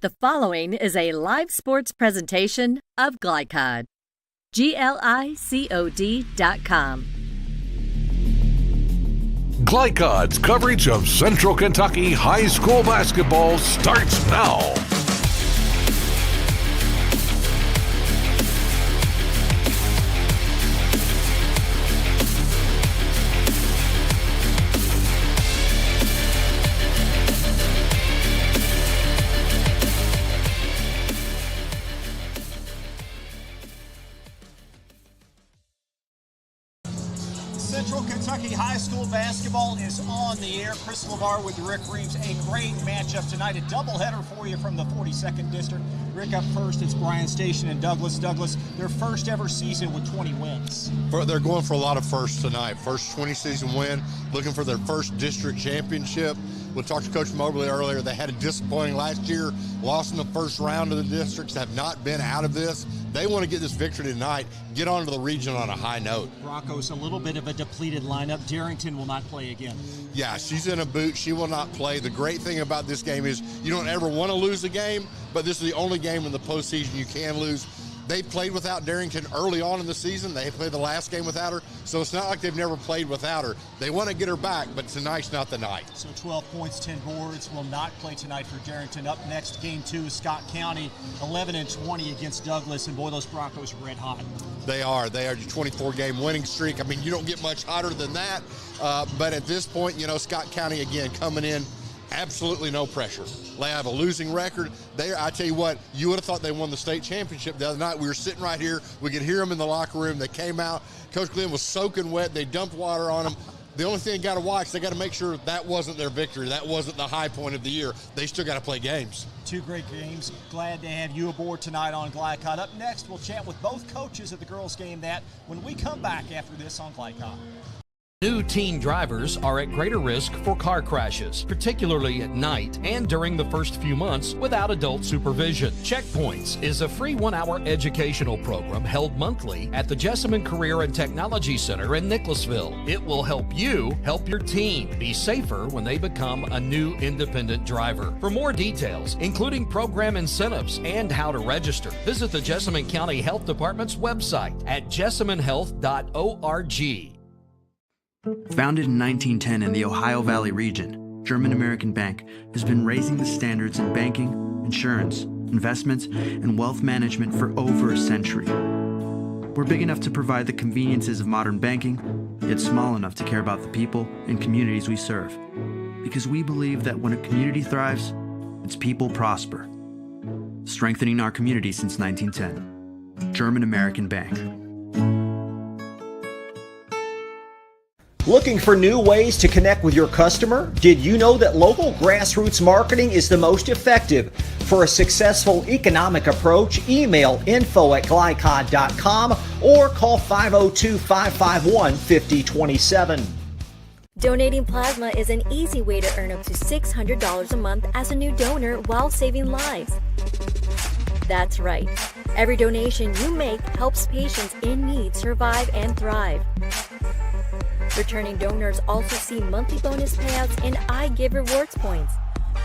The following is a live sports presentation of Glycod. GLICOD.com. Glycod's coverage of Central Kentucky high school basketball starts now. Central Kentucky high school basketball is on the air. Chris LeVar with Rick Reeves. A great matchup tonight. A doubleheader for you from the 42nd District. Rick, up first, it's Bryan Station and Douglas. Douglas, their first ever season with 20 wins. They're going for a lot of firsts tonight. First 20 season win, looking for their first district championship. We talked to Coach Moberly earlier. They had a disappointing last year, lost in the first round of the districts, have not been out of this. They want to get this victory tonight, get onto the region on a high note. Broncos, a little bit of a depleted lineup. Darrington will not play again. Yeah, she's in a boot. She will not play. The great thing about this game is you don't ever want to lose a game, but this is the only game in the postseason you can lose. They played without Darrington early on in the season. They played the last game without her, so it's not like they've never played without her. They want to get her back, but tonight's not the night. So 12 points, 10 boards, will not play tonight for Darrington. Up next, game 2 is Scott County, 11-20 against Douglas, and boy, those Broncos are red hot. They are. They are a 24-game winning streak. I mean, you don't get much hotter than that, but at this point, you know, Scott County, again, coming in, absolutely no pressure. They have a losing record. I tell you what, you would have thought they won the state championship the other night. We were sitting right here. We could hear them in the locker room. They came out. Coach Glenn was soaking wet. They dumped water on them. The only thing they got to watch, they got to make sure that wasn't their victory. That wasn't the high point of the year. They still got to play games. 2 great games. Glad to have you aboard tonight on Glycod. Up next, we'll chat with both coaches at the girls' game when we come back after this on Glycod. New teen drivers are at greater risk for car crashes, particularly at night and during the first few months without adult supervision. Checkpoints is a free 1-hour educational program held monthly at the Jessamine Career and Technology Center in Nicholasville. It will help you help your teen be safer when they become a new independent driver. For more details, including program incentives and how to register, visit the Jessamine County Health Department's website at jessaminehealth.org. Founded in 1910 in the Ohio Valley region, German American Bank has been raising the standards in banking, insurance, investments, and wealth management for over a century. We're big enough to provide the conveniences of modern banking, yet small enough to care about the people and communities we serve. Because we believe that when a community thrives, its people prosper. Strengthening our community since 1910. German American Bank. Looking for new ways to connect with your customer? Did you know that local grassroots marketing is the most effective? For a successful economic approach, email info@glycod.com or call 502-551-5027. Donating plasma is an easy way to earn up to $600 a month as a new donor while saving lives. That's right. Every donation you make helps patients in need survive and thrive. Returning donors also see monthly bonus payouts and I Give Rewards points.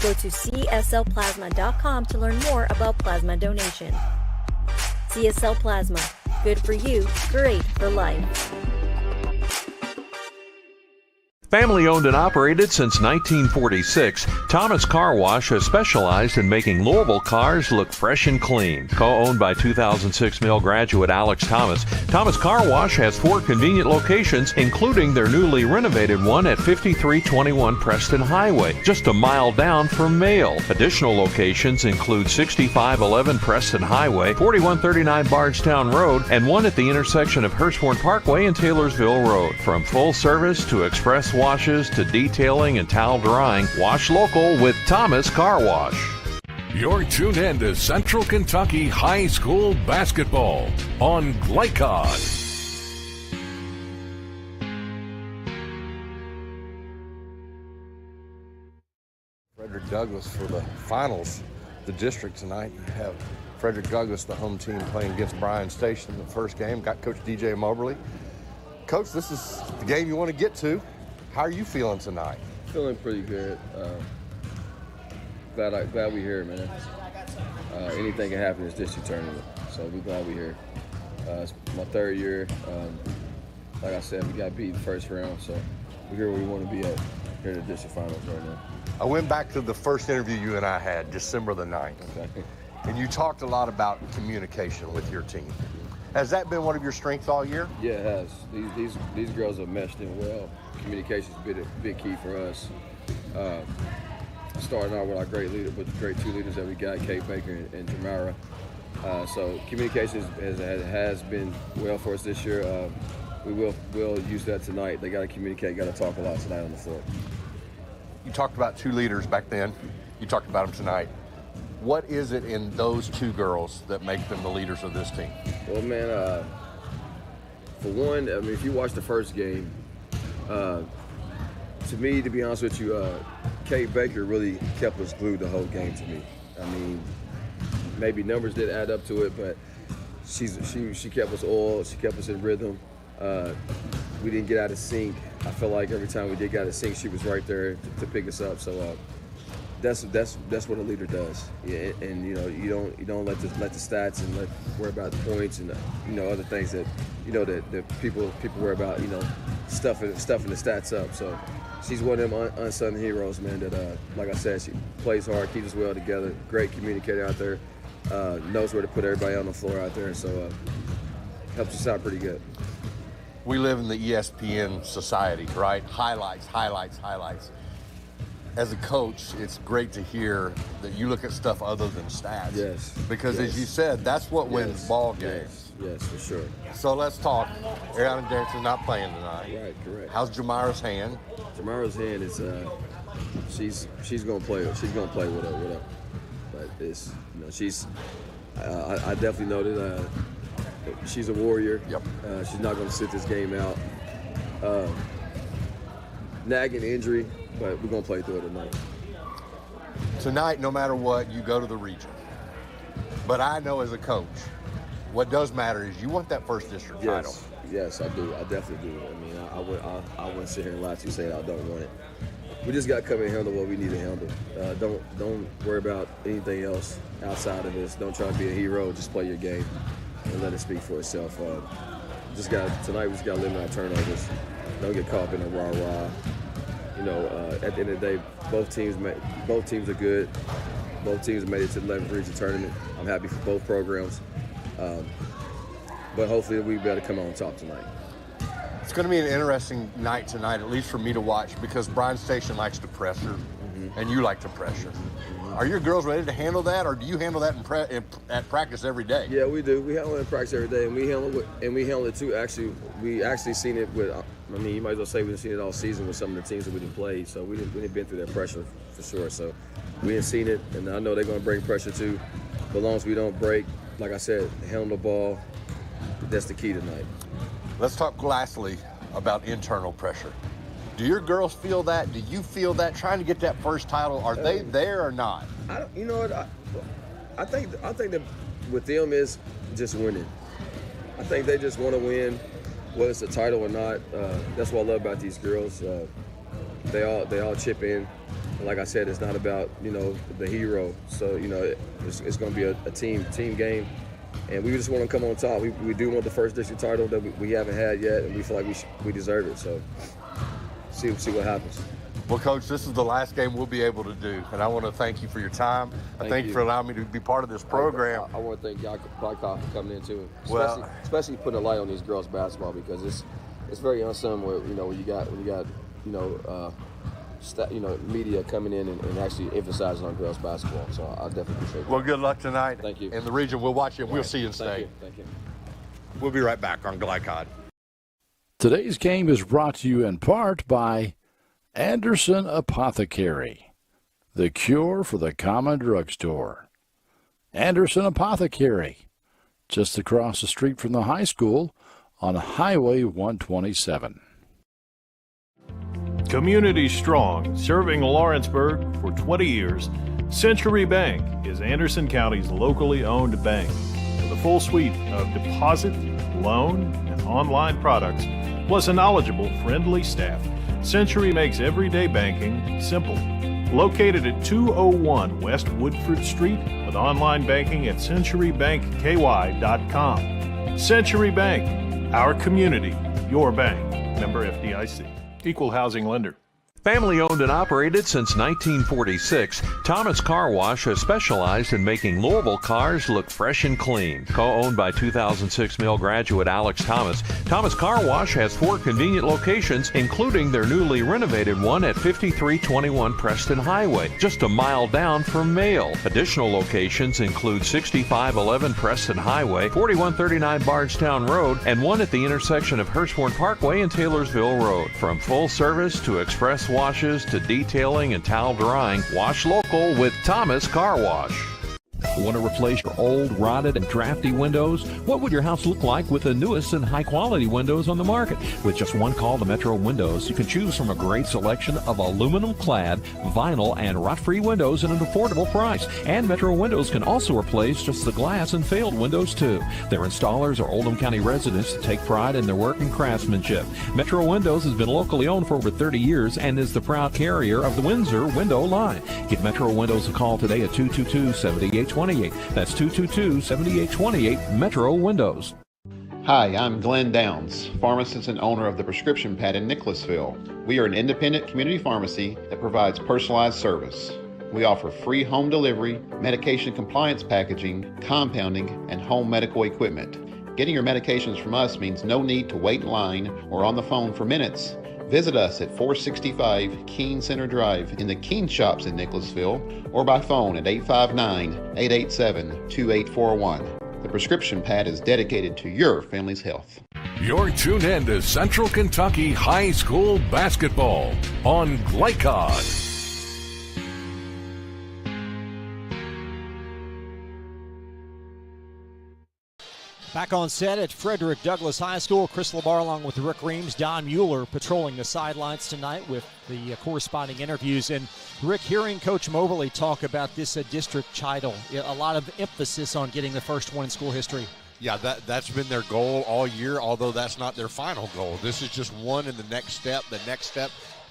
Go to cslplasma.com to learn more about plasma donation. CSL Plasma. Good for you, great for life. Family owned and operated since 1946, Thomas Car Wash has specialized in making Louisville cars look fresh and clean. Co-owned by 2006 Mill graduate Alex Thomas, Thomas Car Wash has 4 convenient locations, including their newly renovated one at 5321 Preston Highway, just a mile down from Mail. Additional locations include 6511 Preston Highway, 4139 Bardstown Road, and one at the intersection of Hurstbourne Parkway and Taylorsville Road. From full service to express washes to detailing and towel drying, wash local with Thomas Car Wash. You're tuned in to Central Kentucky high school basketball on Glycod. Frederick Douglass for the finals, the district tonight. You have Frederick Douglass, the home team, playing against Bryan Station in the first game. Got Coach DJ Moberly. Coach, this is the game you want to get to. How are you feeling tonight? Feeling pretty good. Glad we're here, man. anything can happen in this district tournament. So we're glad we're here. It's my 3rd year. Like I said, we got beat the first round, so we're here where we want to be at here in the district finals right now. I went back to the first interview you and I had, December the 9th. Okay. And you talked a lot about communication with your team. Has that been one of your strengths all year? Yeah, it has. These girls have meshed in well. Communication's been a big key for us. Starting out with our great leader, with the great 2 leaders that we got, Kate Baker and Jamara. So communication has been well for us this year. We'll use that tonight. They got to communicate, got to talk a lot tonight on the floor. You talked about 2 leaders back then. You talked about them tonight. What is it in those 2 girls that make them the leaders of this team? Well, man, for one, I mean, if you watch the first game, to me, to be honest with you, Kate Baker really kept us glued the whole game to me. I mean, maybe numbers didn't add up to it, but she kept us oiled. She kept us in rhythm. We didn't get out of sync. I felt like every time we did get out of sync, she was right there to pick us up. So that's what a leader does. Yeah, and you don't let the stats and worry about the points and other things that that people worry about. Stuffing the stats up. So she's one of them unsung heroes, man. That like I said, she plays hard, keeps us well together. Great communicator out there. Knows where to put everybody on the floor out there. So helps us out pretty good. We live in the ESPN society, right? Highlights. As a coach, it's great to hear that you look at stuff other than stats. Yes. Because as you said, that's what wins ball games. Yes, for sure. So let's talk. Ariana Darrington's not playing tonight. Right, correct. How's Jamara's hand? Jamara's hand is she's gonna play. She's gonna play with her. But it's she's. I definitely know that. She's a warrior. Yep. She's not going to sit this game out. Nagging injury, but we're going to play through it tonight. Tonight, no matter what, you go to the region. But I know as a coach, what does matter is you want that first district title. Yes, I do. I definitely do. I mean, I wouldn't sit here and lie to you and say I don't want it. We just got to come in and handle what we need to handle. Don't worry about anything else outside of this. Don't try to be a hero. Just play your game and let it speak for itself. Tonight we just got to limit our turnovers. Don't get caught in a rah-rah. At the end of the day, both teams are good. Both teams made it to the 11th region tournament. I'm happy for both programs. But hopefully we better come on top tonight. It's going to be an interesting night tonight, at least for me to watch, because Bryan Station likes to pressure, and you like to pressure. Are your girls ready to handle that, or do you handle that at practice every day? Yeah, we do. We handle it in practice every day, and we handle it too. Actually, we seen it with. I mean, you might as well say we've seen it all season with some of the teams that we didn't play. So we didn't been through that pressure for sure. So we didn't seen it, and I know they're going to bring pressure too. But as long as we don't break, like I said, handle the ball. That's the key tonight. Let's talk lastly about internal pressure. Do your girls feel that? Do you feel that? Trying to get that first title, are they there or not? You know what? I think that with them is just winning. I think they just want to win, whether it's a title or not. That's what I love about these girls. They all chip in. And like I said, it's not about the hero. So it's going to be a team game. And we just want to come on top. We do want the first district title that we haven't had yet, and we feel like we deserve it. So see what happens. Well, Coach, this is the last game we'll be able to do, and I want to thank you for your time. Thank you for allowing me to be part of this program. I want to thank y'all for coming in too, especially putting a light on these girls' basketball, because it's very unsung when you got media coming in and actually emphasizing on girls basketball. So I definitely appreciate it. Well, good luck tonight. Thank you. In the region, we'll watch you, and we'll see you in state. Thank you. We'll be right back on Glycod. Today's game is brought to you in part by Anderson Apothecary, the cure for the common drugstore. Anderson Apothecary, just across the street from the high school on Highway 127. Community strong, serving Lawrenceburg for 20 years, Century Bank is Anderson County's locally owned bank. With a full suite of deposit, loan, and online products, plus a knowledgeable, friendly staff, Century makes everyday banking simple. Located at 201 West Woodford Street with online banking at centurybankky.com. Century Bank, our community, your bank. Member FDIC. Equal housing lender. Family owned and operated since 1946, Thomas Car Wash has specialized in making Louisville cars look fresh and clean. Co-owned by 2006 Mill graduate Alex Thomas, Thomas Car Wash has 4 convenient locations, including their newly renovated one at 5321 Preston Highway, just a mile down from Mail. Additional locations include 6511 Preston Highway, 4139 Bardstown Road, and one at the intersection of Hurstbourne Parkway and Taylorsville Road. From full service to express washes to detailing and towel drying, wash local with Thomas Car Wash. Want to replace your old, rotted, and drafty windows? What would your house look like with the newest and high-quality windows on the market? With just one call to Metro Windows, you can choose from a great selection of aluminum-clad, vinyl, and rot-free windows at an affordable price. And Metro Windows can also replace just the glass and failed windows, too. Their installers are Oldham County residents that take pride in their work and craftsmanship. Metro Windows has been locally owned for over 30 years and is the proud carrier of the Windsor window line. Give Metro Windows a call today at 222-7828. That's 222-7828 Metro Windows. Hi, I'm Glenn Downs, pharmacist and owner of the Prescription Pad in Nicholasville. We are an independent community pharmacy that provides personalized service. We offer free home delivery, medication compliance packaging, compounding, and home medical equipment. Getting your medications from us means no need to wait in line or on the phone for minutes. Visit us at 465 Keene Center Drive in the Keene Shops in Nicholasville or by phone at 859-887-2841. The Prescription Pad is dedicated to your family's health. You're tuned in to Central Kentucky High School Basketball on Glycod. Back on set at Frederick Douglass High School, Chris LaBar along with Rick Reams, Don Mueller patrolling the sidelines tonight with the corresponding interviews. And Rick, hearing Coach Moberly talk about this district title, a lot of emphasis on getting the first one in school history. Yeah, that's been their goal all year, although that's not their final goal. This is just one in the next step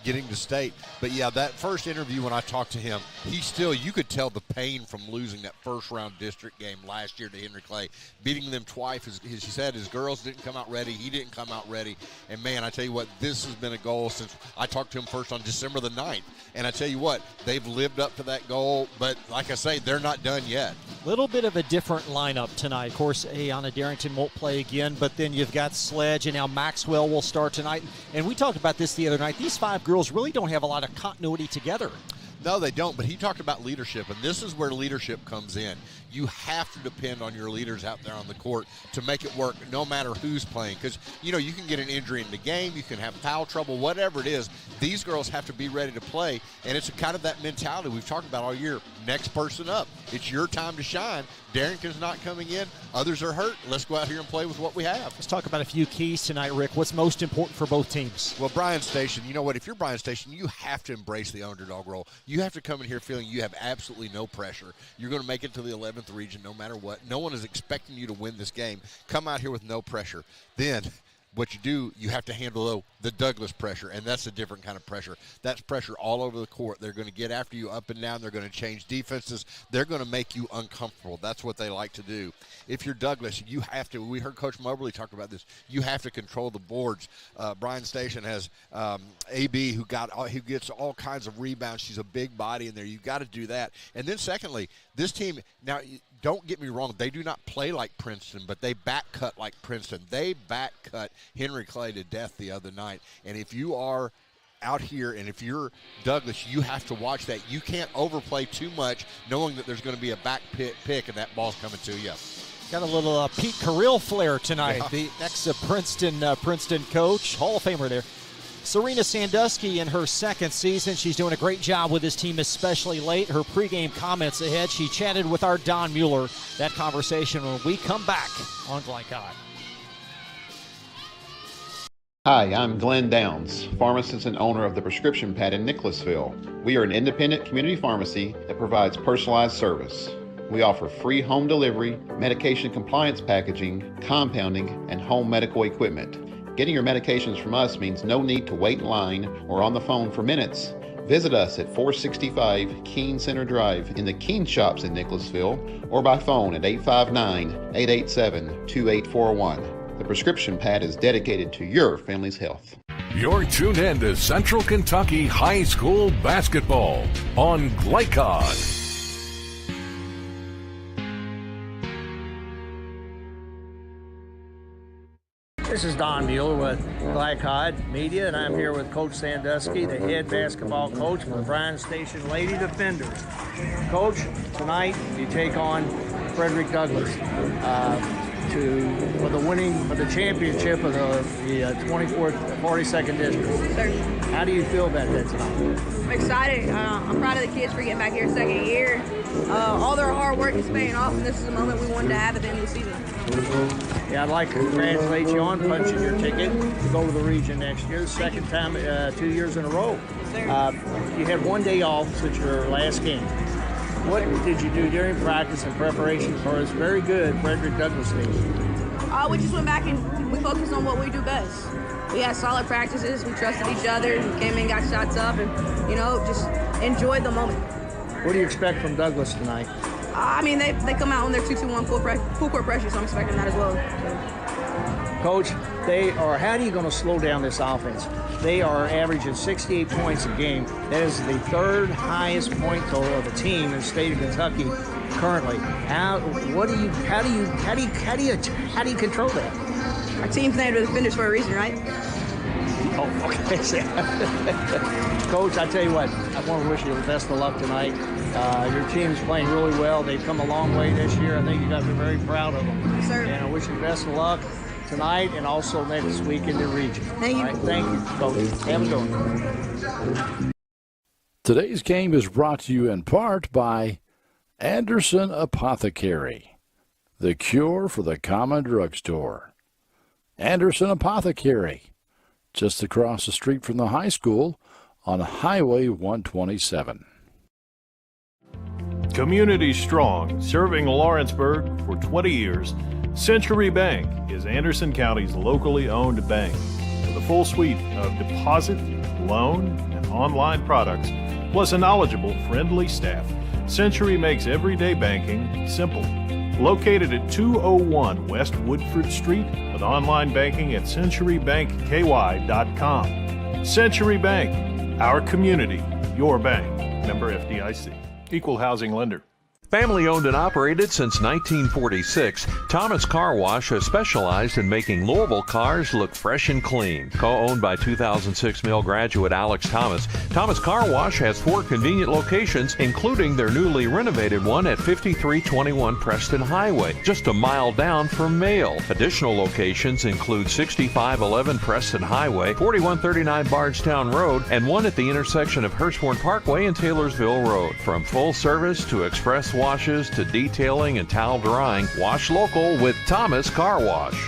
getting to state. But yeah, that first interview when I talked to him, you could tell the pain from losing that first round district game last year to Henry Clay, beating them twice. He said his girls didn't come out ready, he didn't come out ready. And man, I tell you what, this has been a goal since I talked to him first on December the 9th. And I tell you what, they've lived up to that goal, but like I say, they're not done yet. Little bit of a different lineup tonight. Of course, Ayanna Darrington won't play again, but then you've got Sledge and now Maxwell will start tonight. And we talked about this the other night. These 5 girls really don't have a lot of continuity together. No, they don't, but he talked about leadership, and this is where leadership comes in. You have to depend on your leaders out there on the court to make it work no matter who's playing, because, you can get an injury in the game, you can have foul trouble, whatever it is. These girls have to be ready to play, and it's kind of that mentality we've talked about all year. Next person up. It's your time to shine. Darrington's not coming in. Others are hurt. Let's go out here and play with what we have. Let's talk about a few keys tonight, Rick. What's most important for both teams? Well, Bryan Station, you know what? If you're Bryan Station, you have to embrace the underdog role. You have to come in here feeling you have absolutely no pressure. You're going to make it to the 11th region no matter what. No one is expecting you to win this game. Come out here with no pressure. Then what you do, you have to handle the Douglas pressure, and that's a different kind of pressure. That's pressure all over the court. They're going to get after you up and down. They're going to change defenses. They're going to make you uncomfortable. That's what they like to do. If you're Douglas, you have to. We heard Coach Moberly talk about this. You have to control the boards. Bryan Station has AB who gets all kinds of rebounds. She's a big body in there. You've got to do that. And then secondly, this team now. Don't get me wrong, they do not play like Princeton, but they back cut like Princeton. They back cut Henry Clay to death the other night. And if you are out here and if you're Douglas, you have to watch that. You can't overplay too much knowing that there's going to be a back pick and that ball's coming to you. Got a little Pete Carrill flair tonight, the ex-Princeton coach, Hall of Famer there. Serena Sandusky in her second season. She's doing a great job with this team, especially late. Her pregame comments ahead. She chatted with our Don Mueller. That conversation when we come back on Glycod. Hi, I'm Glenn Downs, pharmacist and owner of the Prescription Pad in Nicholasville. We are an independent community pharmacy that provides personalized service. We offer free home delivery, medication compliance packaging, compounding, and home medical equipment. Getting your medications from us means no need to wait in line or on the phone for minutes. Visit us at 465 Keene Center Drive in the Keene Shops in Nicholasville or by phone at 859-887-2841. The prescription pad is dedicated to your family's health. You're tuned in to Central Kentucky High School Basketball on Glycod. This is Don Mueller with Glycod Media, and I'm here with Coach Sandusky, the head basketball coach for the Bryan Station Lady Defenders. Coach, tonight you take on Frederick Douglass for the championship of the 42nd district. Sir. How do you feel about that tonight? I'm excited. I'm proud of the kids for getting back here second year. All their hard work is paying off, and this is the moment we wanted to have at the end of the season. Yeah, I'd like to congratulate you on punching your ticket to go to the region next year, the second time 2 years in a row. You had 1 day off since your last game. What did you do during practice and preparation for this very good Frederick Douglass team? We just went back and we focused on what we do best. We had solid practices. We trusted each other. We came in, got shots up, and just enjoyed the moment. What do you expect from Douglass tonight? I mean, they come out on their 2-2-1 full court pressure, so I'm expecting that as well. Coach, how are you going to slow down this offense? They are averaging 68 points a game. That is the third highest point total of the team in the state of Kentucky currently. How do you control that? Our team's named the Defenders for a reason, right? Oh, okay. Coach, I tell you what, I want to wish you the best of luck tonight. Your team's playing really well. They've come a long way this year. I think you guys are very proud of them. Yes, sir. And I wish you the best of luck tonight and also next week in the region. Thank you. All right, thank you, Coach. Have a good one. Today's game is brought to you in part by Anderson Apothecary, the cure for the common drugstore. Anderson Apothecary, just across the street from the high school on Highway 127. Community strong, serving Lawrenceburg for 20 years, Century Bank is Anderson County's locally owned bank. With a full suite of deposit, loan, and online products, plus a knowledgeable, friendly staff, Century makes everyday banking simple. Located at 201 West Woodford Street with online banking at centurybankky.com. Century Bank, our community, your bank. Member FDIC. Equal housing lender. Family owned and operated since 1946, Thomas Car Wash has specialized in making Louisville cars look fresh and clean. Co-owned by 2006 Mill graduate Alex Thomas, Thomas Car Wash has 4 convenient locations, including their newly renovated one at 5321 Preston Highway, just a mile down from Mail. Additional locations include 6511 Preston Highway, 4139 Bardstown Road, and one at the intersection of Hurstbourne Parkway and Taylorsville Road. From full service to express washes to detailing and towel drying, wash local with Thomas Car Wash.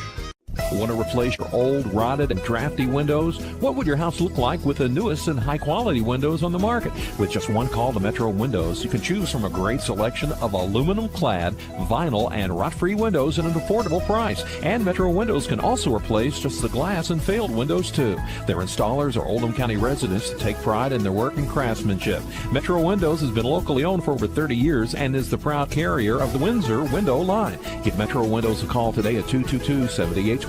Want to replace your old, rotted, and drafty windows? What would your house look like with the newest and high-quality windows on the market? With just one call to Metro Windows, you can choose from a great selection of aluminum-clad, vinyl, and rot-free windows at an affordable price. And Metro Windows can also replace just the glass and failed windows, too. Their installers are Oldham County residents that take pride in their work and craftsmanship. Metro Windows has been locally owned for over 30 years and is the proud carrier of the Windsor window line. Give Metro Windows a call today at 222-7828.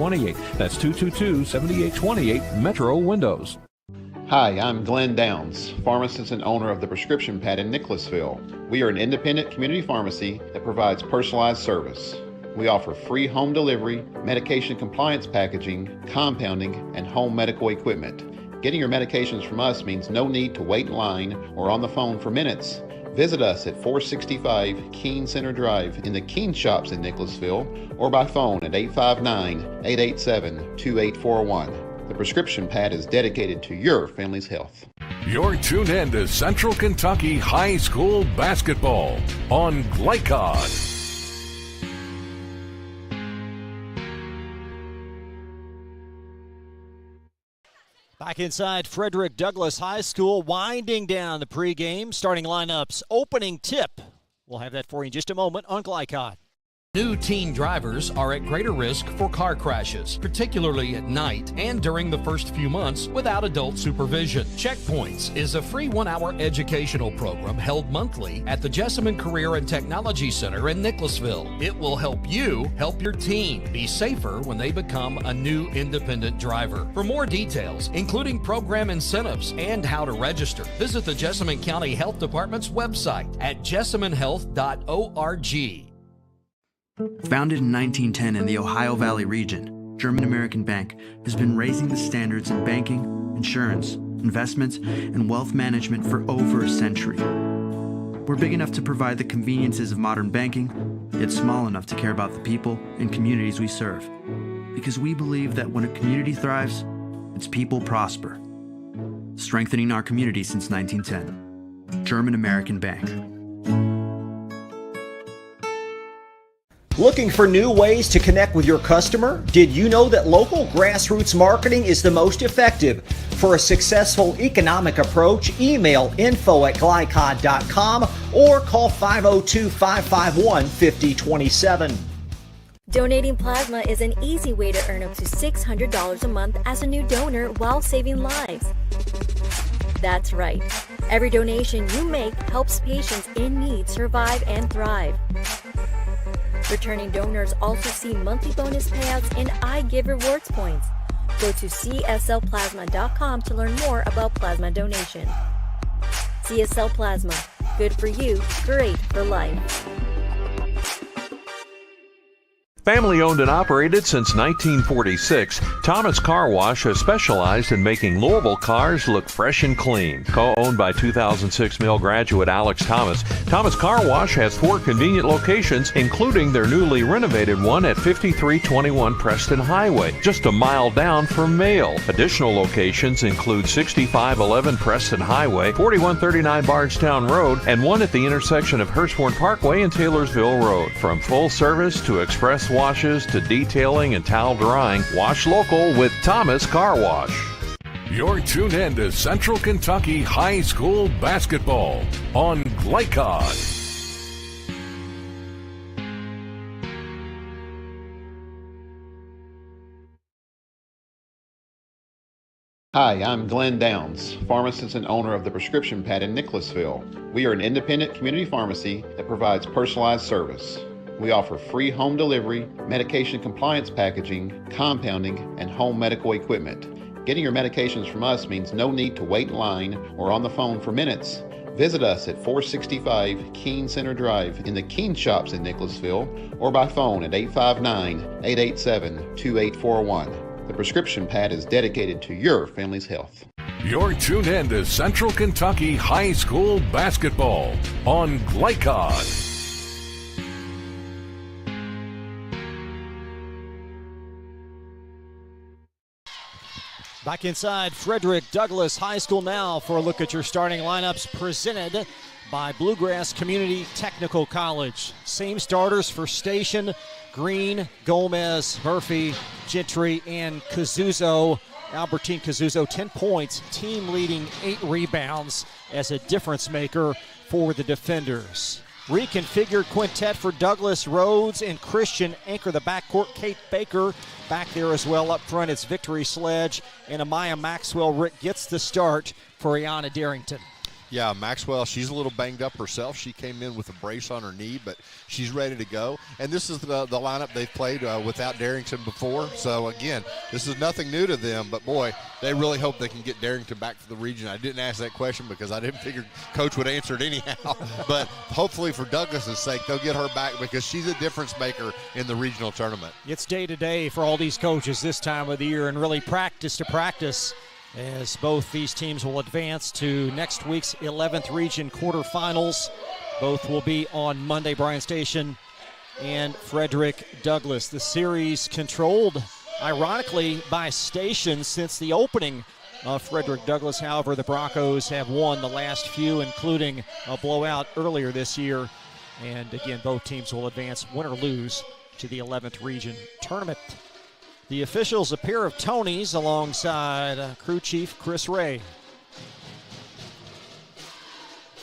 That's 222-7828 Metro Windows. Hi, I'm Glenn Downs, pharmacist and owner of the Prescription Pad in Nicholasville. We are an independent community pharmacy that provides personalized service. We offer free home delivery, medication compliance packaging, compounding, and home medical equipment. Getting your medications from us means no need to wait in line or on the phone for minutes. Visit us at 465 Keene Center Drive in the Keene Shops in Nicholasville or by phone at 859-887-2841. The Prescription Pad is dedicated to your family's health. You're tuned in to Central Kentucky High School Basketball on Glycod. Back inside Frederick Douglass High School, winding down the pregame, starting lineups, opening tip. We'll have that for you in just a moment on Glycod. New teen drivers are at greater risk for car crashes, particularly at night and during the first few months without adult supervision. Checkpoints is a free 1-hour educational program held monthly at the Jessamine Career and Technology Center in Nicholasville. It will help you help your teen be safer when they become a new independent driver. For more details, including program incentives and how to register, visit the Jessamine County Health Department's website at jessaminehealth.org. Founded in 1910 in the Ohio Valley region, German American Bank has been raising the standards in banking, insurance, investments, and wealth management for over a century. We're big enough to provide the conveniences of modern banking, yet small enough to care about the people and communities we serve. Because we believe that when a community thrives, its people prosper. Strengthening our community since 1910. German American Bank. Looking for new ways to connect with your customer? Did you know that local grassroots marketing is the most effective? For a successful economic approach, email info@glycod.com or call 502-551-5027. Donating plasma is an easy way to earn up to $600 a month as a new donor while saving lives. That's right. Every donation you make helps patients in need survive and thrive. Returning donors also see monthly bonus payouts and I Give Rewards points. Go to cslplasma.com to learn more about plasma donation. CSL Plasma. Good for you, great for life. Family owned and operated since 1946, Thomas Car Wash has specialized in making Louisville cars look fresh and clean. Co-owned by 2006 Mill graduate Alex Thomas, Thomas Car Wash has 4 convenient locations, including their newly renovated one at 5321 Preston Highway, just a mile down from Mail. Additional locations include 6511 Preston Highway, 4139 Bardstown Road, and one at the intersection of Hurstbourne Parkway and Taylorsville Road. From full service to express washes to detailing and towel drying, wash local with Thomas Car Wash. You're tuned in to Central Kentucky High School Basketball on Glycod. Hi, I'm Glenn Downs, pharmacist and owner of the Prescription Pad in Nicholasville. We are an independent community pharmacy that provides personalized service. We offer free home delivery, medication compliance packaging, compounding, and home medical equipment. Getting your medications from us means no need to wait in line or on the phone for minutes. Visit us at 465 Keene Center Drive in the Keene Shops in Nicholasville or by phone at 859-887-2841. The Prescription Pad is dedicated to your family's health. You're tuned in to Central Kentucky High School Basketball on Glycod. Back inside Frederick Douglass High School now for a look at your starting lineups presented by Bluegrass Community Technical College. Same starters for Station, Green, Gomez, Murphy, Gentry, and Cazuzo. Albertine Cazuzo, 10 points, team leading 8 rebounds as a difference maker for the defenders. Reconfigured quintet for Douglas, Rhodes, and Christian anchor the backcourt. Kate Baker back there as well. Up front, it's Victory Sledge and Amaya Maxwell. Rick gets the start for Ayanna Darrington. Yeah, Maxwell, she's a little banged up herself. She came in with a brace on her knee, but she's ready to go. And this is the lineup they've played without Darrington before. So, again, this is nothing new to them. But, boy, they really hope they can get Darrington back to the region. I didn't ask that question because I didn't figure Coach would answer it anyhow. But hopefully for Douglas's sake, they'll get her back because she's a difference maker in the regional tournament. It's day-to-day for all these coaches this time of the year and really practice to practice, as both these teams will advance to next week's 11th region quarterfinals. Both will be on Monday. Bryan Station and Frederick Douglass. The series controlled, ironically, by Station since the opening of Frederick Douglass. However, the Broncos have won the last few, including a blowout earlier this year. And again, both teams will advance, win or lose, to the 11th region tournament. The officials, a pair of Tonys alongside crew chief Chris Ray.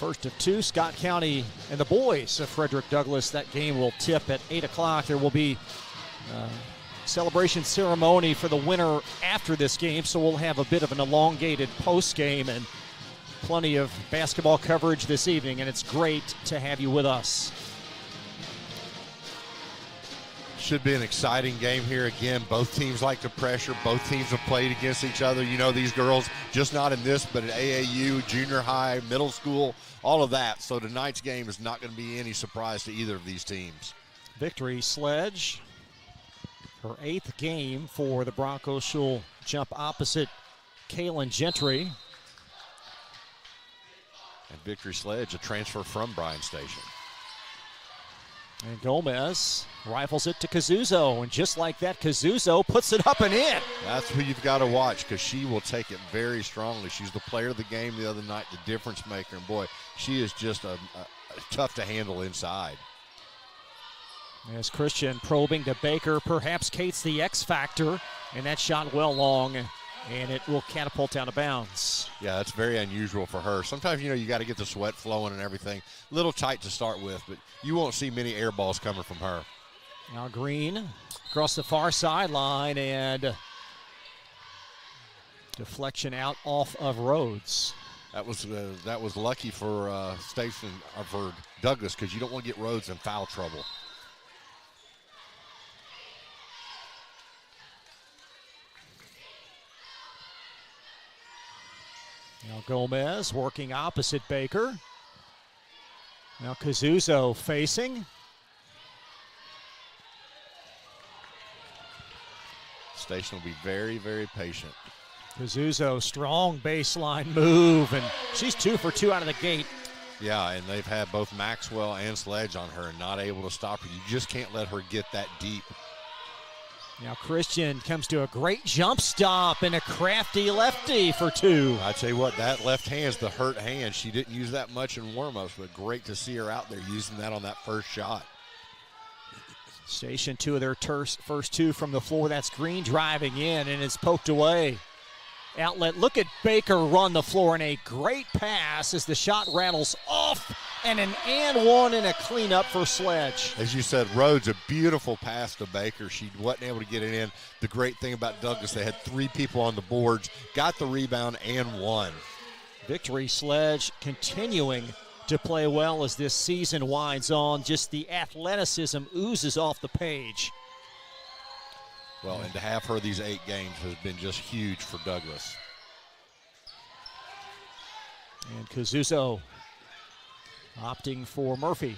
First of two, Scott County and the boys of Frederick Douglass. That game will tip at 8 o'clock. There will be celebration ceremony for the winner after this game, so we'll have a bit of an elongated post game and plenty of basketball coverage this evening, and it's great to have you with us. Should be an exciting game here. Again, both teams like to pressure. Both teams have played against each other. You know, these girls, just not in this, but at AAU, junior high, middle school, all of that. So tonight's game is not going to be any surprise to either of these teams. Victory Sledge, her 8th game for the Broncos. She'll jump opposite Kaylin Gentry. And Victory Sledge, a transfer from Bryan Station. And Gomez rifles it to Kazuzo, and just like that, Kazuzo puts it up and in. That's who you've got to watch, because she will take it very strongly. She's the player of the game the other night, the difference maker, and boy, she is just a tough to handle inside. As Christian probing to Baker, perhaps Kate's the X factor, and that shot well long, and it will catapult out of bounds. Yeah, that's very unusual for her. Sometimes, you know, you got to get the sweat flowing and everything. A little tight to start with, but you won't see many air balls coming from her. Now Green across the far sideline, and deflection out off of Rhodes. That was lucky for for Douglas, because you don't want to get Rhodes in foul trouble. Now Gomez working opposite Baker. Now Kazuzo facing. Station will be very, very patient. Kazuzo, strong baseline move, and she's 2 for 2 out of the gate. Yeah, and they've had both Maxwell and Sledge on her and not able to stop her. You just can't let her get that deep. Now Christian comes to a great jump stop and a crafty lefty for 2. I tell you what, that left hand's the hurt hand. She didn't use that much in warm-ups, but great to see her out there using that on that first shot. Station 2 of their first 2 from the floor. That's Green driving in, and it's poked away. Outlet, look at Baker run the floor, and a great pass as the shot rattles off, and an and one and a cleanup for Sledge. As you said, Rhodes, a beautiful pass to Baker. She wasn't able to get it in. The great thing about Douglas, they had 3 people on the boards, got the rebound, and won. Victory Sledge continuing to play well as this season winds on. Just the athleticism oozes off the page. Well, and to have her these 8 games has been just huge for Douglas. And Kazuzo opting for Murphy.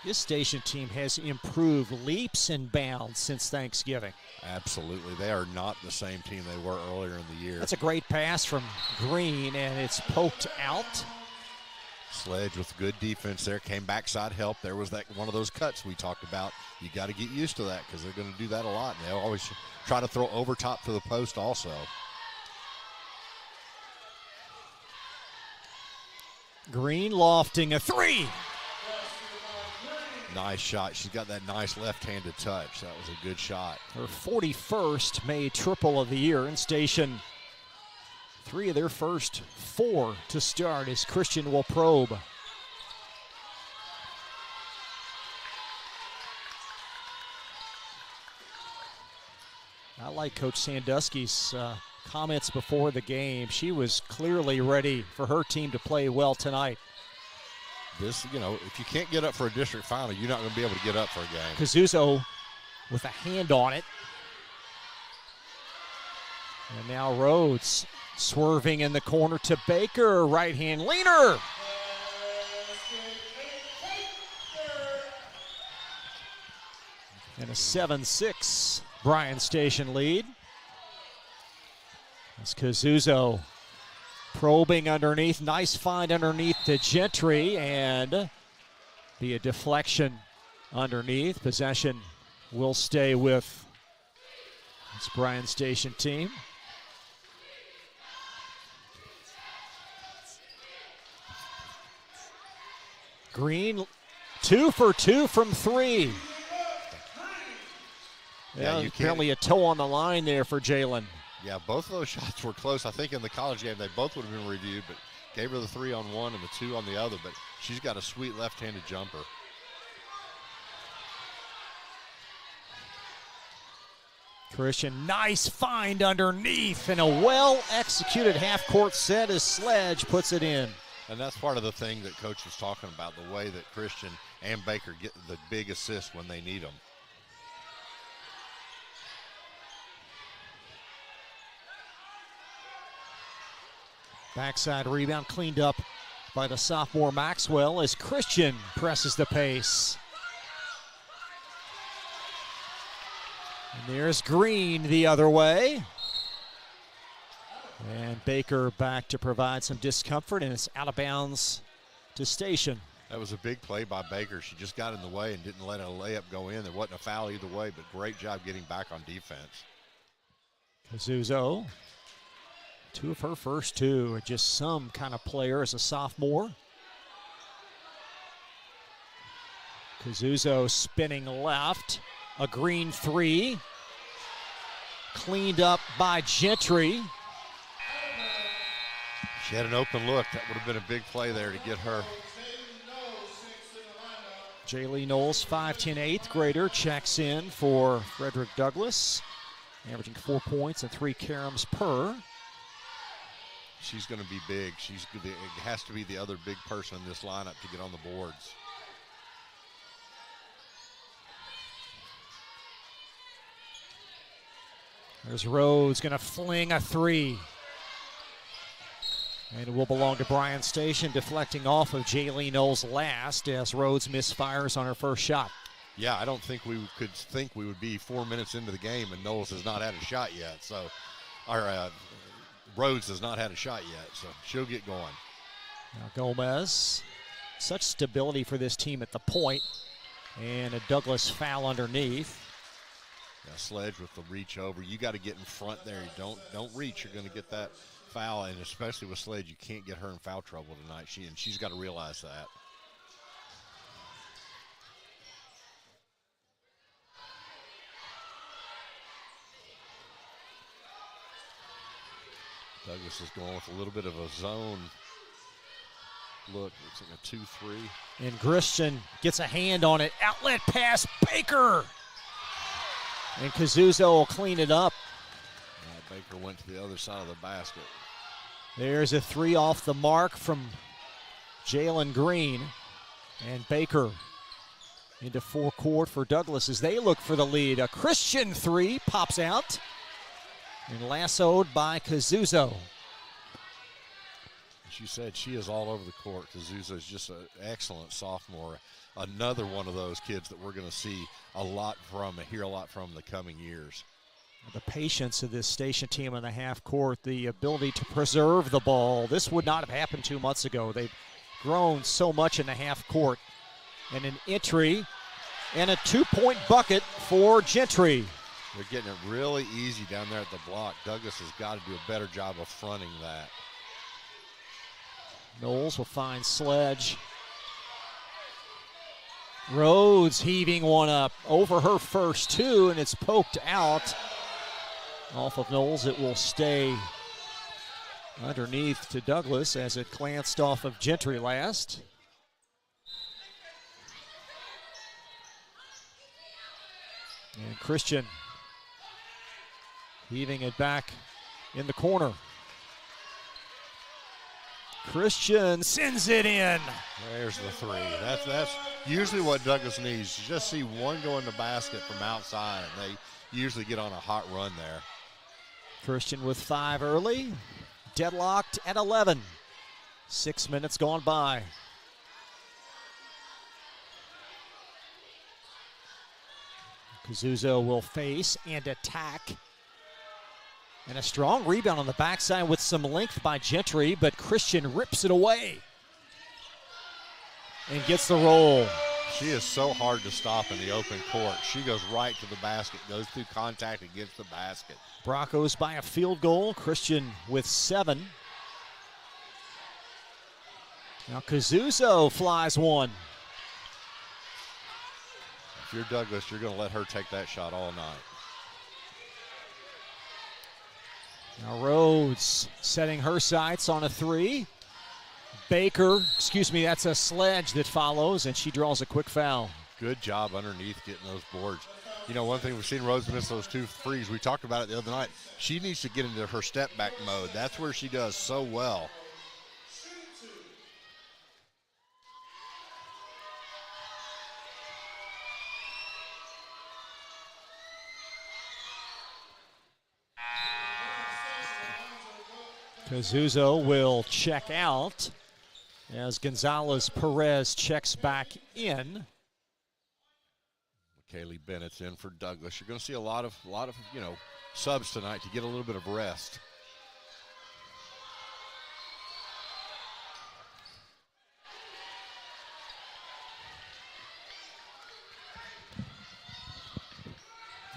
This Station team has improved leaps and bounds since Thanksgiving. Absolutely. They are not the same team they were earlier in the year. That's a great pass from Green, and it's poked out. Sledge with good defense there, came backside help. There was that one of those cuts we talked about. You got to get used to that, because they're going to do that a lot, and they'll always try to throw over top to the post also. Green lofting a 3. Nice shot. She's got that nice left-handed touch. That was a good shot. Her 41st made triple of the year in Station. 3 of their first 4 to start as Christian will probe. I like Coach Sandusky's comments before the game. She was clearly ready for her team to play well tonight. This, you know, if you can't get up for a district final, you're not going to be able to get up for a game. Kazuzo with a hand on it. And now Rhodes swerving in the corner to Baker, right hand leaner. And a 7-6 Bryan Station lead. As Kazuzo probing underneath, nice find underneath to Gentry, and be a deflection underneath. Possession will stay with this Bryan Station team. Green, 2 for 2 from 3. Yeah, apparently a toe on the line there for Jalen. Yeah, both of those shots were close. I think in the college game they both would have been reviewed, but Gave her the 3 on one and the 2 on the other, but she's got a sweet left-handed jumper. Christian, nice find underneath, and a well-executed half-court set as Sledge puts it in. And that's part of the thing that Coach was talking about, the way that Christian and Baker get the big assists when they need them. Backside rebound cleaned up by the sophomore Maxwell as Christian presses the pace. And there's Green the other way. And Baker back to provide some discomfort, and it's out of bounds to Station. That was a big play by Baker. She just got in the way and didn't let a layup go in. There wasn't a foul either way, but great job getting back on defense. Kazuzo, 2 of her first 2, just some kind of player as a sophomore. Kazuzo spinning left, a Green 3. Cleaned up by Gentry. She had an open look. That would have been a big play there to get her. Jaylee Knowles, 5'10", 8th grader, checks in for Frederick Douglass, averaging 4 points and 3 caroms per. She's going to be big. It has to be the other big person in this lineup to get on the boards. There's Rhodes going to fling a 3. And it will belong to Bryan Station, deflecting off of Jaylee Knowles last as Rhodes misfires on her first shot. Yeah, I don't think we could think we would be 4 minutes into the game and Knowles has not had a shot yet. So, Rhodes has not had a shot yet, so she'll get going. Now Gomez, such stability for this team at the point, and a Douglas foul underneath. Yeah, Sledge with the reach over. You got to get in front there. You don't reach. You're going to get that foul, and especially with Sledge, you can't get her in foul trouble tonight. She's got to realize that. Douglas is going with a little bit of a zone look. Looks like a 2-3. And Christian gets a hand on it. Outlet pass, Baker. And Kazuzo will clean it up. Baker went to the other side of the basket. There's a 3 off the mark from Jalen Green. And Baker into forecourt for Douglas as they look for the lead. A Christian 3 pops out. And lassoed by Kazuzo. She said she is all over the court. Kazuzo is just an excellent sophomore. Another one of those kids that we're going to see a lot from, hear a lot from in the coming years. The patience of this Station team in the half court, the ability to preserve the ball. This would not have happened 2 months ago. They've grown so much in the half court. And an entry and a 2-point bucket for Gentry. They're getting it really easy down there at the block. Douglas has got to do a better job of fronting that. Knowles will find Sledge. Rhodes heaving one up over her first 2, and it's poked out. Off of Knowles, it will stay underneath to Douglas as it glanced off of Gentry last. And Christian heaving it back in the corner. Christian sends it in. There's the 3. That's usually what Douglas needs. You just see one go in the basket from outside, and they usually get on a hot run there. Christian with 5 early, deadlocked at 11. 6 minutes gone by. Kazuzo will face and attack. And a strong rebound on the backside with some length by Gentry, but Christian rips it away and gets the roll. She is so hard to stop in the open court. She goes right to the basket, goes through contact and gets the basket. Broncos by a field goal. Christian with 7. Now Kazuzo flies one. If you're Douglas, you're going to let her take that shot all night. Now Rhodes setting her sights on a 3. That's a Sledge that follows, and she draws a quick foul. Good job underneath getting those boards. You know, one thing we've seen Rose miss those 2 threes. We talked about it the other night. She needs to get into her step-back mode. That's where she does so well. Cazuzo will check out as Gonzalez-Perez checks back in. Kaylee Bennett's in for Douglas. You're going to see a lot of subs tonight to get a little bit of rest.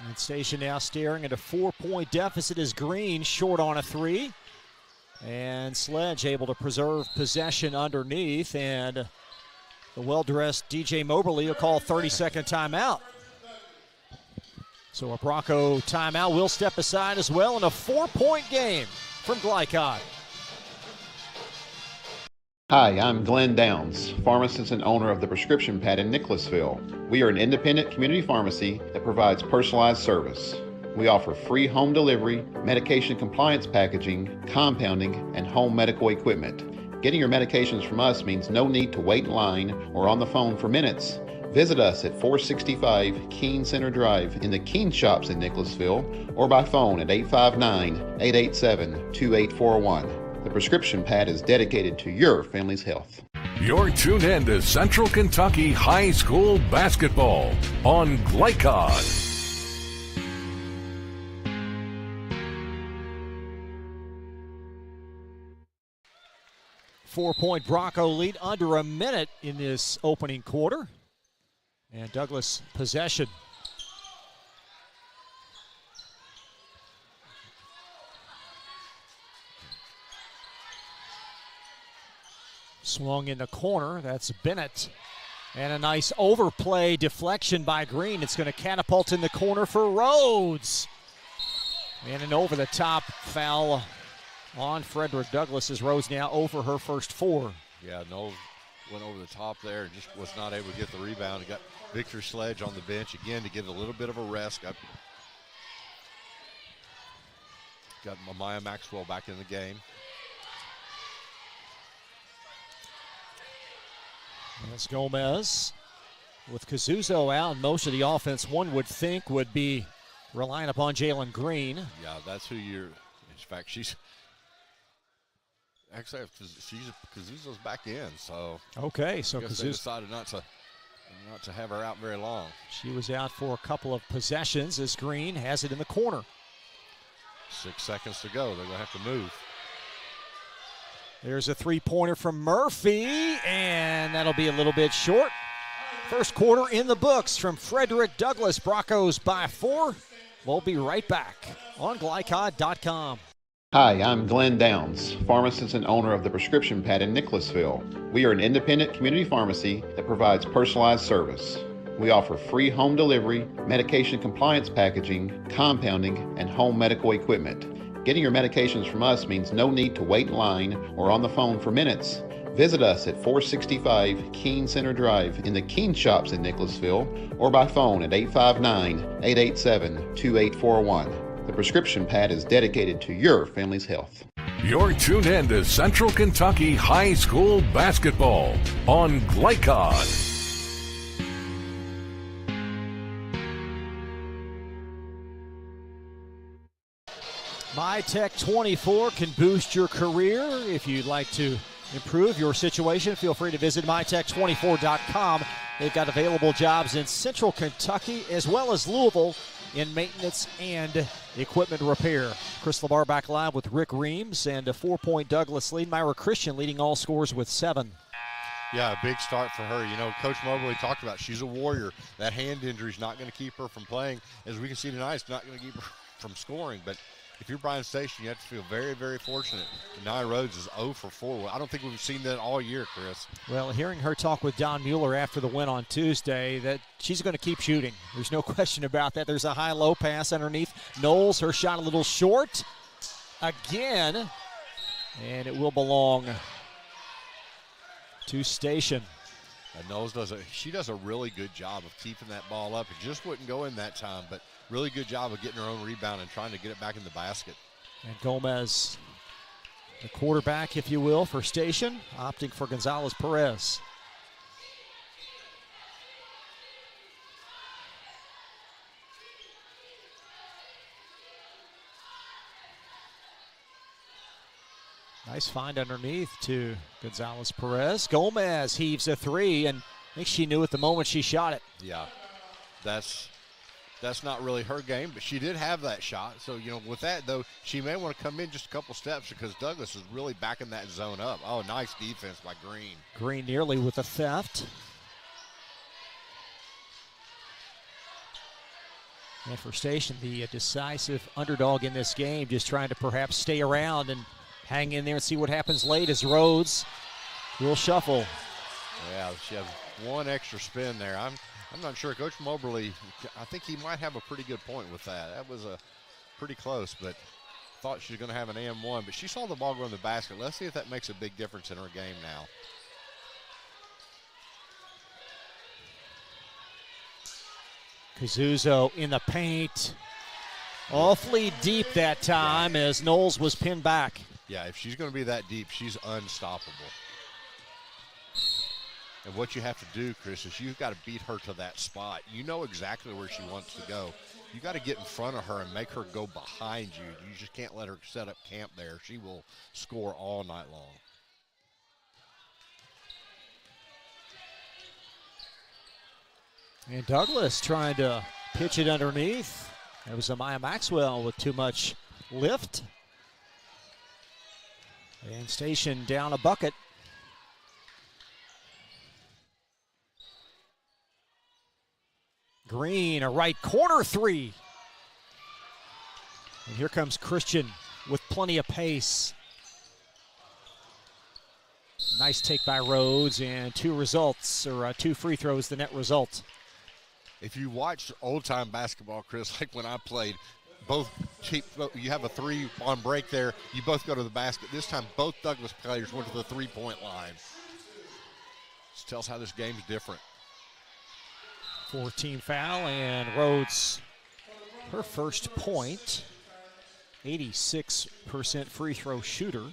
And Station now staring at a 4-point deficit as Green short on a 3. And Sledge able to preserve possession underneath, and the well-dressed DJ Moberly will call 30-second timeout. So a Bronco timeout will step aside as well in a 4-point game from Glycod. Hi, I'm Glenn Downs, pharmacist and owner of the Prescription Pad in Nicholasville. We are an independent community pharmacy that provides personalized service. We offer free home delivery, medication compliance packaging, compounding, and home medical equipment. Getting your medications from us means no need to wait in line or on the phone for minutes. Visit us at 465 Keene Center Drive in the Keene Shops in Nicholasville or by phone at 859-887-2841. The Prescription Pad is dedicated to your family's health. You're tuned in to Central Kentucky High School Basketball on Glycod. 4-point Bronco lead, under a minute in this opening quarter. And Douglas possession. Swung in the corner, that's Bennett. And a nice overplay deflection by Green. It's going to catapult in the corner for Rhodes. And an over-the-top foul on Frederick Douglas as Rhodes now over her first 4. Yeah, Knowles went over the top there and just was not able to get the rebound. He got Victor Sledge on the bench again to get a little bit of a rest. Got Maya Maxwell back in the game. That's Gomez with Cazuzo out. Most of the offense, one would think, would be relying upon Jalen Green. Yeah, that's who you're. In fact, she's Cazuzo's back in. So okay, so Cazuzo decided not to have her out very long. She was out for a couple of possessions as Green has it in the corner. 6 seconds to go. They're going to have to move. There's a three-pointer from Murphy, and that'll be a little bit short. First quarter in the books from Frederick Douglass. Broncos by 4. We'll be right back on Glycod.com. Hi, I'm Glenn Downs, pharmacist and owner of the Prescription Pad in Nicholasville. We are an independent community pharmacy that provides personalized service. We offer free home delivery, medication compliance packaging, compounding, and home medical equipment. Getting your medications from us means no need to wait in line or on the phone for minutes. Visit us at 465 Keene Center Drive in the Keene Shops in Nicholasville or by phone at 859-887-2841. The Prescription Pad is dedicated to your family's health. You're tuned in to Central Kentucky High School Basketball on Glycod. MyTech 24 can boost your career. If you'd like to improve your situation, feel free to visit mytech24.com. They've got available jobs in Central Kentucky as well as Louisville in maintenance and equipment repair. Chris LeBar back live with Rick Reams and a 4-point Douglas lead. Myra Christian leading all scores with 7. Yeah, a big start for her. You know, Coach Moberly talked about she's a warrior. That hand injury is not going to keep her from playing. As we can see tonight, it's not going to keep her from scoring. But if you're Bryan Station, you have to feel very, very fortunate. Nia Rhodes is 0 for 4. I don't think we've seen that all year, Chris. Well, hearing her talk with Don Mueller after the win on Tuesday, that she's going to keep shooting. There's no question about that. There's a high-low pass underneath. Knowles, her shot a little short again, and it will belong to Station. And Knowles does a really good job of keeping that ball up. It just wouldn't go in that time, but really good job of getting her own rebound and trying to get it back in the basket. And Gomez, the quarterback, if you will, for Station, opting for Gonzalez-Perez. Nice find underneath to Gonzalez-Perez. Gomez heaves a three, and I think she knew at the moment she shot it. Yeah, that's not really her game, but she did have that shot. So, with that, though, she may want to come in just a couple steps because Douglas is really backing that zone up. Oh, nice defense by Green. Green nearly with a theft. And for Station, the decisive underdog in this game, just trying to perhaps stay around and hang in there and see what happens late as Rhodes will shuffle. Yeah, she has one extra spin there. I'm not sure. Coach Moberly, I think he might have a pretty good point with that. That was pretty close, but thought she was going to have an AM1, but she saw the ball go in the basket. Let's see if that makes a big difference in her game now. Cazuzzo in the paint. Awfully deep that time as Knowles was pinned back. Yeah, if she's going to be that deep, she's unstoppable. And what you have to do, Chris, is you've got to beat her to that spot. You know exactly where she wants to go. You got to get in front of her and make her go behind you. You just can't let her set up camp there. She will score all night long. And Douglas trying to pitch it underneath. It was Amaya Maxwell with too much lift. And Station down a bucket. Green, a right corner three. And here comes Christian with plenty of pace. Nice take by Rhodes, and two free throws, the net result. If you watch old-time basketball, Chris, like when I played, you have a three on break there, you both go to the basket. This time, both Douglas players went to the three-point line. This tells how this game's different. 14 foul, and Rhodes, her first point, 86% free throw shooter.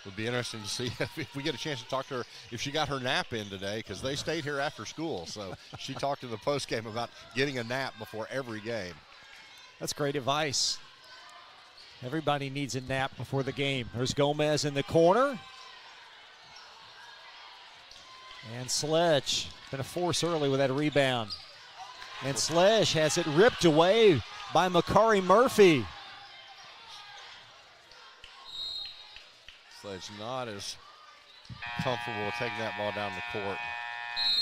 Would be interesting to see if we get a chance to talk to her if she got her nap in today, because they stayed here after school. So she talked in the postgame about getting a nap before every game. That's great advice. Everybody needs a nap before the game. There's Gomez in the corner. And Sledge, been a force early with that rebound. And Sledge has it ripped away by Makari Murphy. Sledge not as comfortable taking that ball down the court.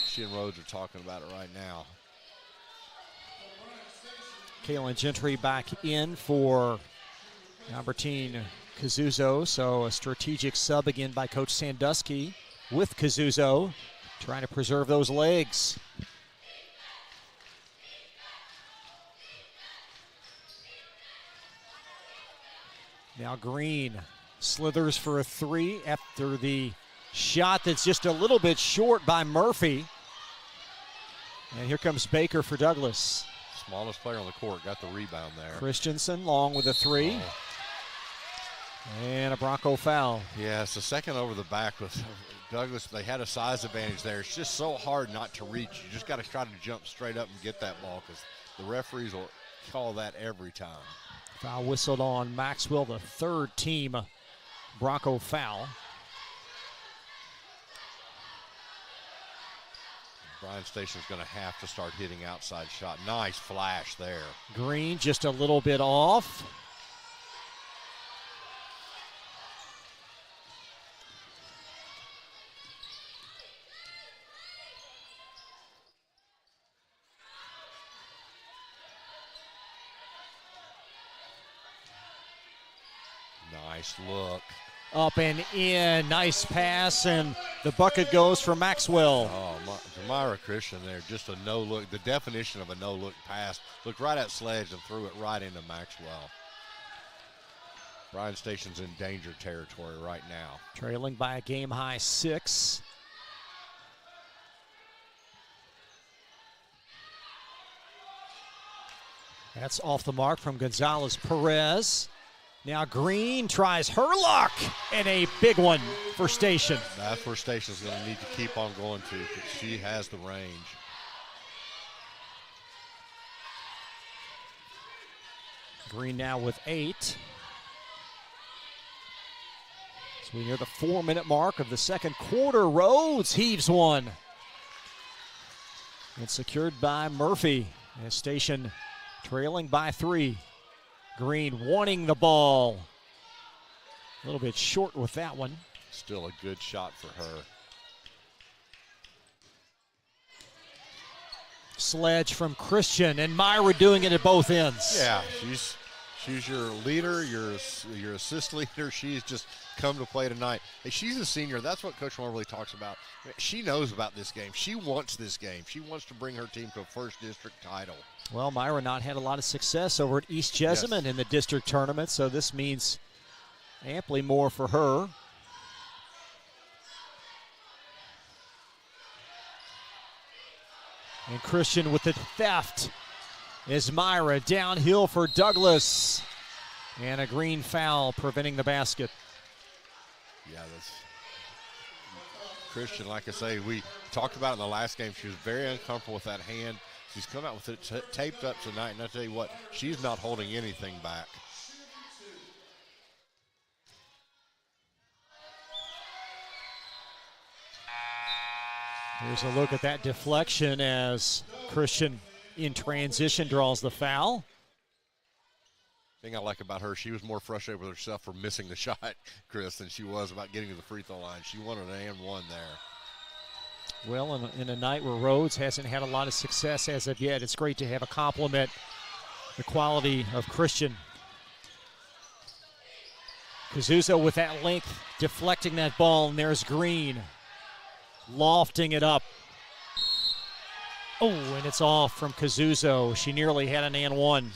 She and Rhodes are talking about it right now. Kaylin Gentry back in for Albertine Cazuzzo, so a strategic sub again by Coach Sandusky with Cazuzzo, trying to preserve those legs. Now Green slithers for a three after the shot that's just a little bit short by Murphy. And here comes Baker for Douglas. Smallest player on the court got the rebound there. Christensen long with a three. Oh. And a Bronco foul. Yeah, it's the second over the back with Douglas. They had a size advantage there. It's just so hard not to reach. You just got to try to jump straight up and get that ball, because the referees will call that every time. Foul whistled on Maxwell, the third team Bronco foul. Bryan Station's going to have to start hitting outside shot. Nice flash there. Green just a little bit off. Nice look. up and in. Nice pass, and the bucket goes for Maxwell. Oh, Myra Christian there, just a no-look, the definition of a no-look pass. Looked right at Sledge and threw it right into Maxwell. Bryan Station's in danger territory right now. Trailing by a game-high 6. That's off the mark from Gonzalez Perez. Now Green tries her luck, and a big one for Station. That's where Station's going to need to keep on going to, because she has the range. Green now with 8. So we near the 4-minute mark of the second quarter. Rhodes heaves one. It's secured by Murphy. And Station trailing by 3. Green wanting the ball. A little bit short with that one. Still a good shot for her. Sledge from Christian, and Myra doing it at both ends. Yeah, she's your leader, your assist leader. She's just come to play tonight. Hey, she's a senior. That's what Coach Moberly talks about. She knows about this game. She wants this game. She wants to bring her team to a first district title. Well, Myra not had a lot of success over at East Jessamine in the district tournament, so this means amply more for her. And Christian with the theft is Myra. Downhill for Douglas. And a Green foul preventing the basket. Yeah, that's Christian, like I say, we talked about it in the last game. She was very uncomfortable with that hand. She's come out with it taped up tonight, and I tell you what, she's not holding anything back. Here's a look at that deflection as Christian in transition draws the foul. Thing I like about her, she was more frustrated with herself for missing the shot, Chris, than she was about getting to the free throw line. She wanted an and one there. Well, in a night where Rhodes hasn't had a lot of success as of yet, it's great to have a compliment the quality of Christian. Kazuzo with that length, deflecting that ball, and there's Green. Lofting it up. Oh, and it's off from Kazuzo. She nearly had an and one.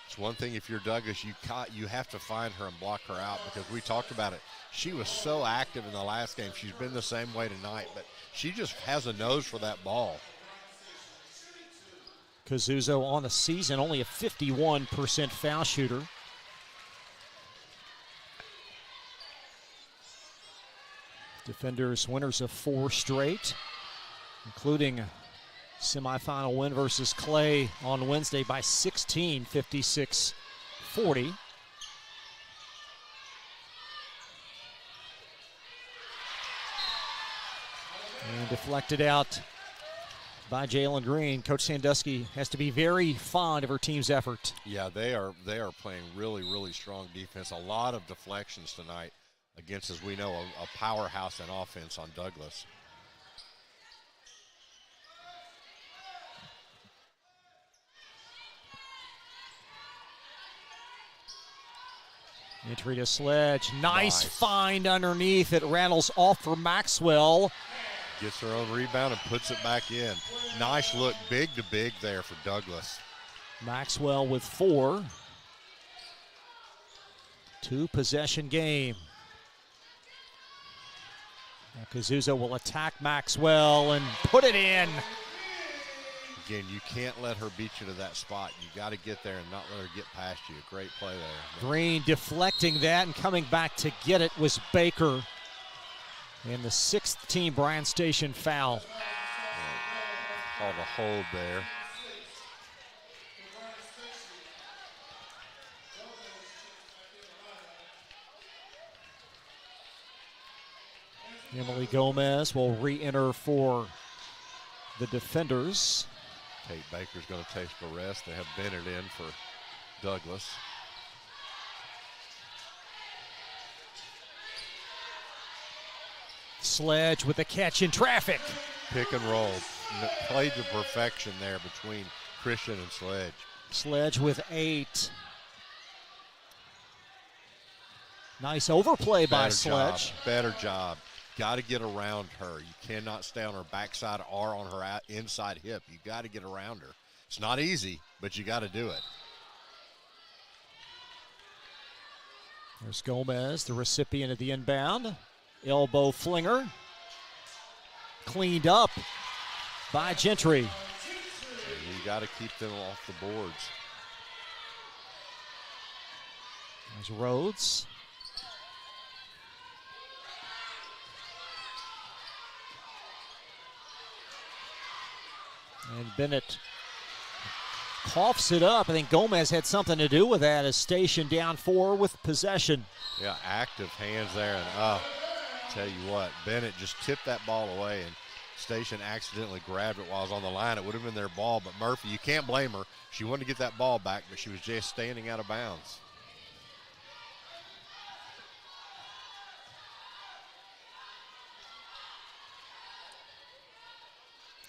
It's one thing if you're Douglas, you have to find her and block her out, because we talked about it. She was so active in the last game. She's been the same way tonight, but she just has a nose for that ball. Kazuzo on the season, only a 51% foul shooter. Defenders winners of 4 straight, including a semifinal win versus Clay on Wednesday by 16, 56-40. And deflected out by Jalen Green. Coach Sandusky has to be very fond of her team's effort. Yeah, they are playing really, really strong defense. A lot of deflections tonight against, as we know, a powerhouse in offense on Douglas. Entry to Sledge. Nice find underneath. It rattles off for Maxwell. Gets her own rebound and puts it back in. Nice look, big to big there for Douglas. Maxwell with 4. 2-possession game. Now Kazuzo will attack Maxwell and put it in. Again, you can't let her beat you to that spot. You got to get there and not let her get past you. Great play there. Green deflecting that and coming back to get it was Baker. And the 6th team Bryan Station foul. Called a hold there. Emily Gomez will re-enter for the defenders. Kate Baker's going to take the rest. They have Bennett in for Douglas. Sledge with a catch in traffic. Pick and roll. Played to perfection there between Christian and Sledge. Sledge with 8. Nice overplay by Sledge. Better job. Got to get around her. You cannot stay on her backside or on her inside hip. You got to get around her. It's not easy, but you got to do it. There's Gomez, the recipient of the inbound. Elbow flinger. Cleaned up by Gentry. You got to keep them off the boards. There's Rhodes. And Bennett coughs it up. I think Gomez had something to do with that as Station down 4 with possession. Yeah, active hands there. And tell you what, Bennett just tipped that ball away, and Station accidentally grabbed it while it was on the line. It would have been their ball, but Murphy, you can't blame her. She wanted to get that ball back, but she was just standing out of bounds.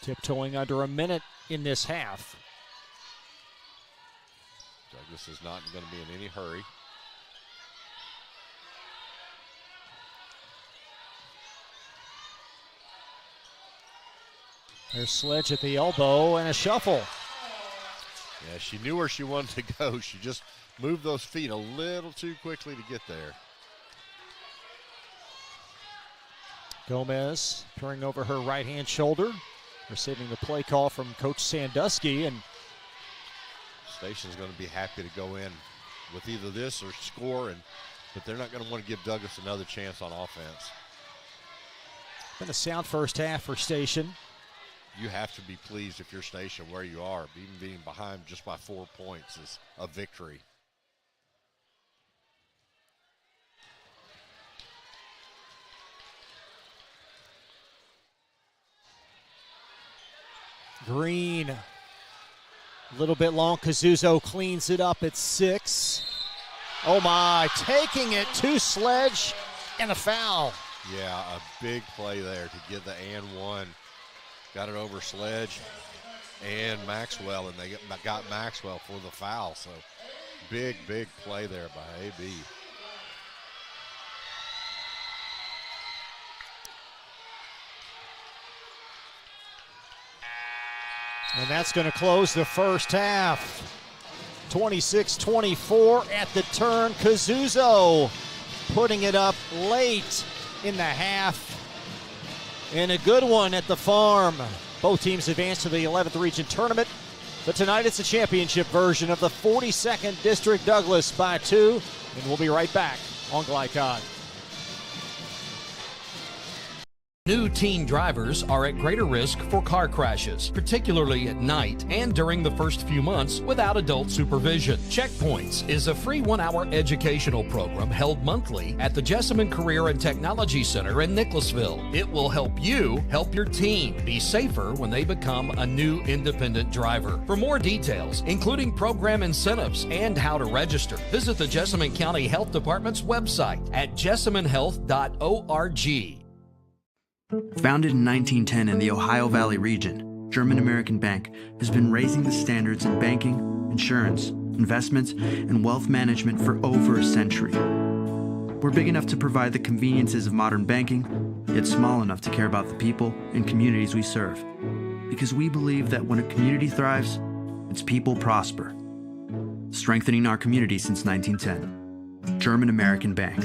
Tiptoeing under a minute in this half. Douglas is not going to be in any hurry. There's Sledge at the elbow and a shuffle. Yeah, she knew where she wanted to go. She just moved those feet a little too quickly to get there. Gomez turning over her right-hand shoulder, receiving the play call from Coach Sandusky, and Station's going to be happy to go in with either this or score, but they're not going to want to give Douglas another chance on offense. Been a sound first half for Station. You have to be pleased if you're Station where you are. Even being behind just by 4 points is a victory. Green, a little bit long. Kazuzo cleans it up at 6. Oh my, taking it to Sledge and a foul. Yeah, a big play there to get the and one. Got it over Sledge and Maxwell, and they got Maxwell for the foul. So big play there by AB. And that's going to close the first half. 26-24 at the turn. Kazuzo putting it up late in the half. And a good one at the farm. Both teams advance to the 11th region tournament. But tonight it's a championship version of the 42nd District Douglas by 2. And we'll be right back on Glycod. New teen drivers are at greater risk for car crashes, particularly at night and during the first few months without adult supervision. Checkpoints is a free 1-hour educational program held monthly at the Jessamine Career and Technology Center in Nicholasville. It will help you help your teen be safer when they become a new independent driver. For more details, including program incentives and how to register, visit the Jessamine County Health Department's website at jessaminehealth.org. Founded in 1910 in the Ohio Valley region, German American Bank has been raising the standards in banking, insurance, investments, and wealth management for over a century. We're big enough to provide the conveniences of modern banking, yet small enough to care about the people and communities we serve. Because we believe that when a community thrives, its people prosper. Strengthening our community since 1910. German American Bank.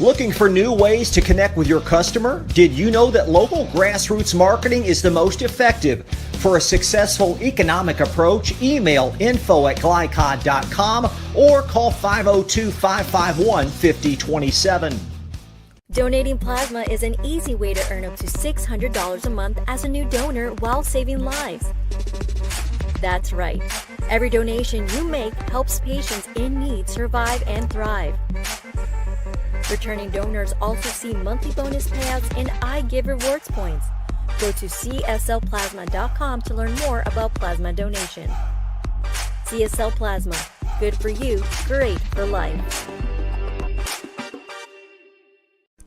Looking for new ways to connect with your customer? Did you know that local grassroots marketing is the most effective? For a successful economic approach, email info@glycod.com or call 502-551-5027. Donating plasma is an easy way to earn up to $600 a month as a new donor while saving lives. That's right. Every donation you make helps patients in need survive and thrive. Returning donors also see monthly bonus payouts and I Give Rewards points. Go to cslplasma.com to learn more about plasma donation. CSL Plasma. Good for you, great for life.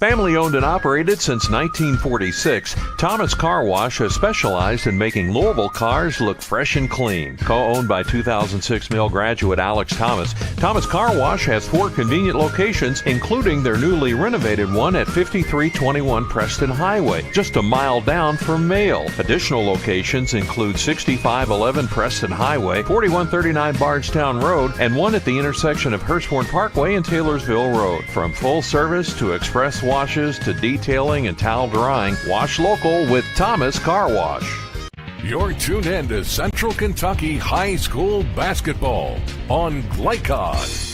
Family owned and operated since 1946, Thomas Car Wash has specialized in making Louisville cars look fresh and clean. Co-owned by 2006 Mill graduate Alex Thomas, Thomas Car Wash has 4 convenient locations, including their newly renovated one at 5321 Preston Highway, just a mile down from Mail. Additional locations include 6511 Preston Highway, 4139 Bardstown Road, and one at the intersection of Hurstbourne Parkway and Taylorsville Road. From full service to express washes to detailing and towel drying, wash local with Thomas Car Wash. You're tuned in to Central Kentucky High School Basketball on Glycod.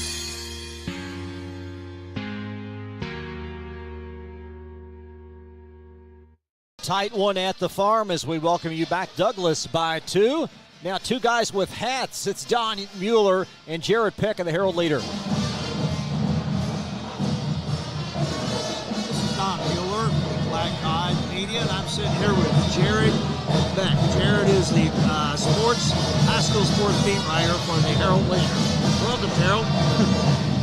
Tight one at the farm as we welcome you back. Douglas by 2. Now 2 guys with hats. It's Don Mueller and Jared Peck of the Herald Leader. Don Mueller, Black Eye Media, and I'm sitting here with Jared Beck. Jared is the high school sports beat writer for the Herald Leader. Welcome, Harold.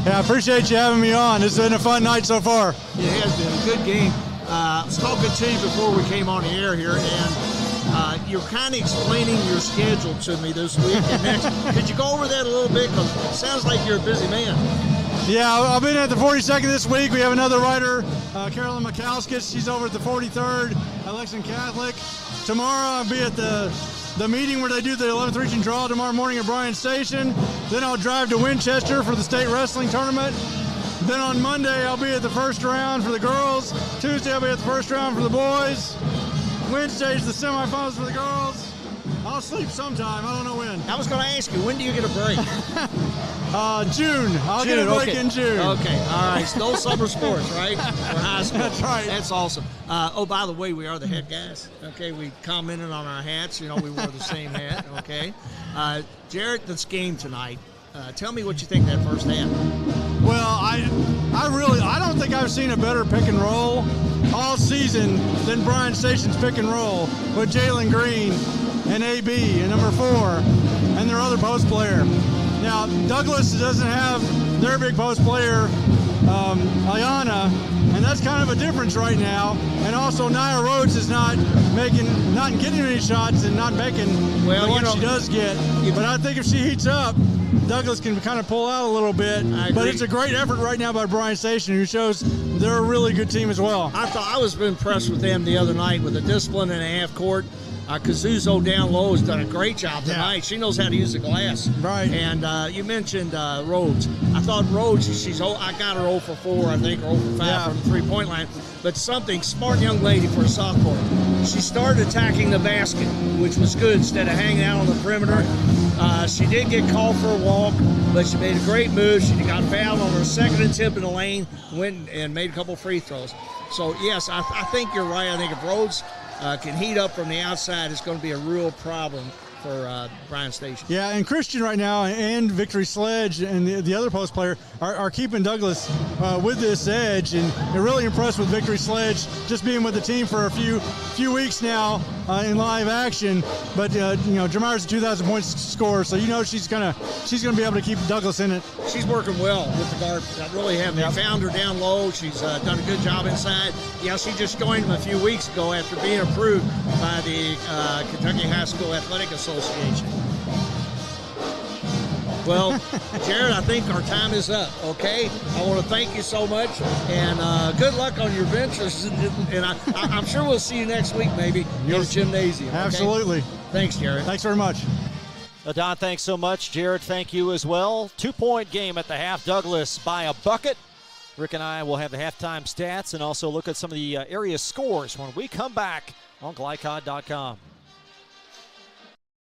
Yeah, I appreciate you having me on. It's been a fun night so far. It has been a good game. I was talking to you before we came on the air here, and you're kind of explaining your schedule to me this week and next. Could you go over that a little bit? Because it sounds like you're a busy man. Yeah, I've been at the 42nd this week. We have another writer, Carolyn Mikauskis. She's over at the 43rd at Lexington Catholic. Tomorrow I'll be at the meeting where they do the 11th region draw tomorrow morning at Bryan Station. Then I'll drive to Winchester for the state wrestling tournament. Then on Monday I'll be at the first round for the girls. Tuesday I'll be at the first round for the boys. Wednesday's the semifinals for the girls. I'll sleep sometime. I don't know when. I was going to ask you, when do you get a break? June. I'll get a break in June. Okay. All right. No summer sports, right? For high school. That's right. That's awesome. Oh, by the way, we are the head guys. Okay. We commented on our hats. You know, we wore the same hat. Okay. Jared, this game tonight. Tell me what you think of that first half. Well, I don't think I've seen a better pick and roll all season than Bryan Station's pick and roll with Jalen Green and AB and number 4 and their other post player. Now, Douglas doesn't have their big post player, Ayana, and that's kind of a difference right now. And also, Nia Rhodes is not getting any shots and not making the ones she does get. But I think if she heats up, Douglas can kind of pull out a little bit. But it's a great effort right now by Bryan Station, who shows they're a really good team as well. I was impressed with them the other night with the discipline and a half court. Kazuzo down low has done a great job tonight. Yeah. She knows how to use the glass. Right. And you mentioned Rhodes. I thought Rhodes, I got her 0 for 4, I think, or 0 for 5 from the 3-point line. But smart young lady for a sophomore. She started attacking the basket, which was good, instead of hanging out on the perimeter. She did get called for a walk, but she made a great move. She got fouled on her second attempt in the lane, went and made a couple free throws. So, yes, I think you're right. I think if Rhodes can heat up from the outside, it's going to be a real problem for Bryan Station. Yeah, and Christian right now and Victory Sledge and the other post player are keeping Douglas with this edge, and they're really impressed with Victory Sledge just being with the team for a few weeks now in live action. But Jamar's a 2,000 points scorer, so she's gonna be able to keep Douglas in it. She's working well with the guard. I really have. They found her down low. She's done a good job inside. Yeah, she just joined them a few weeks ago after being approved by the Kentucky High School Athletic Association. Well, Jared, I think our time is up, okay? I want to thank you so much, and good luck on your ventures. And I'm sure we'll see you next week, maybe, in the gymnasium. Okay? Absolutely. Thanks, Jared. Thanks very much. Don, thanks so much. Jared, thank you as well. 2-point game at the half. Douglas by a bucket. Rick and I will have the halftime stats and also look at some of the area scores when we come back on Glycod.com.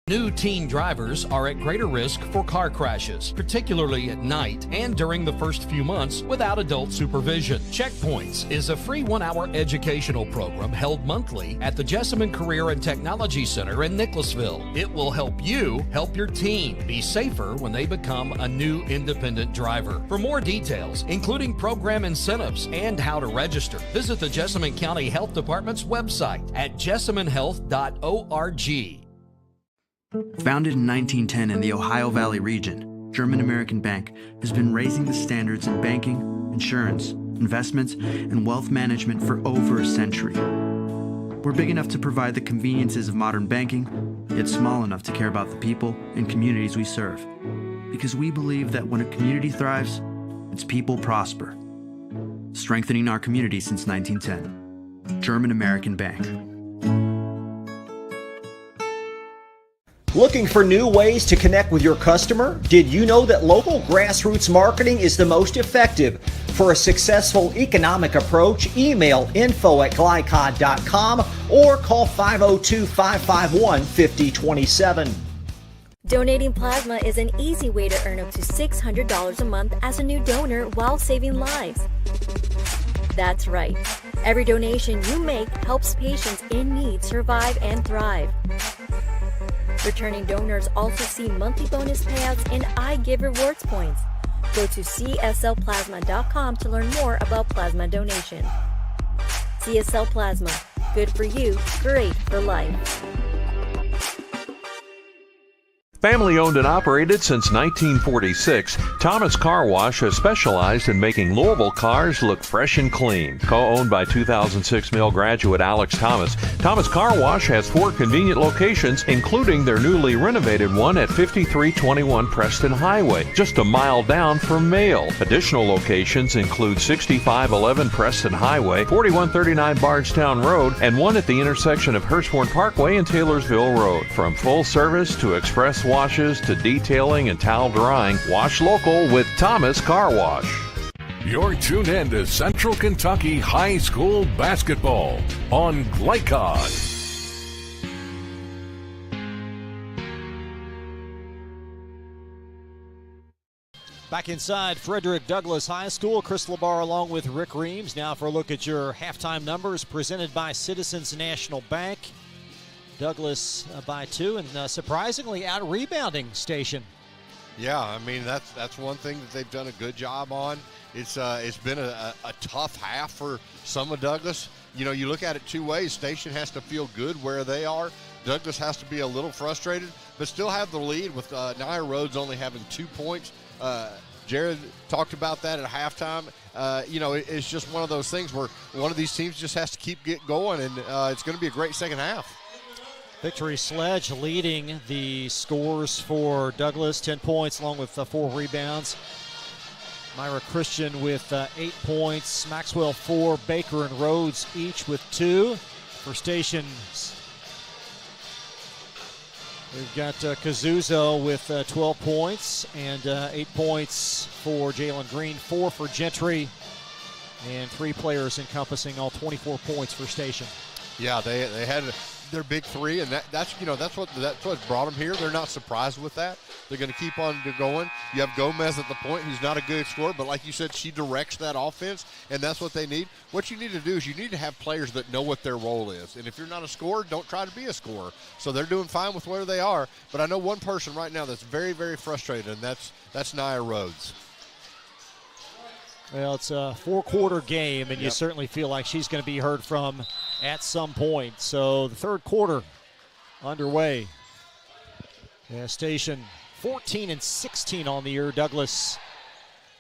New teen drivers are at greater risk for car crashes, particularly at night and during the first few months without adult supervision. Checkpoints is a free 1-hour educational program held monthly at the Jessamine Career and Technology Center in Nicholasville. It will help you help your teen be safer when they become a new independent driver. For more details, including program incentives and how to register, visit the Jessamine County Health Department's website at jessaminehealth.org. Founded in 1910 in the Ohio Valley region, German American Bank has been raising the standards in banking, insurance, investments, and wealth management for over a century. We're big enough to provide the conveniences of modern banking, yet small enough to care about the people and communities we serve. Because we believe that when a community thrives, its people prosper. Strengthening our community since 1910. German American Bank. Looking for new ways to connect with your customer? Did you know that local grassroots marketing is the most effective? For a successful economic approach, email info@glycod.com or call 502-551-5027. Donating plasma is an easy way to earn up to $600 a month as a new donor while saving lives. That's right. Every donation you make helps patients in need survive and thrive. Returning donors also see monthly bonus payouts and I Give Rewards points. Go to cslplasma.com to learn more about plasma donation. CSL Plasma. Good for you, great for life. Family owned and operated since 1946, Thomas Car Wash has specialized in making Louisville cars look fresh and clean. Co-owned by 2006 Mill graduate Alex Thomas, Thomas Car Wash has 4 convenient locations, including their newly renovated one at 5321 Preston Highway, just a mile down from Mail. Additional locations include 6511 Preston Highway, 4139 Bardstown Road, and one at the intersection of Hurstbourne Parkway and Taylorsville Road. From full service to express washes to detailing and towel drying, wash local with Thomas Car Wash. You're tuned in to Central Kentucky High School Basketball on Glycod. Back inside Frederick Douglass High School, Chris LaBar along with Rick Reams. Now for a look at your halftime numbers presented by Citizens National Bank. Douglass by 2 and surprisingly out-rebounding Station. Yeah, I mean, that's one thing that they've done a good job on. It's been a tough half for some of Douglass. You know, you look at it two ways. Station has to feel good where they are. Douglass has to be a little frustrated, but still have the lead with Nia Rhodes only having 2 points. Jared talked about that at halftime. You know, it's just one of those things where one of these teams just has to keep going, and it's going to be a great second half. Victory Sledge leading the scores for Douglass, 10 points along with 4 rebounds. Myra Christian with 8 points, Maxwell 4, Baker and Rhodes each with 2. For Stations, we've got Kazuzo with 12 points and 8 points for Jalen Green, 4 for Gentry, and 3 players encompassing all 24 points for Station. Yeah, they had their big 3, and that's what brought them here. They're not surprised with that. They're going to keep on going. You have Gomez at the point, who's not a good scorer, but like you said, she directs that offense, and that's what they need. What you need to do is you need to have players that know what their role is, and if you're not a scorer, don't try to be a scorer. So they're doing fine with where they are, but I know one person right now that's very, very frustrated, and that's Nia Rhodes. Well, it's a 4-quarter game, and you certainly feel like she's going to be heard from at some point. So the third quarter underway. Yeah, Station 14-16 on the year. Douglass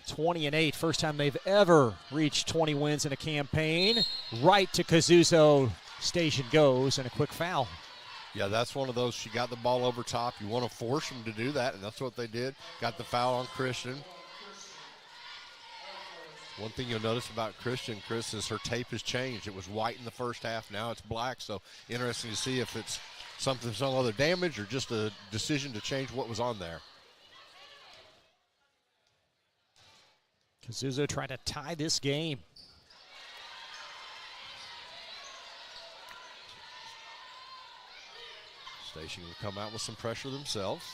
20-8. First time they've ever reached 20 wins in a campaign. Right to Kazuzo. Station goes, and a quick foul. Yeah, that's one of those. She got the ball over top. You want to force them to do that, and that's what they did. Got the foul on Christian. One thing you'll notice about Christian, Chris, is her tape has changed. It was white in the first half. Now it's black. So interesting to see if it's some other damage or just a decision to change what was on there. Kazuzo trying to tie this game. Station will come out with some pressure themselves.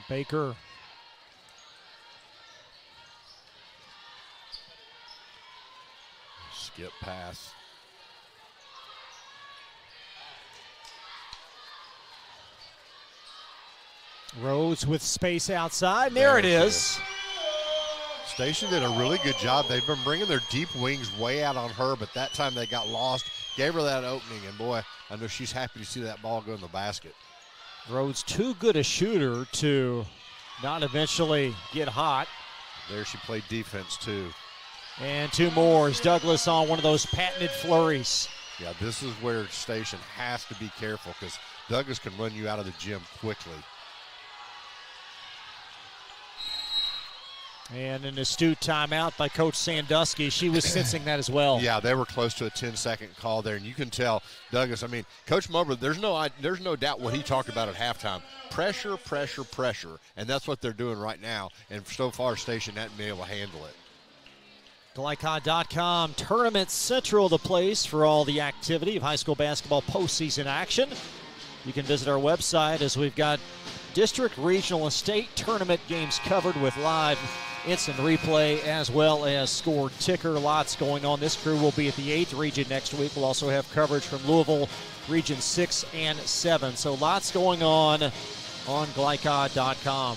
Baker. Skip pass. Rhodes with space outside. There it is. Station did a really good job. They've been bringing their deep wings way out on her, but that time they got lost. Gave her that opening, and boy, I know she's happy to see that ball go in the basket. Rhodes too good a shooter to not eventually get hot. There she played defense too. And 2 more as Douglas on one of those patented flurries. Yeah, this is where Station has to be careful because Douglas can run you out of the gym quickly. And an astute timeout by Coach Sandusky. She was sensing that as well. Yeah, they were close to a 10-second call there, and you can tell Douglas. I mean, Coach Moberly, there's no doubt what he talked about at halftime. Pressure, pressure, pressure, and that's what they're doing right now. And so far, Station hasn't been able to handle it. Glycod.com Tournament Central, the place for all the activity of high school basketball postseason action. You can visit our website as we've got district, regional, and state tournament games covered with live instant replay as well as score ticker. Lots going on. This crew will be at the 8th region next week. We'll also have coverage from Louisville, region 6 and 7. So lots going on Glycod.com.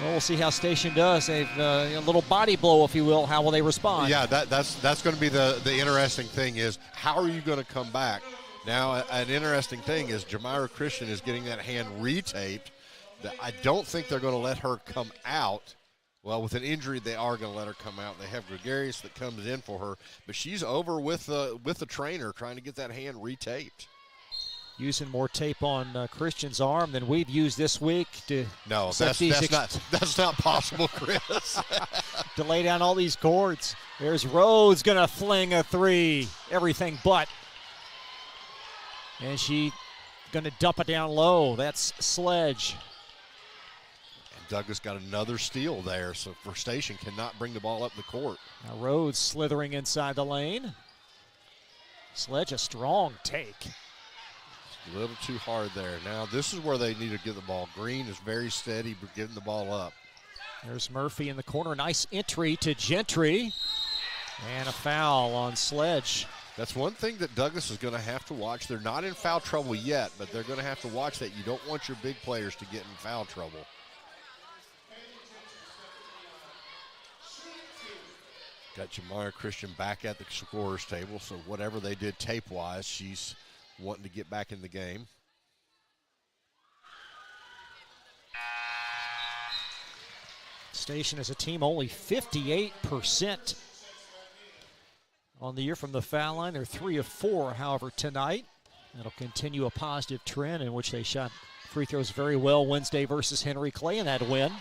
Well, we'll see how Station does. A little body blow, if you will. How will they respond? Yeah, that's going to be the interesting thing is how are you going to come back? Now, an interesting thing is Jamira Christian is getting that hand retaped. I don't think they're going to let her come out. Well, with an injury, they are going to let her come out. They have Gregarious that comes in for her, but she's over with the trainer trying to get that hand retaped. Using more tape on Christian's arm than we've used this week to no, that's not possible, Chris. to lay down all these cords. There's Rhodes gonna fling a 3, everything but, and she gonna dump it down low. That's Sledge. And Douglas got another steal there, so for Station cannot bring the ball up the court. Now Rhodes slithering inside the lane. Sledge a strong take. A little too hard there. Now this is where they need to get the ball. Green is very steady, but getting the ball up. There's Murphy in the corner. Nice entry to Gentry. And a foul on Sledge. That's one thing that Douglas is going to have to watch. They're not in foul trouble yet, but they're going to have to watch that. You don't want your big players to get in foul trouble. Got Jamira Christian back at the scorer's table, so whatever they did tape-wise, she's wanting to get back in the game. Station as a team only 58% on the year from the foul line. They're 3 of 4, however, tonight. That'll continue a positive trend in which they shot free throws very well Wednesday versus Henry Clay in that win.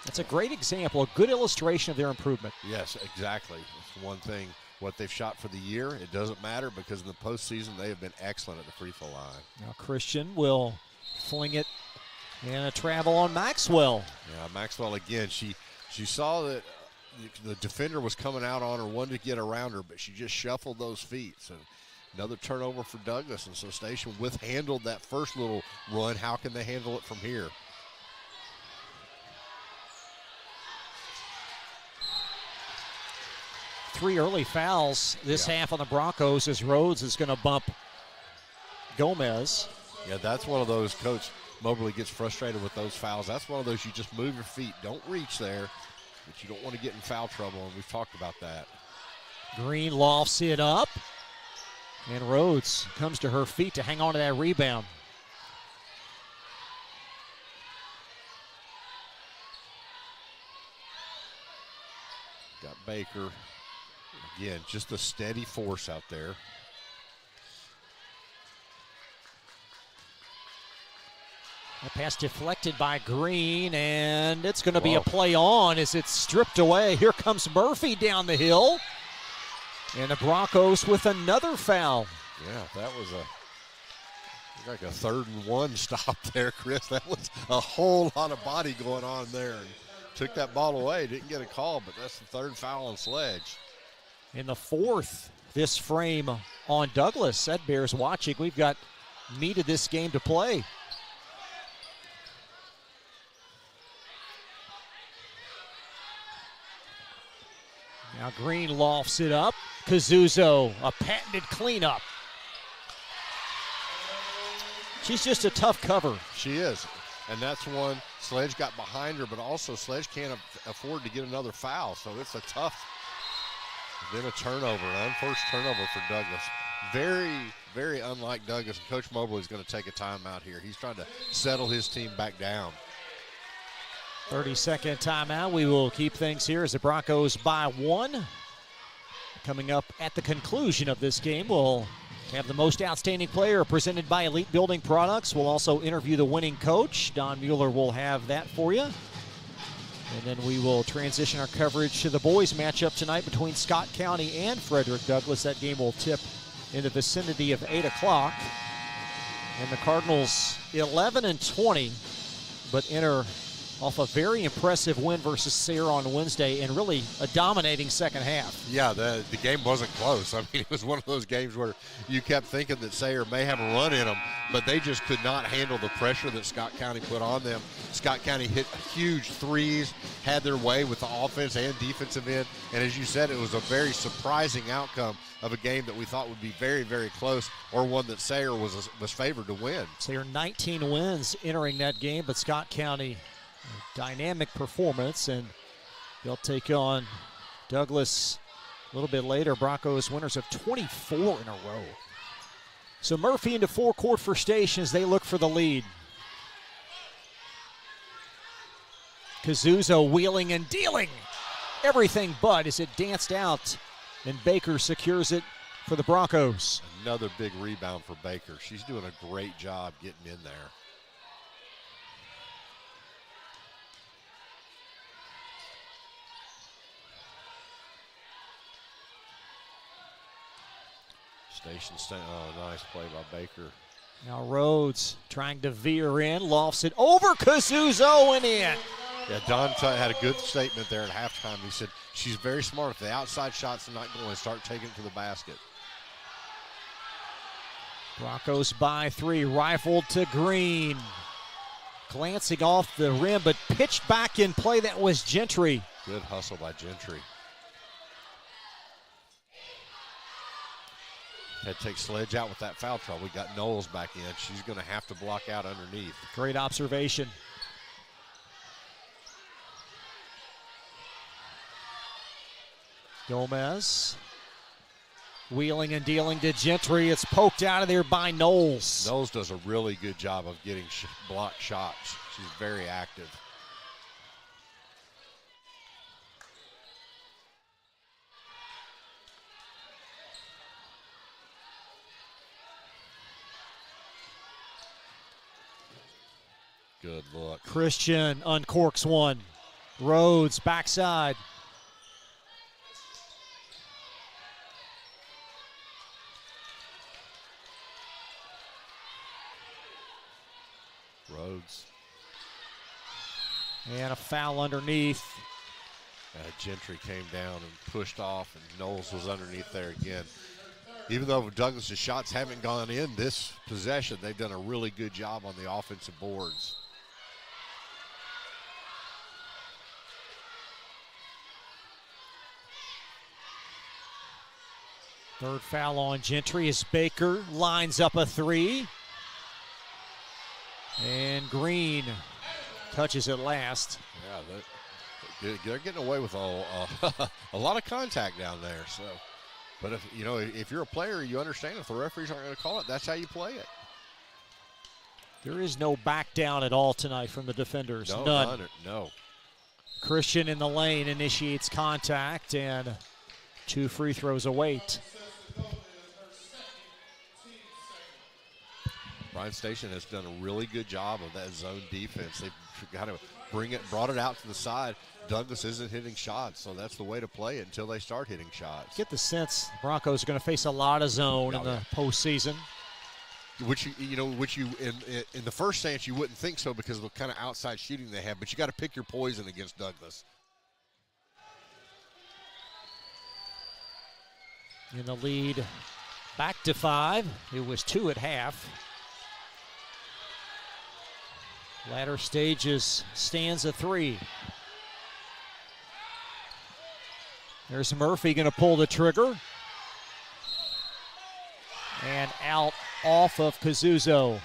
That's a great example, a good illustration of their improvement. Yes, exactly. That's one thing. What they've shot for the year, it doesn't matter because in the postseason they have been excellent at the free throw line. Now Christian will fling it and a travel on Maxwell. Yeah, Maxwell again, she saw that the defender was coming out on her, wanted to get around her, but she just shuffled those feet. So another turnover for Douglas, and so Station handled that first little run. How can they handle it from here? Three early fouls this half on the Broncos as Rhodes is going to bump Gomez. Yeah, that's one of those, Coach Moberly gets frustrated with those fouls. That's one of those you just move your feet. Don't reach there, but you don't want to get in foul trouble, and we've talked about that. Green lofts it up, and Rhodes comes to her feet to hang on to that rebound. Got Baker. Again, just a steady force out there. The pass deflected by Green, and it's going to be a play on as it's stripped away. Here comes Murphy down the hill. And the Broncos with another foul. Yeah, that was like a 3rd and 1 stop there, Chris. That was a whole lot of body going on there. And took that ball away, didn't get a call, but that's the 3rd foul on Sledge. In the 4th, this frame on Douglas. That bears watching. We've got meat of this game to play. Now Green lofts it up. Kazuzo, a patented cleanup. She's just a tough cover. She is. And that's one Sledge got behind her, but also Sledge can't afford to get another foul. So it's a tough, then a turnover, an unforced turnover for Douglas. very, very unlike Douglas. And Coach Moberly is going to take a timeout here. He's trying to settle his team back down. 30-second timeout. We will keep things here as the Broncos by 1. Coming up at the conclusion of this game, we'll have the most outstanding player presented by Elite Building Products. We'll also interview the winning coach. Don Mueller will have that for you. And then we will transition our coverage to the boys matchup tonight between Scott County and Frederick Douglass. That game will tip in the vicinity of 8 o'clock. And the Cardinals 11-20, but enter off a very impressive win versus Sayre on Wednesday and really a dominating second half. Yeah, the game wasn't close. I mean, it was one of those games where you kept thinking that Sayre may have a run in them, but they just could not handle the pressure that Scott County put on them. Scott County hit huge threes, had their way with the offense and defensive end, and as you said, it was a very surprising outcome of a game that we thought would be very, very close, or one that Sayre was favored to win. Sayre 19 wins entering that game, but Scott County dynamic performance, and they'll take on Douglass a little bit later. Broncos winners of 24 in a row. So Murphy into forecourt for Station as they look for the lead. Kazuzo wheeling and dealing. Everything but as it danced out, and Baker secures it for the Broncos. Another big rebound for Baker. She's doing a great job getting in there. Oh, nice play by Baker. Now Rhodes trying to veer in, lofts it over Kazuzo and in. Yeah, Don had a good statement there at halftime. He said she's very smart. If the outside shots are not going, start taking it to the basket. Broncos by 3, rifled to Green. Glancing off the rim, but pitched back in play. That was Gentry. Good hustle by Gentry. Had to take Sledge out with that foul trouble. We got Knowles back in. She's going to have to block out underneath. Great observation. Gomez wheeling and dealing to Gentry. It's poked out of there by Knowles. Knowles does a really good job of getting blocked shots. She's very active. Good look. Christian uncorks one. Rhodes backside. Rhodes. And a foul underneath. Gentry came down and pushed off, and Knowles was underneath there again. Even though Douglas's shots haven't gone in this possession, they've done a really good job on the offensive boards. Third foul on Gentry as Baker lines up a 3. And Green touches it last. Yeah, they're getting away with a lot of contact down there. So, but if you're a player, you understand if the referees aren't going to call it, that's how you play it. There is no back down at all tonight from the defenders. No, None. No. Christian in the lane initiates contact, and 2 free throws await. Bryan Station has done a really good job of that zone defense. They've got to brought it out to the side. Douglas isn't hitting shots, so that's the way to play it until they start hitting shots. Get the sense the Broncos are going to face a lot of zone in the postseason. Which you in the first stance you wouldn't think so because of the kind of outside shooting they have, but you got to pick your poison against Douglas. In the lead, back to 5. It was 2 at half. Latter stages stands a 3. There's Murphy going to pull the trigger. And out off of Kazuzo.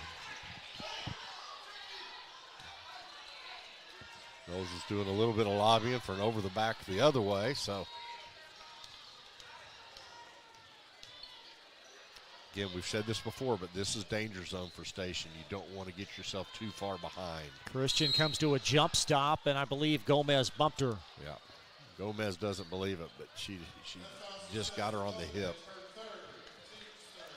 Knowles is doing a little bit of lobbying for an over the back the other way, so. again, we've said this before, but this is danger zone for Station. You don't want to get yourself too far behind. Christian comes to a jump stop, and I believe Gomez bumped her. Yeah. Gomez doesn't believe it, but she just got her on the hip.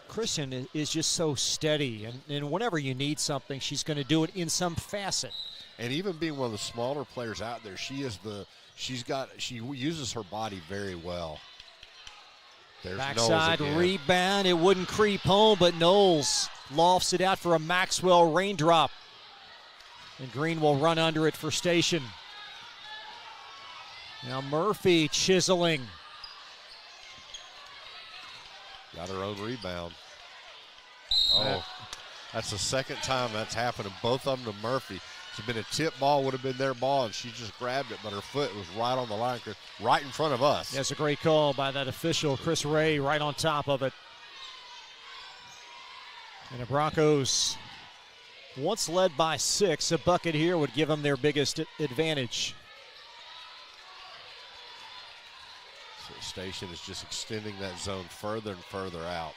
Christian is just so steady, and whenever you need something, she's going to do it in some facet. And even being one of the smaller players out there, she uses her body very well. There's Backside rebound. It wouldn't creep home, but Knowles lofts it out for a Maxwell raindrop. And Green will run under it for Station. Now Murphy chiseling. Got her own rebound. Oh, that's the second time that's happened, and both of them to Murphy. It's been a tip ball, would have been their ball, and she just grabbed it, but her foot was right on the line, right in front of us. That's a great call by that official, Chris Ray, right on top of it. And the Broncos, once led by 6, a bucket here would give them their biggest advantage. So Station is just extending that zone further and further out.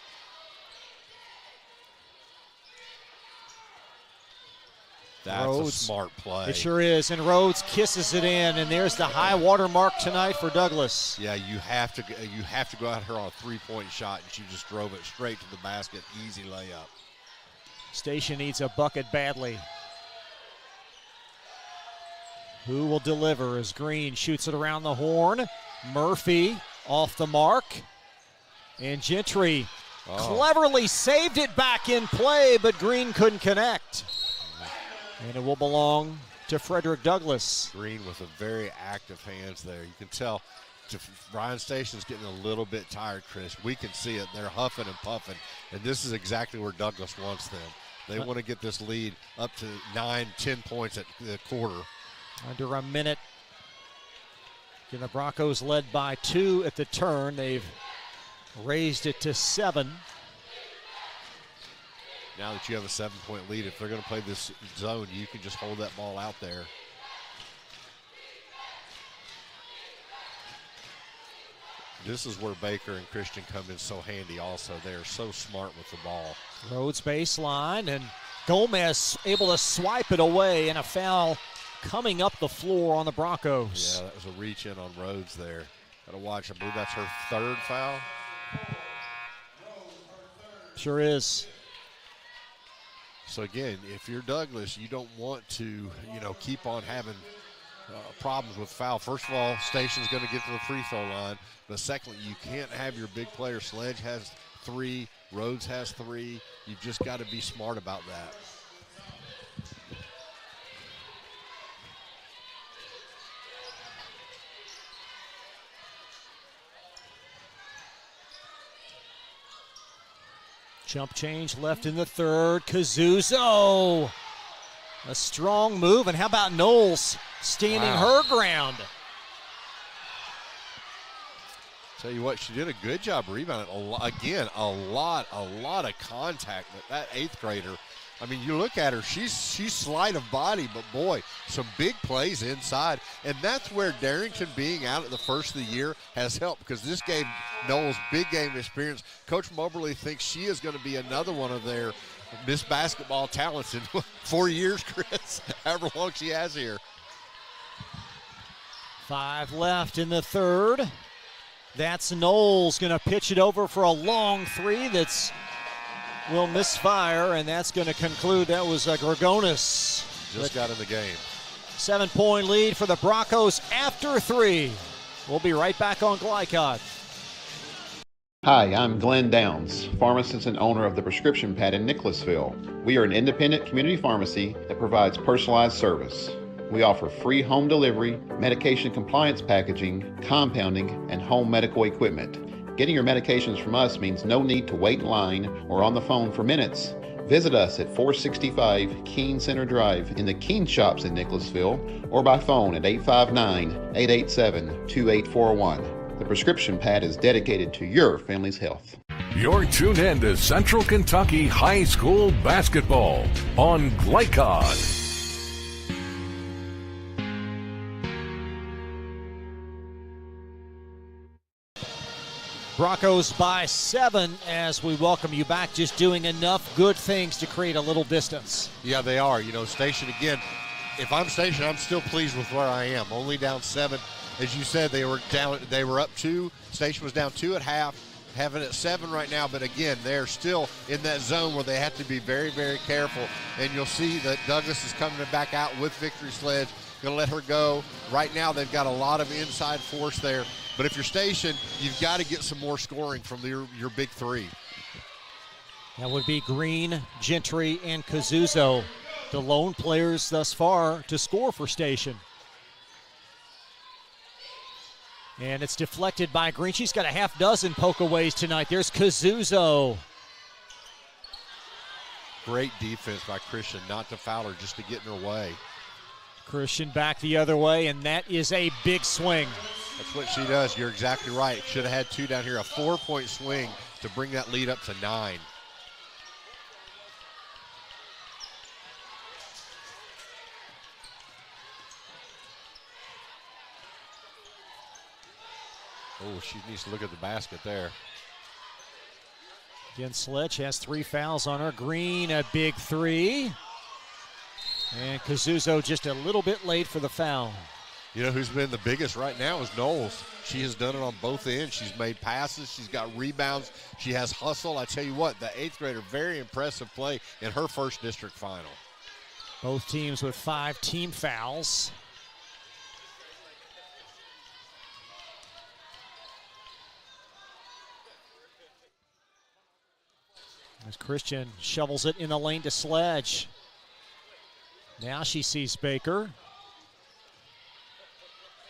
That's Rhodes, a smart play. It sure is, and Rhodes kisses it in, and there's the high water mark tonight for Douglas. Yeah, you have to go out here on a three-point shot, and she just drove it straight to the basket, easy layup. Station needs a bucket badly. Who will deliver as Green shoots it around the horn? Murphy off the mark, and Gentry cleverly saved it back in play, but Green couldn't connect. And it will belong to Frederick Douglass. Green with a very active hands there. You can tell Bryan Station's getting a little bit tired, Chris. We can see it. They're huffing and puffing, and this is exactly where Douglass wants them. They want to get this lead up to 9-10 points at the quarter. Under a minute. And the Broncos led by 2 at the turn. They've raised it to 7. Now that you have a 7-point lead, if they're going to play this zone, you can just hold that ball out there. This is where Baker and Christian come in so handy also. They are so smart with the ball. Rhodes baseline, and Gomez able to swipe it away, and a foul coming up the floor on the Broncos. Yeah, that was a reach in on Rhodes there. Got to watch. I believe that's her 3rd foul. Sure is. So again, if you're Douglas, you don't want to, keep on having problems with foul. First of all, Station's going to get to the free throw line. But secondly, you can't have your big player. Sledge has 3, Rhodes has 3. You've just got to be smart about that. Jump change left in the 3rd. Kazuzo. A strong move. And how about Knowles standing her ground? Tell you what, she did a good job rebounding. Again, a lot of contact. But that 8th grader, I mean, you look at her, she's slight of body, but boy, some big plays inside. And that's where Darrington being out at the first of the year has helped, because this gave Knowles big game experience. Coach Moberly thinks she is going to be another one of their Miss Basketball talents in 4 years, Chris, however long she has here. 5 left in the 3rd. That's Knowles going to pitch it over for a long 3 that's will misfire, and that's going to conclude. That was Gregonis. Just got in the game. 7-point lead for the Broncos after 3. We'll be right back on Glycod. Hi, I'm Glenn Downs, pharmacist and owner of the Prescription Pad in Nicholasville. We are an independent community pharmacy that provides personalized service. We offer free home delivery, medication compliance packaging, compounding, and home medical equipment. Getting your medications from us means no need to wait in line or on the phone for minutes. Visit us at 465 Keene Center Drive in the Keene Shops in Nicholasville, or by phone at 859-887-2841. The Prescription Pad is dedicated to your family's health. You're tuned in to Central Kentucky High School Basketball on Glycod. Broncos by 7 as we welcome you back, just doing enough good things to create a little distance. Yeah, they are. Station again. If I'm Station, I'm still pleased with where I am. Only down 7. As you said, they were up 2. Station was down 2 at half, having it 7 right now. But again, they're still in that zone where they have to be very, very careful. And you'll see that Douglas is coming back out with Victory Sledge. Going to let her go. Right now, they've got a lot of inside force there. But if you're Station, you've got to get some more scoring from your big 3. That would be Green, Gentry, and Kazuzo, the lone players thus far to score for Station. And it's deflected by Green. She's got a half dozen poke-aways tonight. There's Kazuzo. Great defense by Christian, not to foul her, just to get in her way. Christian back the other way, and that is a big swing. That's what she does. You're exactly right. Should have had 2 down here. A 4-point swing to bring that lead up to 9. Oh, she needs to look at the basket there. Again, Sledge has 3 fouls on her. Green, a big 3. And Kazuzo just a little bit late for the foul. You know who's been the biggest right now is Knowles. She has done it on both ends. She's made passes. She's got rebounds. She has hustle. I tell you what, the 8th grader, very impressive play in her first district final. Both teams with 5 team fouls. As Christian shovels it in the lane to Sledge. Now she sees Baker.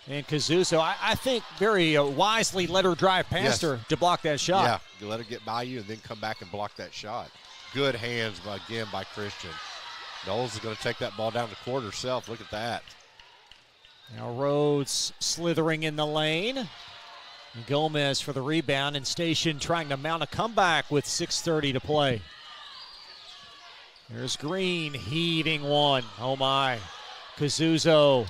And Kazuzo, I think very wisely let her drive past her to block that shot. Yeah, you let her get by you and then come back and block that shot. Good hands, again, by Christian. Knowles is going to take that ball down the court herself. Look at that. Now Rhodes slithering in the lane. And Gomez for the rebound, and Station trying to mount a comeback with 6:30 to play. There's Green heaving one. Oh my. Kazuzo.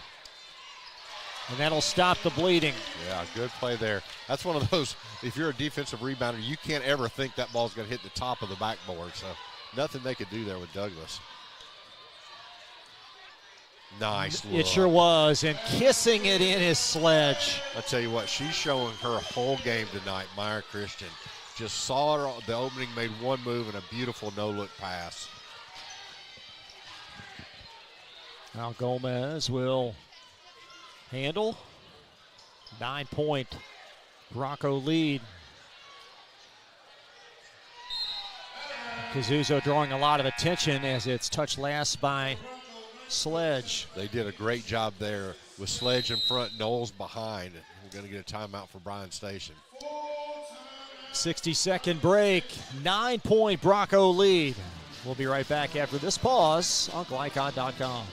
And that'll stop the bleeding. Yeah, good play there. That's one of those, if you're a defensive rebounder, you can't ever think that ball's going to hit the top of the backboard. So nothing they could do there with Douglas. Nice look. It sure was, and kissing it in his Sledge. I tell you what, she's showing her whole game tonight, Meyer Christian. Just saw her the opening, made one move, and a beautiful no-look pass. Now Gomez will handle. 9-point Bronco lead. Kazuzo drawing a lot of attention as it's touched last by Sledge. They did a great job there with Sledge in front, Knowles behind. We're going to get a timeout for Bryan Station. 60-second break, 9-point Bronco lead. We'll be right back after this pause on Glycod.com.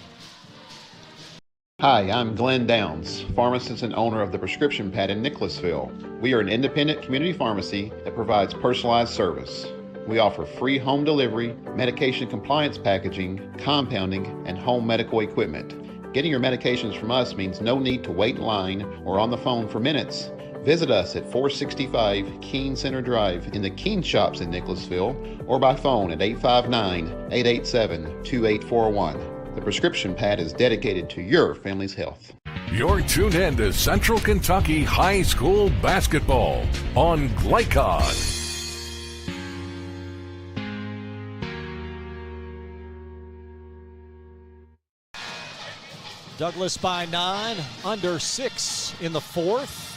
Hi, I'm Glenn Downs, pharmacist and owner of the Prescription Pad in Nicholasville. We are an independent community pharmacy that provides personalized service. We offer free home delivery, medication compliance packaging, compounding, and home medical equipment. Getting your medications from us means no need to wait in line or on the phone for minutes. Visit us at 465 Keene Center Drive in the Keene Shops in Nicholasville or by phone at 859-887-2841. The Prescription Pad is dedicated to your family's health. You're tuned in to Central Kentucky High School Basketball on Glycod. Douglas by 9, under 6 in the fourth.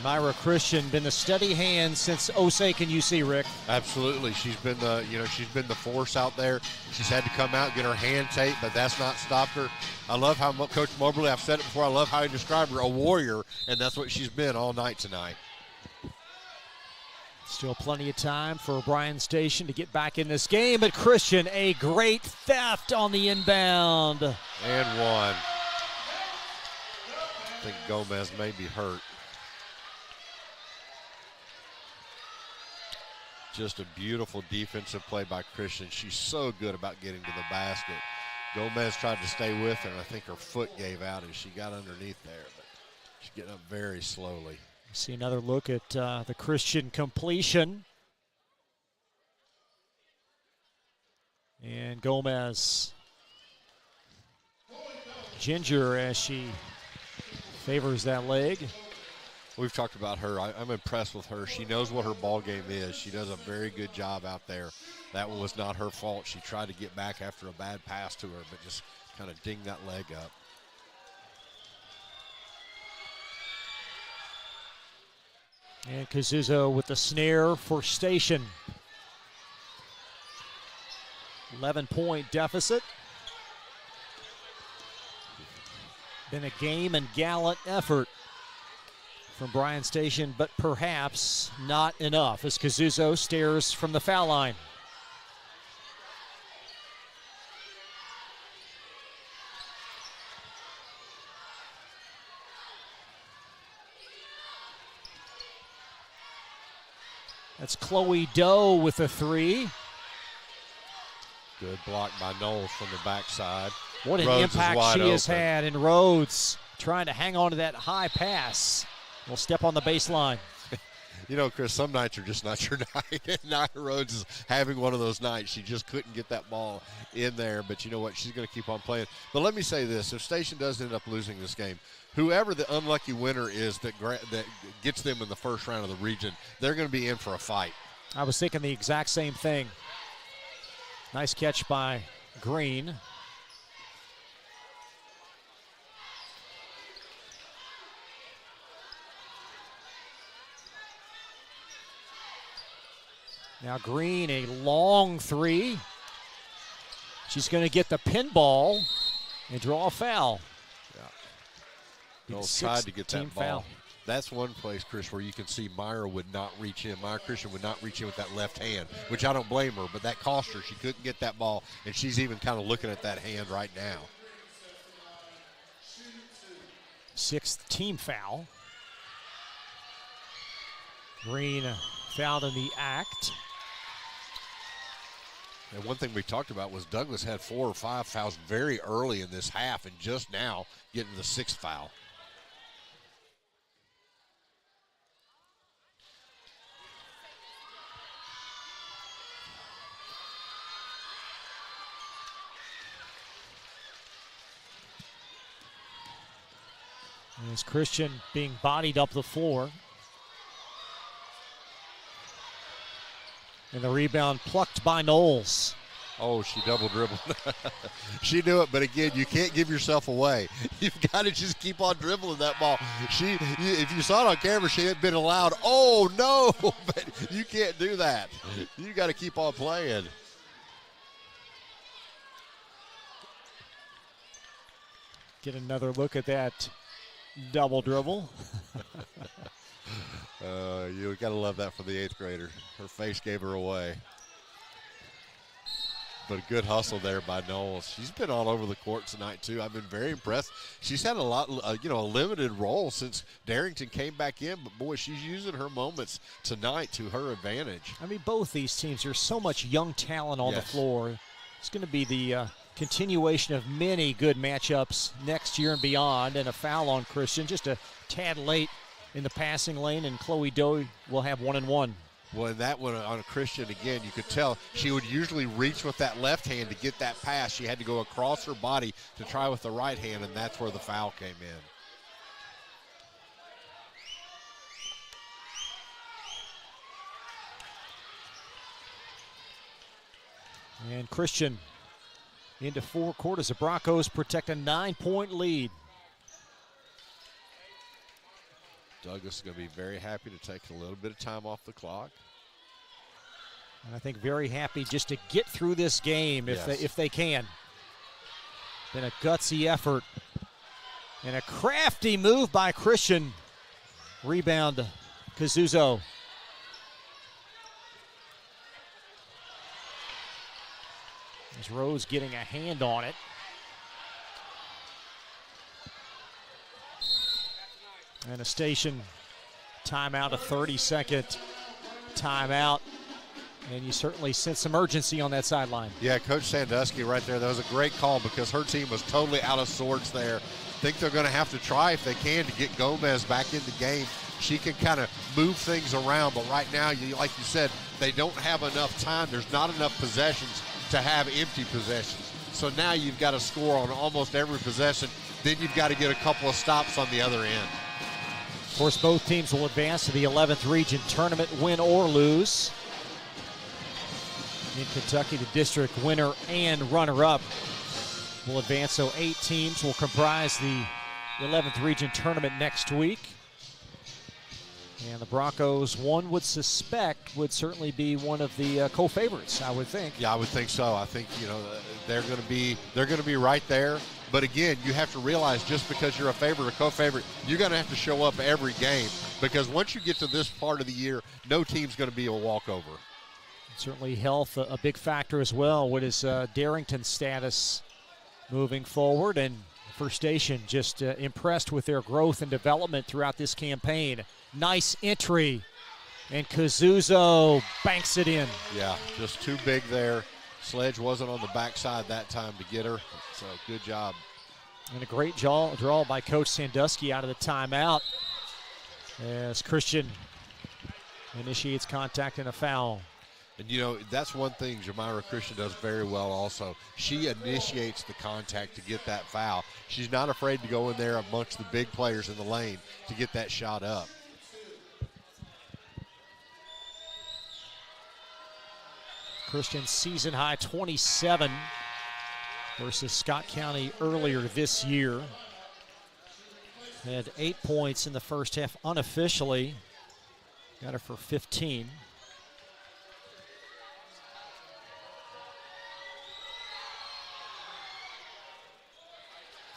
Myra Christian been the steady hand since Osake and UC, Rick. Absolutely, she's been the force out there. She's had to come out, get her hand taped, but that's not stopped her. I love how Coach Moberly, I've said it before, I love how he described her, a warrior, and that's what she's been all night tonight. Still plenty of time for Bryan Station to get back in this game, but Christian, a great theft on the inbound. And one. I think Gomez may be hurt. Just a beautiful defensive play by Christian. She's so good about getting to the basket. Gomez tried to stay with her, and I think her foot gave out as she got underneath there, but she's getting up very slowly. See another look at the Christian completion. And Gomez. Ginger as she favors that leg. We've talked about her. I'm impressed with her. She knows what her ball game is. She does a very good job out there. That one was not her fault. She tried to get back after a bad pass to her, but just kind of dinged that leg up. And Kazuzo with the snare for Station. 11-point deficit. Been a game and gallant effort from Bryan Station, but perhaps not enough as Kazuzo stares from the foul line. That's Chloe Doe with a three. Good block by Knowles from the backside. What an impact she has had, and Rhodes trying to hang on to that high pass. Will step on the baseline. You know, Chris, some nights are just not your night. Nia Rhodes is having one of those nights. She just couldn't get that ball in there, but you know what? She's going to keep on playing. But let me say this. If Station does end up losing this game, whoever the unlucky winner is that gets them in the first round of the region, they're going to be in for a fight. I was thinking the exact same thing. Nice catch by Green. Now Green, a long three. She's going to get the pinball and draw a foul. Yeah. Tried to get that ball. Foul. That's one place, Chris, where you can see Meyer would not reach in. Meyer Christian would not reach in with that left hand, which I don't blame her, but that cost her. She couldn't get that ball, and she's even kind of looking at that hand right now. 6th team foul. Green fouled in the act. And one thing we talked about was Douglas had 4 or 5 fouls very early in this half and just now getting the 6th foul. And as Christian being bodied up the floor. And the rebound plucked by Knowles. Oh, she double dribbled. She knew it, but again, you can't give yourself away. You've got to just keep on dribbling that ball. If you saw it on camera, she had been allowed. Oh, no, but you can't do that. You got to keep on playing. Get another look at that double dribble. You got to love that for the 8th grader. Her face gave her away. But a good hustle there by Knowles. She's been all over the court tonight, too. I've been very impressed. She's had a limited role since Darrington came back in. But, boy, she's using her moments tonight to her advantage. I mean, both these teams, there's so much young talent on the floor. It's going to be the continuation of many good matchups next year and beyond. And a foul on Christian, just a tad late in the passing lane, and Chloe Doe will have 1 and 1. Well, and that one on Christian, again, you could tell she would usually reach with that left hand to get that pass. She had to go across her body to try with the right hand, and that's where the foul came in. And Christian into 4 quarters. The Broncos protect a 9-point lead. Douglas is going to be very happy to take a little bit of time off the clock. And I think very happy just to get through this game if they can. Been a gutsy effort. And a crafty move by Christian. Rebound, Kazuzo. As Rose getting a hand on it. And a Station timeout, a 30-second timeout. And you certainly sense some urgency on that sideline. Yeah, Coach Sandusky right there. That was a great call because her team was totally out of sorts there. Think they're going to have to try if they can to get Gomez back in the game. She can kind of move things around, but right now, like you said, they don't have enough time. There's not enough possessions to have empty possessions. So now you've got to score on almost every possession. Then you've got to get a couple of stops on the other end. Of course, both teams will advance to the 11th region tournament, win or lose. In Kentucky, the district winner and runner-up will advance, so 8 teams will comprise the 11th region tournament next week. And the Broncos, one would suspect, would certainly be one of the co-favorites, I would think. Yeah, I would think so. I think, they're going to be right there. But again, you have to realize just because you're a favorite or co-favorite, you're going to have to show up every game, because once you get to this part of the year, no team's going to be a walkover. Certainly health a big factor as well. What is Darrington's status moving forward? And First Station just impressed with their growth and development throughout this campaign. Nice entry, and Kazuzo banks it in. Yeah, just too big there. Sledge wasn't on the backside that time to get her, so good job. And a great draw by Coach Sandusky out of the timeout as Christian initiates contact and a foul. And, that's one thing Jamira Christian does very well also. She initiates the contact to get that foul. She's not afraid to go in there amongst the big players in the lane to get that shot up. Christian season high 27 versus Scott County earlier this year. Had 8 points in the first half unofficially. Got her for 15.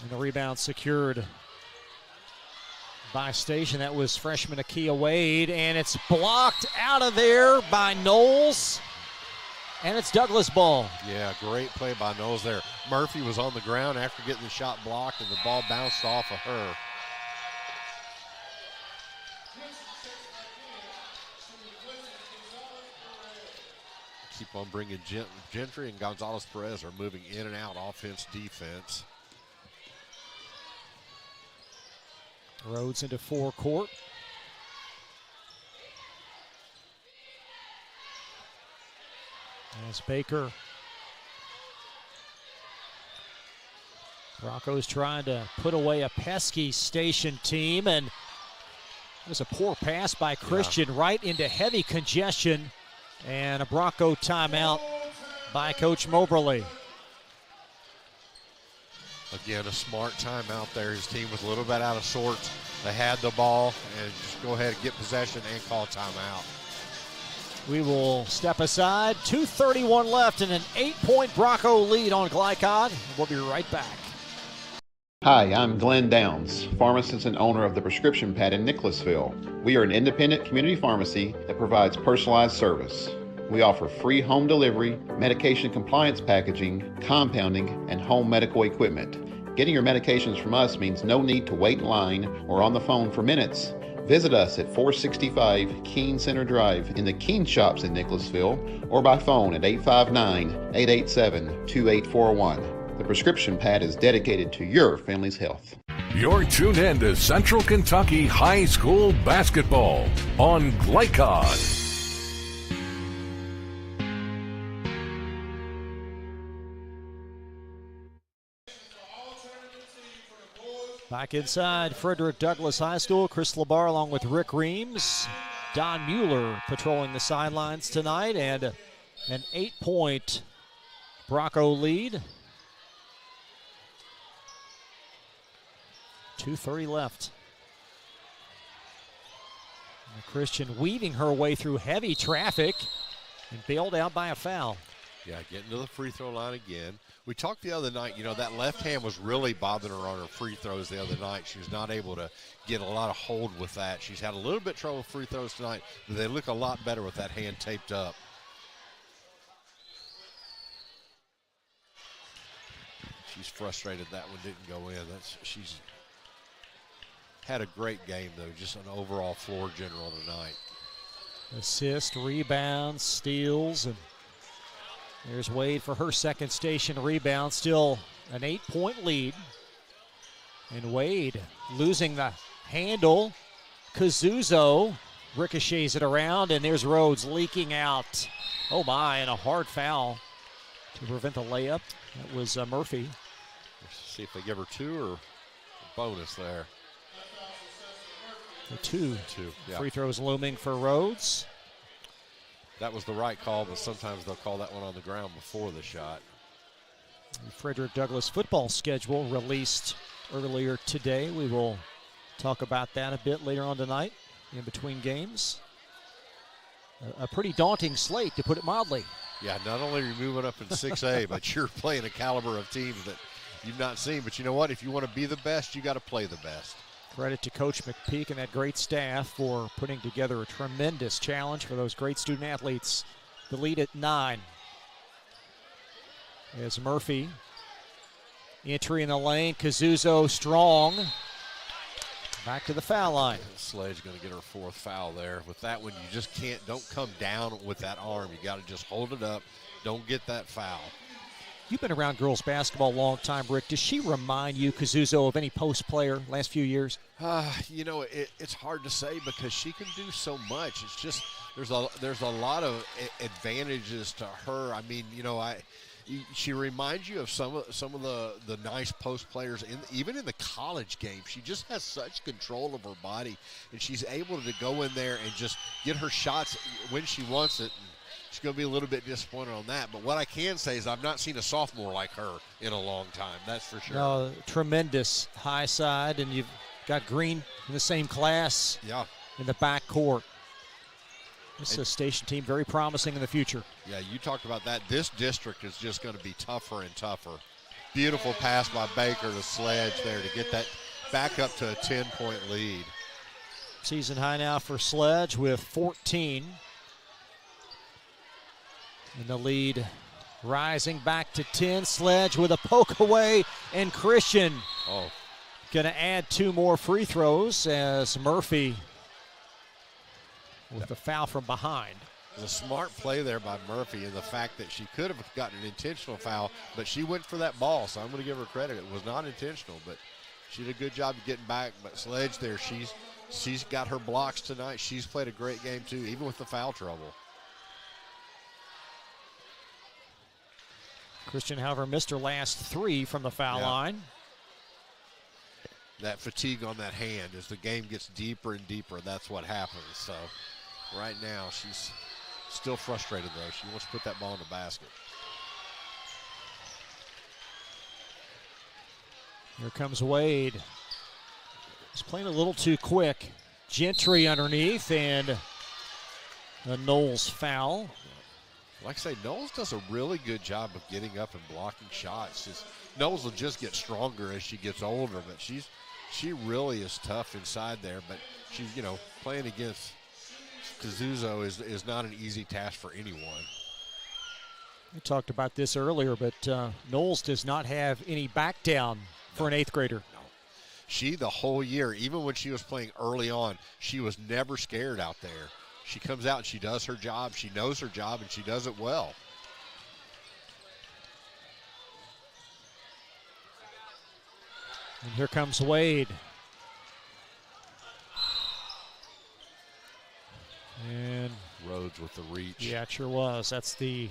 And the rebound secured by Station. That was freshman Akia Wade, and it's blocked out of there by Knowles. And it's Douglas ball. Yeah, great play by Knowles there. Murphy was on the ground after getting the shot blocked, and the ball bounced off of her. Keep on bringing Gentry, and Gonzalez-Perez are moving in and out offense, defense. Rhodes into forecourt. As Baker. Broncos trying to put away a pesky Station team, and it was a poor pass by Christian right into heavy congestion, and a Bronco timeout by Coach Moberly. Again, a smart timeout there. His team was a little bit out of sorts. They had the ball, and just go ahead and get possession and call timeout. We will step aside. 2:31 left and an 8-point Bronco lead on Glycod. We'll be right back. Hi, I'm Glenn Downs, pharmacist and owner of the Prescription Pad in Nicholasville. We are an independent community pharmacy that provides personalized service. We offer free home delivery, medication compliance packaging, compounding, and home medical equipment. Getting your medications from us means no need to wait in line or on the phone for minutes. Visit us at 465 Keene Center Drive in the Keene Shops in Nicholasville, or by phone at 859-887-2841. The Prescription Pad is dedicated to your family's health. You're tuned in to Central Kentucky High School Basketball on Glycod. Back inside Frederick Douglass High School, Chris Labar along with Rick Reams. Don Mueller patrolling the sidelines tonight, and an 8-point Bronco lead. 2:30 left. And Christian weaving her way through heavy traffic and bailed out by a foul. Yeah, getting to the free throw line again. We talked the other night, that left hand was really bothering her on her free throws the other night. She was not able to get a lot of hold with that. She's had a little bit of trouble with free throws tonight, but they look a lot better with that hand taped up. She's frustrated that one didn't go in. She's had a great game, though, just an overall floor general tonight. Assist, rebounds, steals, and there's Wade for her second Station rebound. Still an 8-point lead. And Wade losing the handle. Kazuzo ricochets it around, and there's Rhodes leaking out. Oh my, and a hard foul to prevent the layup. That was Murphy. Let's see if they give her 2 or a bonus there. The two yeah. free throws looming for Rhodes. That was the right call, but sometimes they'll call that one on the ground before the shot. The Frederick Douglass football schedule released earlier today. We will talk about that a bit later on tonight in between games. A pretty daunting slate, to put it mildly. Yeah, not only are you moving up in 6A, but you're playing a caliber of teams that you've not seen. But you know what? If you want to be the best, you got to play the best. Credit to Coach McPeak and that great staff for putting together a tremendous challenge for those great student athletes. The lead at 9. As Murphy, entry in the lane, Kazuzo strong. Back to the foul line. Sledge going to get her 4th foul there. With that one, you just don't come down with that arm. You got to just hold it up. Don't get that foul. You've been around girls basketball a long time, Rick. Does she remind you, Kazuzo, of any post player last few years? You know, it's hard to say because she can do so much. It's just there's a lot of advantages to her. I mean, you know, she reminds you of some of the nice post players even in the college game. She just has such control of her body, and she's able to go in there and just get her shots when she wants it. And she's going to be a little bit disappointed on that. But what I can say is I've not seen a sophomore like her in a long time. That's for sure. No, tremendous high side, and you've got Green in the same class. Yeah. In the backcourt. This is a station team, very promising in the future. Yeah, you talked about that. This district is just going to be tougher and tougher. Beautiful pass by Baker to Sledge there to get that back up to a 10-point lead. Season high now for Sledge with 14. And the lead rising back to 10. Sledge with a poke away, and Christian going to add 2 more free throws as Murphy with the foul from behind. It was a smart play there by Murphy, and the fact that she could have gotten an intentional foul, but she went for that ball, so I'm going to give her credit. It was not intentional, but she did a good job of getting back. But Sledge there, she's got her blocks tonight. She's played a great game too, even with the foul trouble. Christian, however, missed her last 3 from the foul line. That fatigue on that hand, as the game gets deeper and deeper, that's what happens. So right now she's still frustrated though. She wants to put that ball in the basket. Here comes Wade. He's playing a little too quick. Gentry underneath, and a Knowles foul. Like I say, Knowles does a really good job of getting up and blocking shots. Knowles will just get stronger as she gets older, but she really is tough inside there. But she's, you know, playing against Kazuzo is not an easy task for anyone. We talked about this earlier, but Knowles does not have any back down for an 8th grader. No. She, the whole year, even when she was playing early on, she was never scared out there. She comes out and she does her job. She knows her job, and she does it well. And here comes Wade. And Rhodes with the reach. Yeah, it sure was. That's the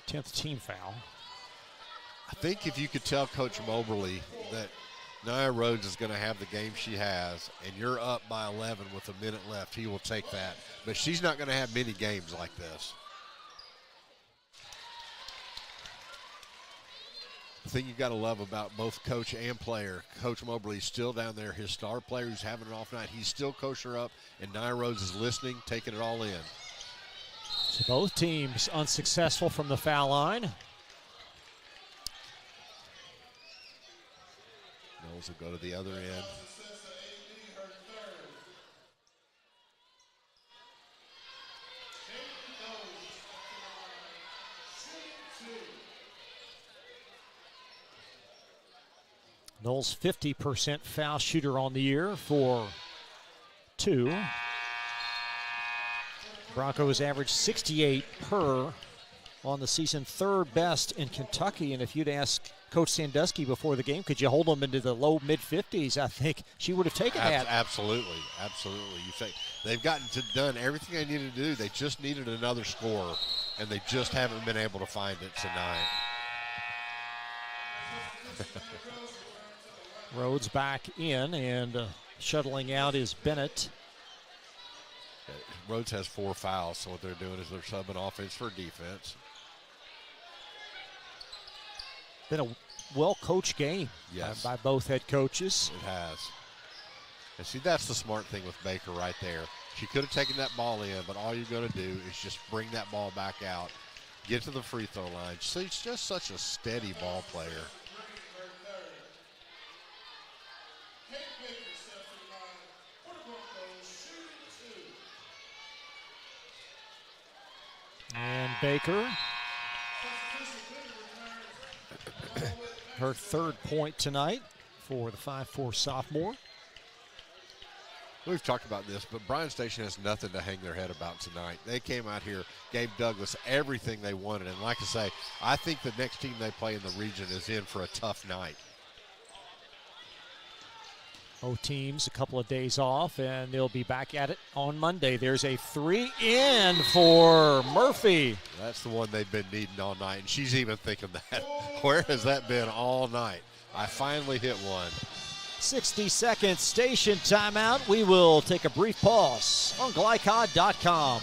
10th team foul. I think if you could tell Coach Moberly that Nia Rhodes is going to have the game she has, and you're up by 11 with a minute left, he will take that. But she's not going to have many games like this. The thing you got to love about both coach and player, Coach Moberly's still down there. His star player who's having an off night, he's still coaching her up, and Nia Rhodes is listening, taking it all in. So both teams unsuccessful from the foul line. Knowles will go to the other end. Knowles 50% foul shooter on the year for 2. Broncos average 68 per on the season, third best in Kentucky. And if you'd ask Coach Sandusky before the game, could you hold them into the low mid-50s, I think she would have taken that. Absolutely. You say they've done everything they needed to do. They just needed another score, and they just haven't been able to find it tonight. Rhodes back in, and shuttling out is Bennett. Rhodes has 4 fouls, so what they're doing is they're subbing offense for defense. Been a well-coached game by both head coaches. It has. And see, that's the smart thing with Baker right there. She could have taken that ball in, but all you're going to do is just bring that ball back out, get to the free throw line. She's just such a steady ball player. And Baker, her third point tonight for the 5'4" sophomore. We've talked about this, but Bryan Station has nothing to hang their head about tonight. They came out here, gave Douglas everything they wanted, and like I say, I think the next team they play in the region is in for a tough night. Both teams a couple of days off, and they'll be back at it on Monday. There's a 3 in for Murphy. That's the one they've been needing all night, and she's even thinking that. Where has that been all night? I finally hit one. 60-second station timeout. We will take a brief pause on glycod.com.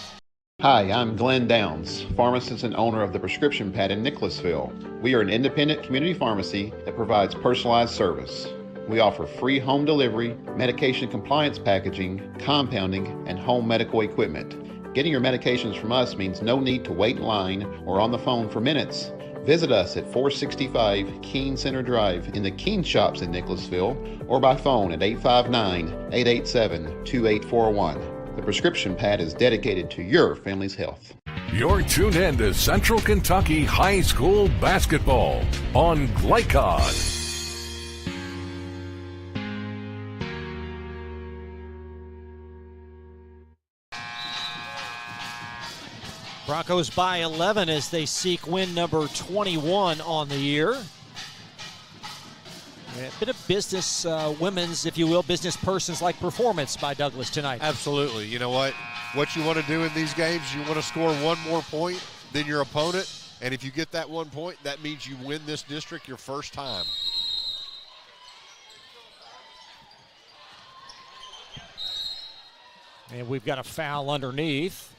Hi, I'm Glenn Downs, pharmacist and owner of the Prescription Pad in Nicholasville. We are an independent community pharmacy that provides personalized service. We offer free home delivery, medication compliance packaging, compounding, and home medical equipment. Getting your medications from us means no need to wait in line or on the phone for minutes. Visit us at 465 Keene Center Drive in the Keene Shops in Nicholasville or by phone at 859-887-2841. The Prescription Pad is dedicated to your family's health. You're tuned in to Central Kentucky High School Basketball on Glycod. Broncos by 11 as they seek win number 21 on the year. A bit of business, women's, if you will, business persons-like performance by Douglas tonight. Absolutely. You know what? What you want to do in these games, you want to score one more point than your opponent. And if you get that 1 point, that means you win this district your first time. And we've got a foul underneath.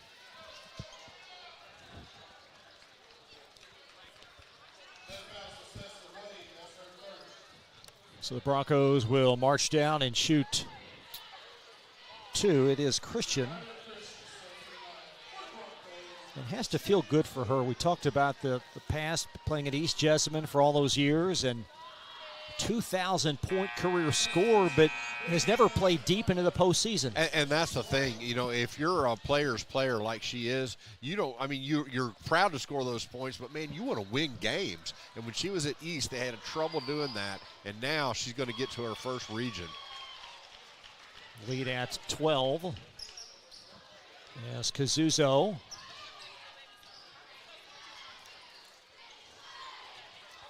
So the Broncos will march down and shoot 2. It is Christian. It has to feel good for her. We talked about the past, playing at East Jessamine for all those years, and 2,000-point career score, but has never played deep into the postseason. And that's the thing, you know, if you're a player's player like she is, you don't. I mean, you're proud to score those points, but man, you want to win games. And when she was at East, they had trouble doing that, and now she's going to get to her first region. Lead at 12. Yes, Kazuzo.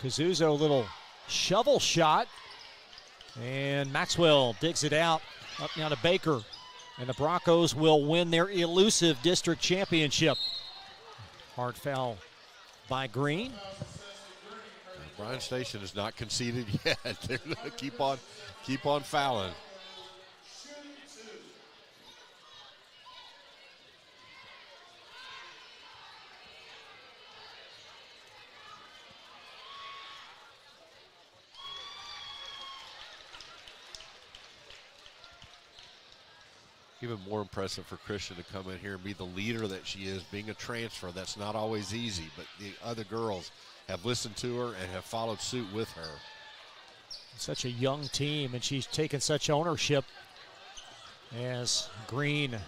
Kazuzo, little shovel shot, and Maxwell digs it out, up now to Baker, and the Broncos will win their elusive district championship. Hard foul by Green. Bryan Station is not conceded yet. They're going to keep on fouling. Even more impressive for Christian to come in here and be the leader that she is, being a transfer. That's not always easy, but the other girls have listened to her and have followed suit with her. Such a young team, and she's taken such ownership as Green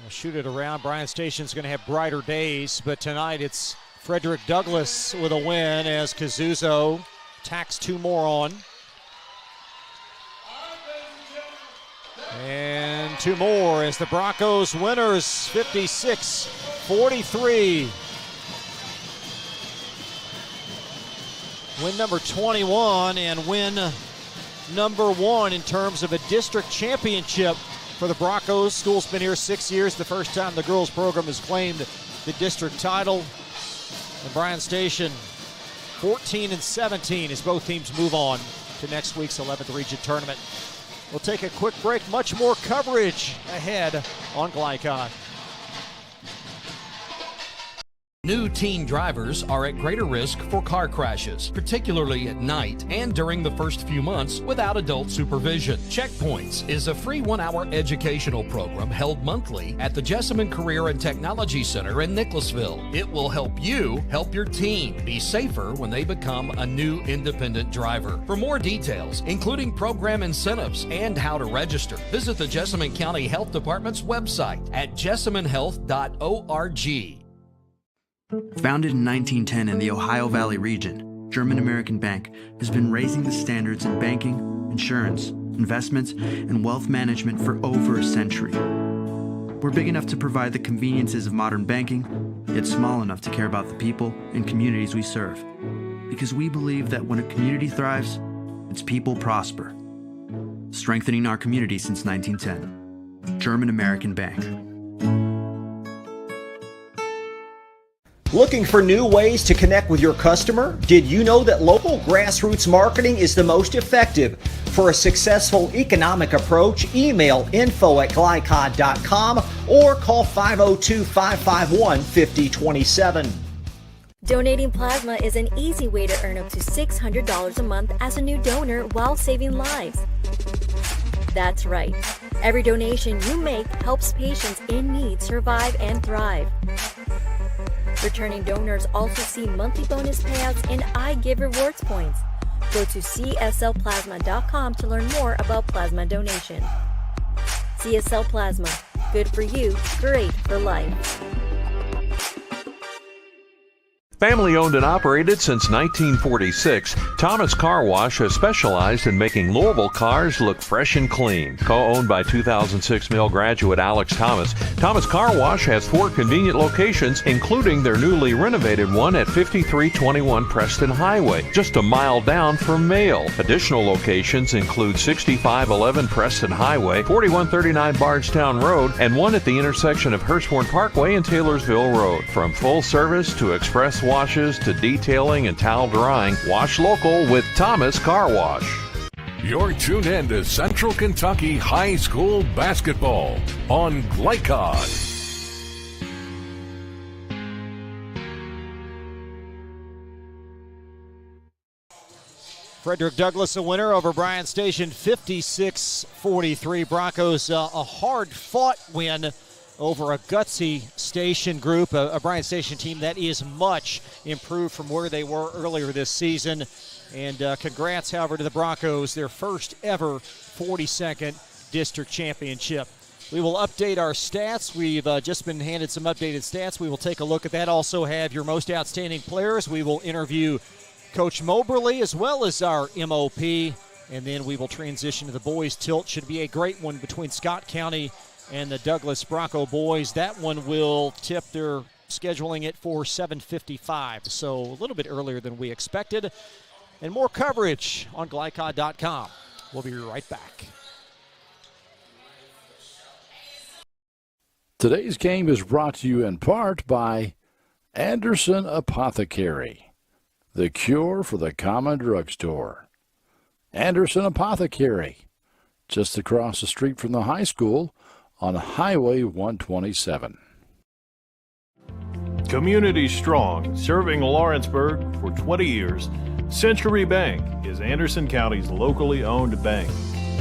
will shoot it around. Bryan Station's going to have brighter days, but tonight it's Frederick Douglass with a win as Kazuzo tacks 2 more on. And 2 more as the Broncos winners 56 43. Win number 21 and win number 1 in terms of a district championship for the Broncos. School's been here 6 years, the first time the girls program has claimed the district title. And Bryan Station 14-17 as both teams move on to next week's 11th Region Tournament. We'll take a quick break. Much more coverage ahead on Glycon. New teen drivers are at greater risk for car crashes, particularly at night and during the first few months without adult supervision. Checkpoints is a free 1-hour educational program held monthly at the Jessamine Career and Technology Center in Nicholasville. It will help you help your teen be safer when they become a new independent driver. For more details, including program incentives and how to register, visit the Jessamine County Health Department's website at jessaminehealth.org. Founded in 1910 in the Ohio Valley region, German American Bank has been raising the standards in banking, insurance, investments, and wealth management for over a century. We're big enough to provide the conveniences of modern banking, yet small enough to care about the people and communities we serve. Because we believe that when a community thrives, its people prosper. Strengthening our community since 1910. German American Bank. Looking for new ways to connect with your customer? Did you know that local grassroots marketing is the most effective? For a successful economic approach, email info@glycod.com or call 502-551-5027. Donating plasma is an easy way to earn up to $600 a month as a new donor while saving lives. That's right. Every donation you make helps patients in need survive and thrive. Returning donors also see monthly bonus payouts and I Give Rewards points. Go to cslplasma.com to learn more about plasma donation. CSL Plasma. Good for you, great for life. Family owned and operated since 1946, Thomas Car Wash has specialized in making Louisville cars look fresh and clean. Co-owned by 2006 Mill graduate Alex Thomas, Thomas Car Wash has 4 convenient locations, including their newly renovated one at 5321 Preston Highway, just a mile down from Mail. Additional locations include 6511 Preston Highway, 4139 Bardstown Road, and one at the intersection of Hurstbourne Parkway and Taylorsville Road. From full service to express washes to detailing and towel drying, wash local with Thomas Car Wash. You're tuned in to Central Kentucky High School Basketball on Glycod. Frederick Douglass a winner over Bryan Station, 56-43. Broncos a hard-fought win over a gutsy Station group, a Bryan Station team that is much improved from where they were earlier this season. And congrats, however, to the Broncos, their first ever 42nd district championship. We will update our stats. We've just been handed some updated stats. We will take a look at that. Also have your most outstanding players. We will interview Coach Moberly as well as our MOP. And then we will transition to the boys' tilt. Should be a great one between Scott County and the Douglas Bronco boys. That one will tip. They're scheduling it for 7:55, so a little bit earlier than we expected. And more coverage on Glycod.com. We'll be right back. Today's game is brought to you in part by Anderson Apothecary, the cure for the common drugstore. Anderson Apothecary, just across the street from the high school on Highway 127. Community strong, serving Lawrenceburg for 20 years, Century Bank is Anderson County's locally owned bank.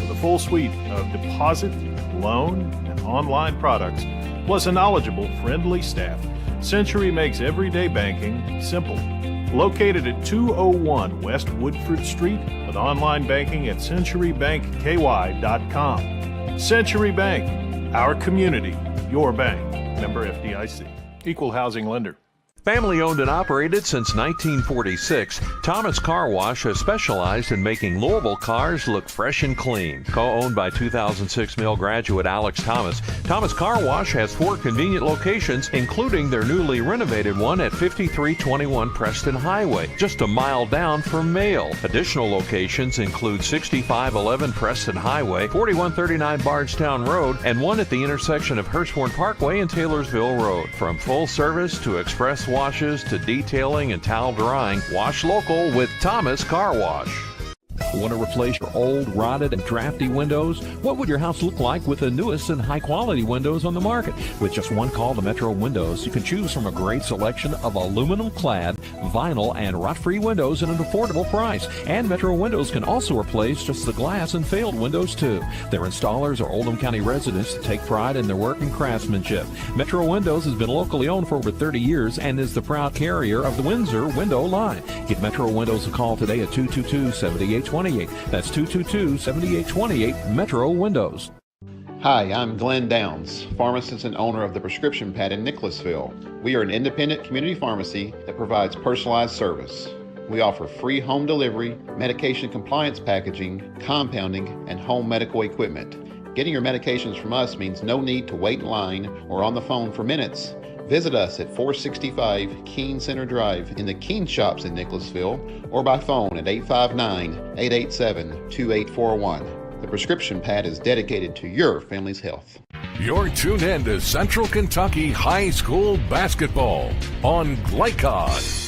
With a full suite of deposit, loan, and online products, plus a knowledgeable, friendly staff, Century makes everyday banking simple. Located at 201 West Woodford Street with online banking at centurybankky.com. Century Bank, our community, your bank. Member FDIC. Equal housing lender. Family owned and operated since 1946, Thomas Car Wash has specialized in making Louisville cars look fresh and clean. Co-owned by 2006 Mill graduate Alex Thomas, Thomas Car Wash has 4 convenient locations, including their newly renovated one at 5321 Preston Highway, just a mile down from Mail. Additional locations include 6511 Preston Highway, 4139 Bardstown Road, and one at the intersection of Hurstbourne Parkway and Taylorsville Road. From full service to express washes to detailing and towel drying, wash local with Thomas Car Wash. Want to replace your old, rotted, and drafty windows? What would your house look like with the newest and high-quality windows on the market? With just one call to Metro Windows, you can choose from a great selection of aluminum-clad, vinyl, and rot-free windows at an affordable price. And Metro Windows can also replace just the glass and failed windows, too. Their installers are Oldham County residents that take pride in their work and craftsmanship. Metro Windows has been locally owned for over 30 years and is the proud carrier of the Windsor window line. Give Metro Windows a call today at 222-7828. That's 222-7828, Metro Windows. Hi, I'm Glenn Downs, pharmacist and owner of the Prescription Pad in Nicholasville. We are an independent community pharmacy that provides personalized service. We offer free home delivery, medication compliance packaging, compounding, and home medical equipment. Getting your medications from us means no need to wait in line or on the phone for minutes. Visit us at 465 Keene Center Drive in the Keene Shops in Nicholasville or by phone at 859-887-2841. The Prescription Pad is dedicated to your family's health. You're tuned in to Central Kentucky High School Basketball on Glycod.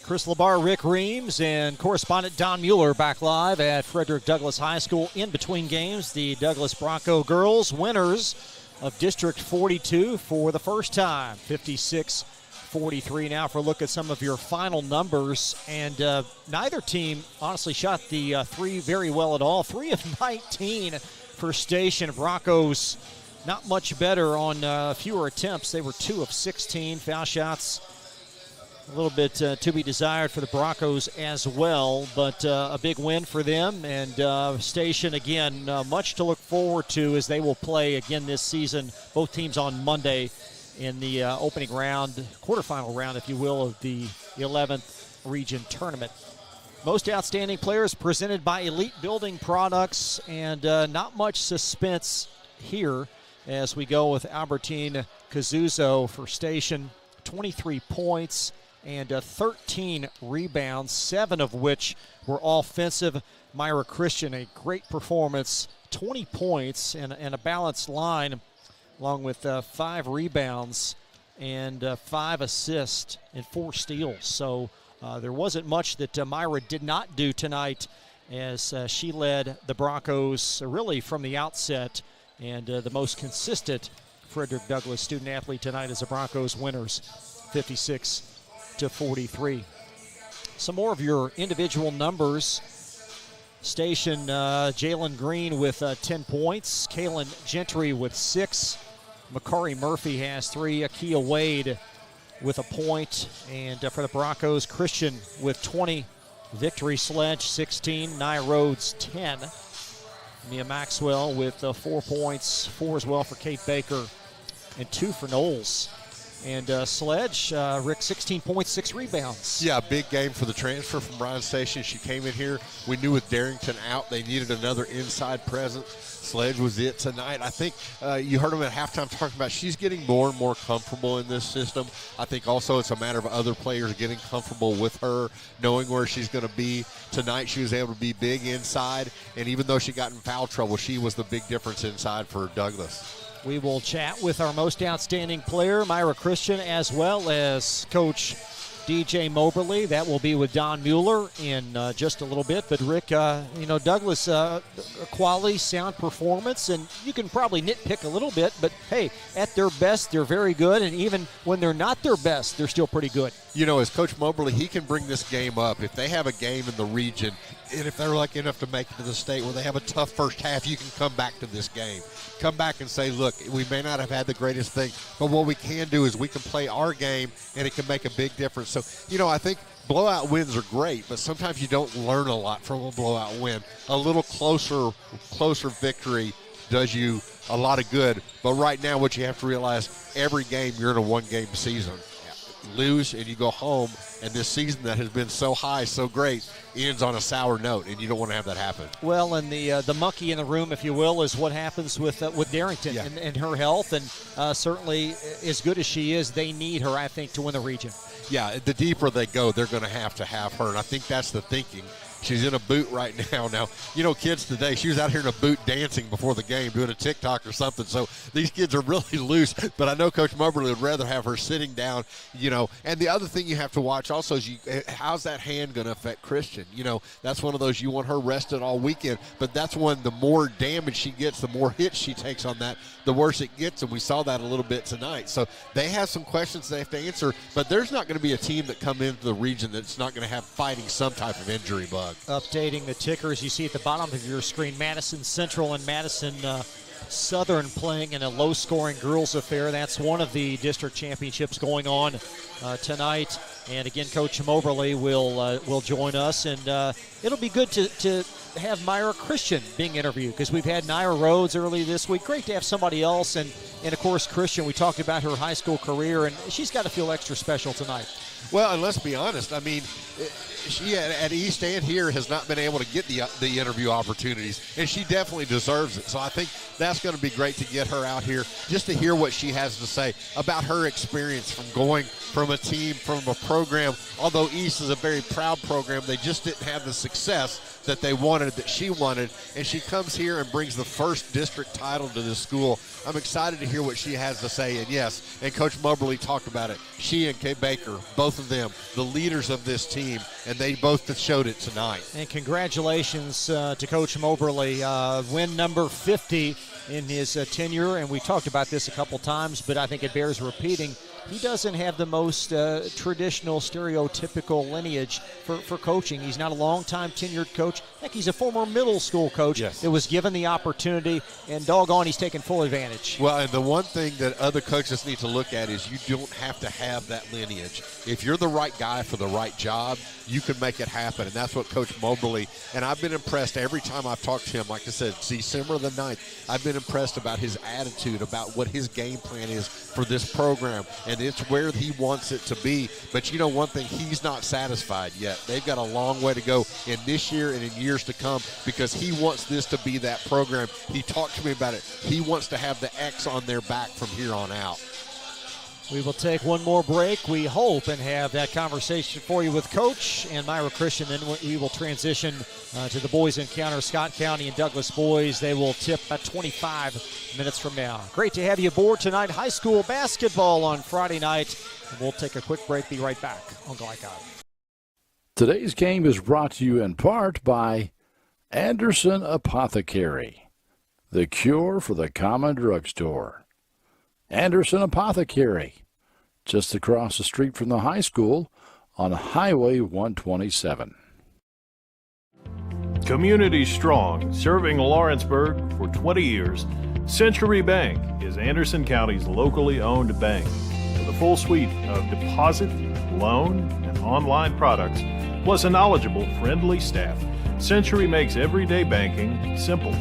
Chris LeBar, Rick Reams, and correspondent Don Mueller back live at Frederick Douglass High School. In between games, the Douglas Bronco girls, winners of District 42 for the first time, 56-43. Now for a look at some of your final numbers. And neither team honestly shot the three very well at all. 3 of 19 for Station. Broncos not much better on fewer attempts. They were 2 of 16. Foul shots a little bit to be desired for the Broncos as well, but a big win for them. And Station, again, much to look forward to as they will play again this season, both teams on Monday in the opening round, quarterfinal round, if you will, of the 11th region tournament. Most outstanding players presented by Elite Building Products, and not much suspense here as we go with Albertine Cazuzo for Station. 23 points and 13 rebounds, 7 of which were offensive. Myra Christian, a great performance, 20 points and a balanced line, along with 5 rebounds and 5 assists and 4 steals. So there wasn't much that Myra did not do tonight as she led the Broncos really from the outset, and the most consistent Frederick Douglass student athlete tonight as the Broncos winners, 56-43. Some more of your individual numbers. Station, Jalen Green with 10 points. Kaylin Gentry with 6. Makari Murphy has 3. Akia Wade with a point. And for the Broncos, Christian with 20. Victory Sledge, 16. Nia Rhodes, 10. Mia Maxwell with 4 points. 4 as well for Kate Baker. And 2 for Knowles. And Sledge, Rick, 16 points, 6 rebounds. Yeah, big game for the transfer from Bryan Station. She came in here. We knew with Darrington out, they needed another inside presence. Sledge was it tonight. I think you heard him at halftime talking about she's getting more and more comfortable in this system. I think also it's a matter of other players getting comfortable with her, knowing where she's going to be. Tonight she was able to be big inside, and even though she got in foul trouble, she was the big difference inside for Douglas. We will chat with our most outstanding player, Myra Christian, as well as Coach DJ Moberly. That will be with Don Mueller in just a little bit. But, Rick, Douglas, quality, sound performance, and you can probably nitpick a little bit, but, hey, at their best, they're very good, and even when they're not their best, they're still pretty good. as Coach Moberly, he can bring this game up. If they have a game in the region, and if they're lucky enough to make it to the state where they have a tough first half, you can come back to this game. Come back and say, look, we may not have had the greatest thing, but what we can do is we can play our game, and it can make a big difference. So, I think blowout wins are great, but sometimes you don't learn a lot from a blowout win. A little closer victory does you a lot of good. But right now what you have to realize, every game you're in a one-game season. You lose and you go home, and this season that has been so high, so great, ends on a sour note, and you don't want to have that happen. Well, and the monkey in the room, if you will, is what happens with Darrington and her health. And certainly, as good as she is, they need her, I think, to win the region. Yeah, the deeper they go, they're going to have her, and I think that's the thinking. She's in a boot right now. Now, kids today, she was out here in a boot dancing before the game, doing a TikTok or something. So these kids are really loose. But I know Coach Moberly would rather have her sitting down, And the other thing you have to watch also is how's that hand going to affect Christian? That's one of those, you want her rested all weekend. But that's when the more damage she gets, the more hits she takes on that, the worse it gets. And we saw that a little bit tonight. So they have some questions they have to answer. But there's not going to be a team that come into the region that's not going to have fighting some type of injury bug. Updating the tickers, you see at the bottom of your screen, Madison Central and Madison Southern playing in a low-scoring girls affair. That's one of the district championships going on tonight. And again, Coach Moberly will join us, and it'll be good to have Myra Christian being interviewed, because we've had Naira Rhodes early this week. Great to have somebody else, and of course Christian. We talked about her high school career, and she's got to feel extra special tonight. Well, and let's be honest. I mean, she at East and here has not been able to get the interview opportunities, and she definitely deserves it. So I think that's going to be great to get her out here just to hear what she has to say about her experience from going from a team, from a program. Although East is a very proud program, they just didn't have the success that they wanted, that she wanted, and she comes here and brings the first district title to this school. I'm excited to hear what she has to say. And yes, and Coach Moberly talked about it. She and Kay Baker, both of them, the leaders of this team, and they both showed it tonight. And congratulations to Coach Moberly. Win number 50 in his tenure, and we talked about this a couple times, but I think it bears repeating. He doesn't have the most traditional, stereotypical lineage for coaching. He's not a long-time tenured coach. Heck, he's a former middle school coach that was given the opportunity, and doggone, he's taken full advantage. Well, and the one thing that other coaches need to look at is you don't have to have that lineage. If you're the right guy for the right job, you can make it happen, and that's what Coach Moberly, and I've been impressed every time I've talked to him. Like I said, December the 9th, I've been impressed about his attitude, about what his game plan is for this program, and it's where he wants it to be. But one thing, he's not satisfied yet. They've got a long way to go in this year and in years to come, because he wants this to be that program. He talked to me about it. He wants to have the X on their back from here on out. We will take one more break, we hope, and have that conversation for you with Coach and Myra Christian. Then we will transition to the boys encounter, Scott County and Douglas boys. They will tip about 25 minutes from now. Great to have you aboard tonight. High school basketball on Friday night. And we'll take a quick break, be right back on Glycod. Today's game is brought to you in part by Anderson Apothecary, the cure for the common drugstore. Anderson Apothecary, just across the street from the high school on Highway 127. Community strong, serving Lawrenceburg for 20 years, Century Bank is Anderson County's locally owned bank. With a full suite of deposit, loan, and online products, plus a knowledgeable, friendly staff, Century makes everyday banking simple.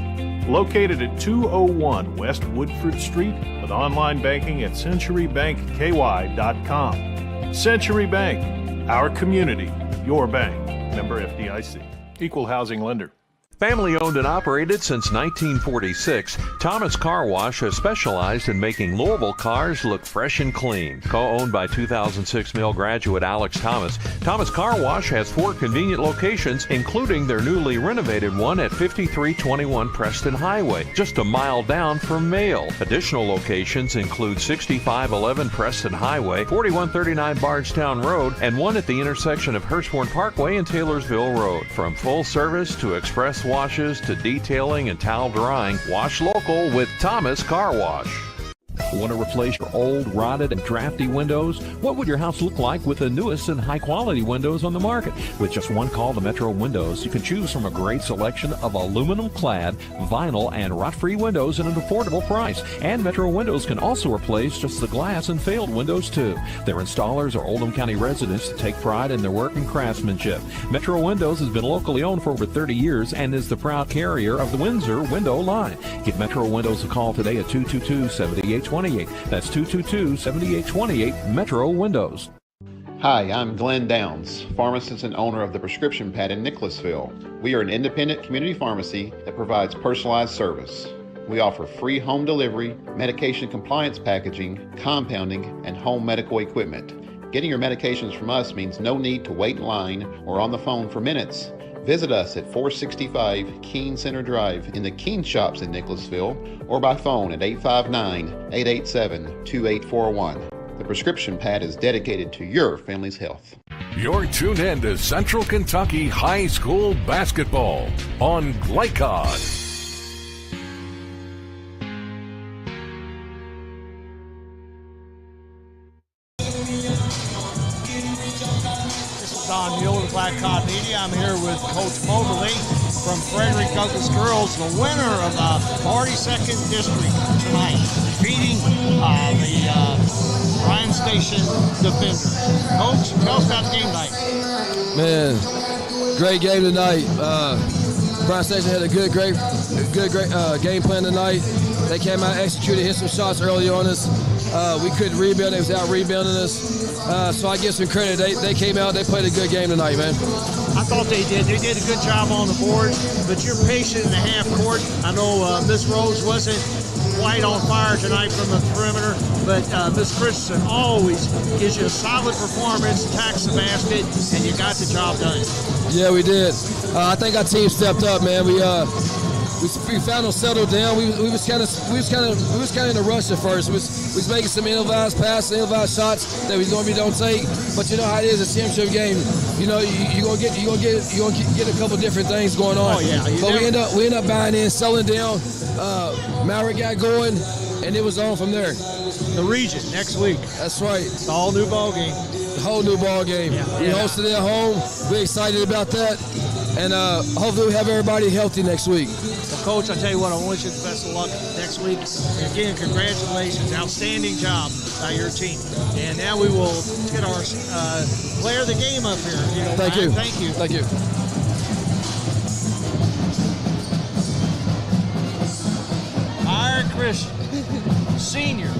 Located at 201 West Woodford Street, with online banking at centurybankky.com. Century Bank, our community, your bank. Member FDIC. Equal housing lender. Family owned and operated since 1946, Thomas Car Wash has specialized in making Louisville cars look fresh and clean. Co-owned by 2006 Mill graduate Alex Thomas, Thomas Car Wash has 4 convenient locations, including their newly renovated one at 5321 Preston Highway, just a mile down from Mail. Additional locations include 6511 Preston Highway, 4139 Bardstown Road, and one at the intersection of Hurstbourne Parkway and Taylorsville Road. From full service to express washes to detailing and towel drying, wash local with Thomas Car Wash. Want to replace your old, rotted, and drafty windows? What would your house look like with the newest and high-quality windows on the market? With just one call to Metro Windows, you can choose from a great selection of aluminum-clad, vinyl, and rot-free windows at an affordable price. And Metro Windows can also replace just the glass and failed windows, too. Their installers are Oldham County residents that take pride in their work and craftsmanship. Metro Windows has been locally owned for over 30 years and is the proud carrier of the Windsor window line. Give Metro Windows a call today at 222-7828. That's 222-7828, Metro Windows. Hi, I'm Glenn Downs, pharmacist and owner of the Prescription Pad in Nicholasville. We are an independent community pharmacy that provides personalized service. We offer free home delivery, medication compliance packaging, compounding, and home medical equipment. Getting your medications from us means no need to wait in line or on the phone for minutes. Visit us at 465 Keene Center Drive in the Keene Shops in Nicholasville or by phone at 859-887-2841. The Prescription Pad is dedicated to your family's health. You're tuned in to Central Kentucky High School Basketball on Glycod. Don Mueller with Black Cod Media. I'm here with Coach Moberly from Frederick Douglass Girls, the winner of the 42nd District tonight, defeating the Bryan Station Defenders. Coach, tell us about the game tonight. Man, great game tonight. Bryan Station had a good game plan tonight. They came out, executed, hit some shots early on us. We couldn't rebound. They was out rebounding us. So I give some credit. They came out. They played a good game tonight, man. I thought they did. They did a good job on the board, but you're patient in the half court. I know Miss Rose wasn't quite on fire tonight from the perimeter, but Miss Christensen always gives you a solid performance, attacks the basket, and you got the job done. Yeah, we did. I think our team stepped up, man. We found them settled down. We was kind of in a rush at first. We was making some ill-advised passes, ill-advised shots that we normally don't take. But you know how it is, a championship game. You know you're gonna get a couple different things going on. Oh yeah. But we end up buying in, selling down. Maury got going, and it was on from there. The region next week. That's right. It's a whole new ball game. The whole new ball game. Yeah. We hosted it at home. We're excited about that. And hopefully we have everybody healthy next week. Well, Coach, I tell you what, I wish you the best of luck next week. And again, congratulations. Outstanding job by your team. And now we will get our player of the game up here. Thank you. Thank you. Thank you. Myra Christian, senior.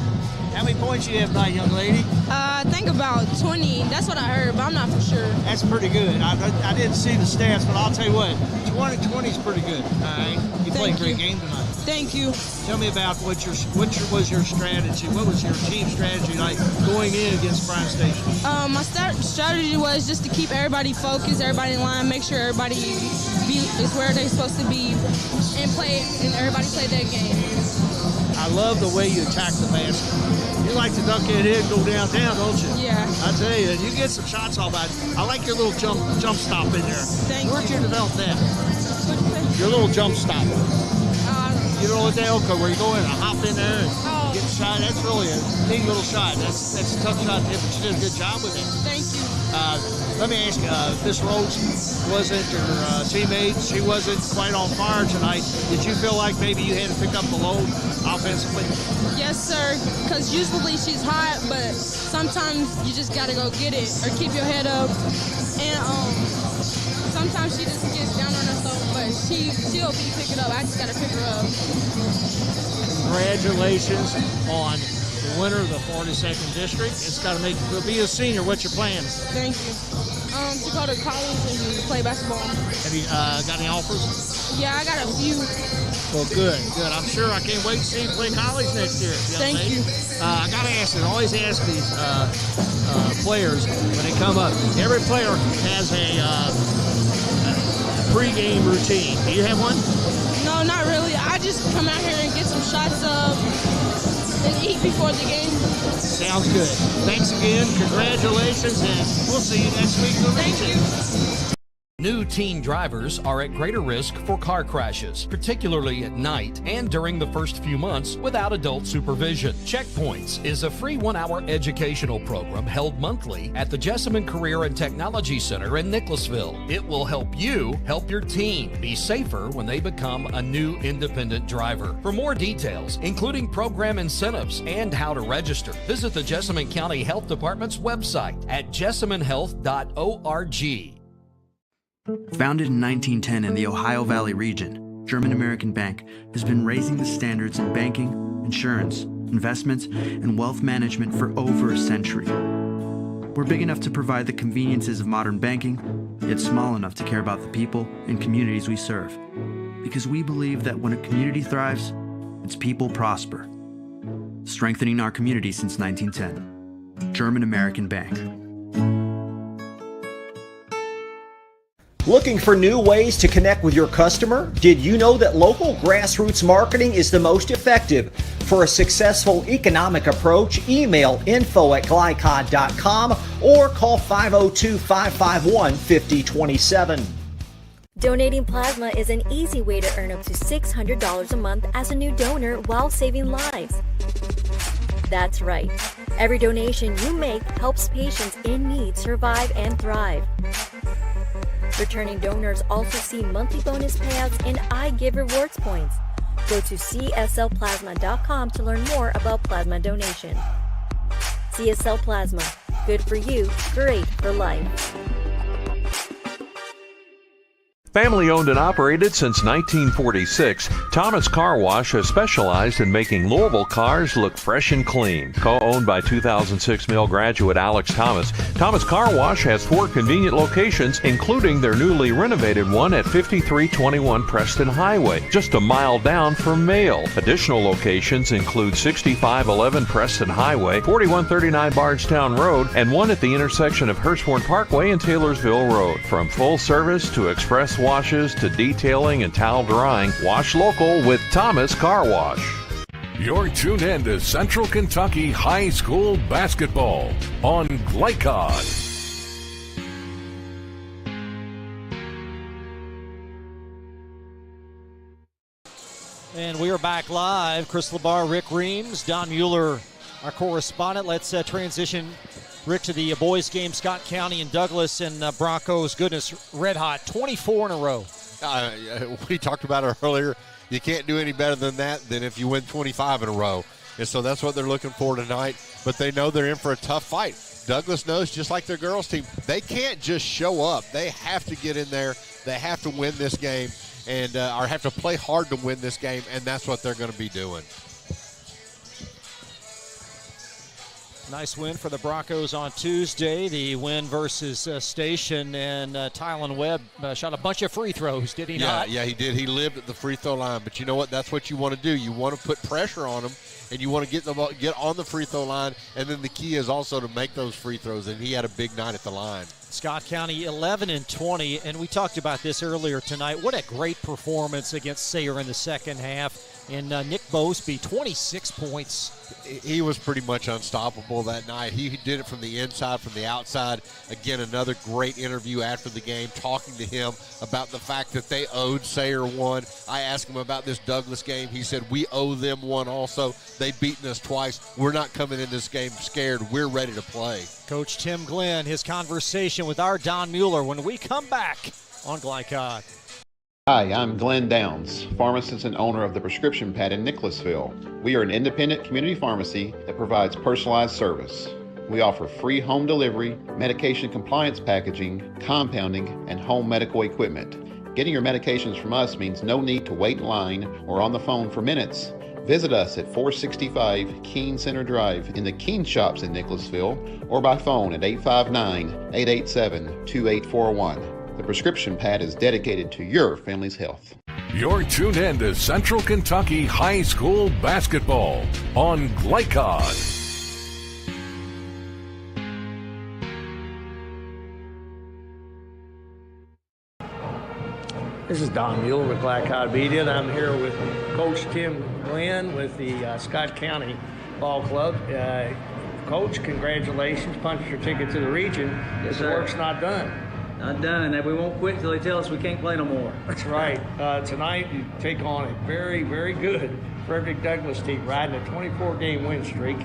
How many points you have tonight, young lady? I think about 20. That's what I heard, but I'm not for sure. That's pretty good. I didn't see the stats, but I'll tell you what, 20 is pretty good. All right, you played a great game tonight. Thank you. Tell me about what was your strategy? What was your team strategy like going in against Bryan Station? My strategy was just to keep everybody focused, everybody in line, make sure everybody is where they're supposed to be, and everybody play their game. I love the way you attack the basket. You like to dunk it in, go downtown, don't you? Yeah. I tell you, you get some shots all about it. I like your little jump stop in there. Where'd you develop that? Your little jump stop. You know what where you go in and hop in there and get a shot. That's really a neat little shot. That's a tough shot to hit, but you did a good job with it. Thank you. Let me ask you, Miss Rhodes wasn't your teammate. She wasn't quite on fire tonight. Did you feel like maybe you had to pick up the load offensively? Yes, sir, because usually she's hot, but sometimes you just got to go get it or keep your head up. And sometimes she just gets down on herself, but she'll pick it up. I just got to pick her up. Congratulations on the winner of the 42nd District. It's got to be a senior. What's your plans? Thank you. To go to college and play basketball. Have you got any offers? Yeah, I got a few. Well, good. I'm sure I can't wait to see you play college next year. Thank you. I got to ask, I always ask these players when they come up. Every player has a pregame routine. Do you have one? No, not really. I just come out here and get some shots up and eat before the game. Sounds good. Thanks again. Congratulations, and we'll see you next week. Thank you. New teen drivers are at greater risk for car crashes, particularly at night and during the first few months without adult supervision. Checkpoints is a free 1-hour educational program held monthly at the Jessamine Career and Technology Center in Nicholasville. It will help you help your teen be safer when they become a new independent driver. For more details, including program incentives and how to register, visit the Jessamine County Health Department's website at jessaminehealth.org. Founded in 1910 in the Ohio Valley region, German American Bank has been raising the standards in banking, insurance, investments, and wealth management for over a century. We're big enough to provide the conveniences of modern banking, yet small enough to care about the people and communities we serve. Because we believe that when a community thrives, its people prosper. Strengthening our community since 1910. German American Bank. Looking for new ways to connect with your customer? Did you know that local grassroots marketing is the most effective? For a successful economic approach, email info@glycod.com or call 502-551-5027. Donating plasma is an easy way to earn up to $600 a month as a new donor while saving lives. That's right. Every donation you make helps patients in need survive and thrive. Returning donors also see monthly bonus payouts and I Give Rewards points. Go to cslplasma.com to learn more about plasma donation. CSL Plasma. Good for you, great for life. Family owned and operated since 1946, Thomas Car Wash has specialized in making Louisville cars look fresh and clean. Co-owned by 2006 Mill graduate Alex Thomas, Thomas Car Wash has 4 convenient locations, including their newly renovated one at 5321 Preston Highway, just a mile down from Mail. Additional locations include 6511 Preston Highway, 4139 Bardstown Road, and one at the intersection of Hurstbourne Parkway and Taylorsville Road. From full service to express washes to detailing and towel drying, wash local with Thomas Car Wash. You're tuned in to Central Kentucky High School Basketball on Glycod. And we are back live. Chris LeBar, Rick Reams, Don Mueller, our correspondent. Let's transition, Rick, to the boys game. Scott County and Douglas and Broncos, goodness, red hot, 24 in a row. We talked about it earlier. You can't do any better than that than if you win 25 in a row. And so that's what they're looking for tonight. But they know they're in for a tough fight. Douglas knows, just like their girls team, they can't just show up. They have to get in there. They have to win this game and or have to play hard to win this game, and that's what they're going to be doing. Nice win for the Broncos on Tuesday. The win versus Station, and Tylen Webb shot a bunch of free throws, did he not? Yeah, he did. He lived at the free throw line. But you know what? That's what you want to do. You want to put pressure on them, and you want to get on the free throw line. And then the key is also to make those free throws, and he had a big night at the line. Scott County 11-20, and we talked about this earlier tonight. What a great performance against Sayre in the second half. And Nick Bosby, 26 points. He was pretty much unstoppable that night. He did it from the inside, from the outside. Again, another great interview after the game, talking to him about the fact that they owed Sayre one. I asked him about this Douglas game. He said, we owe them one also. They've beaten us twice. We're not coming in this game scared. We're ready to play. Coach Tim Glenn, his conversation with our Don Mueller when we come back on Glycod. Hi, I'm Glenn Downs, pharmacist and owner of the Prescription Pad in Nicholasville. We are an independent community pharmacy that provides personalized service. We offer free home delivery, medication compliance packaging, compounding, and home medical equipment. Getting your medications from us means no need to wait in line or on the phone for minutes. Visit us at 465 Keene Center Drive in the Keene Shops in Nicholasville or by phone at 859-887-2841. The Prescription Pad is dedicated to your family's health. You're tuned in to Central Kentucky High School Basketball on Glycod. This is Don Mueller with Glycod Media, and I'm here with Coach Tim Glenn with the Scott County Ball Club. Coach, congratulations. Punched your ticket to the region. This work's not done. Not done. And we won't quit until they tell us we can't play no more. That's right. Tonight you take on a very, very good Frederick Douglass team riding a 24-game win streak.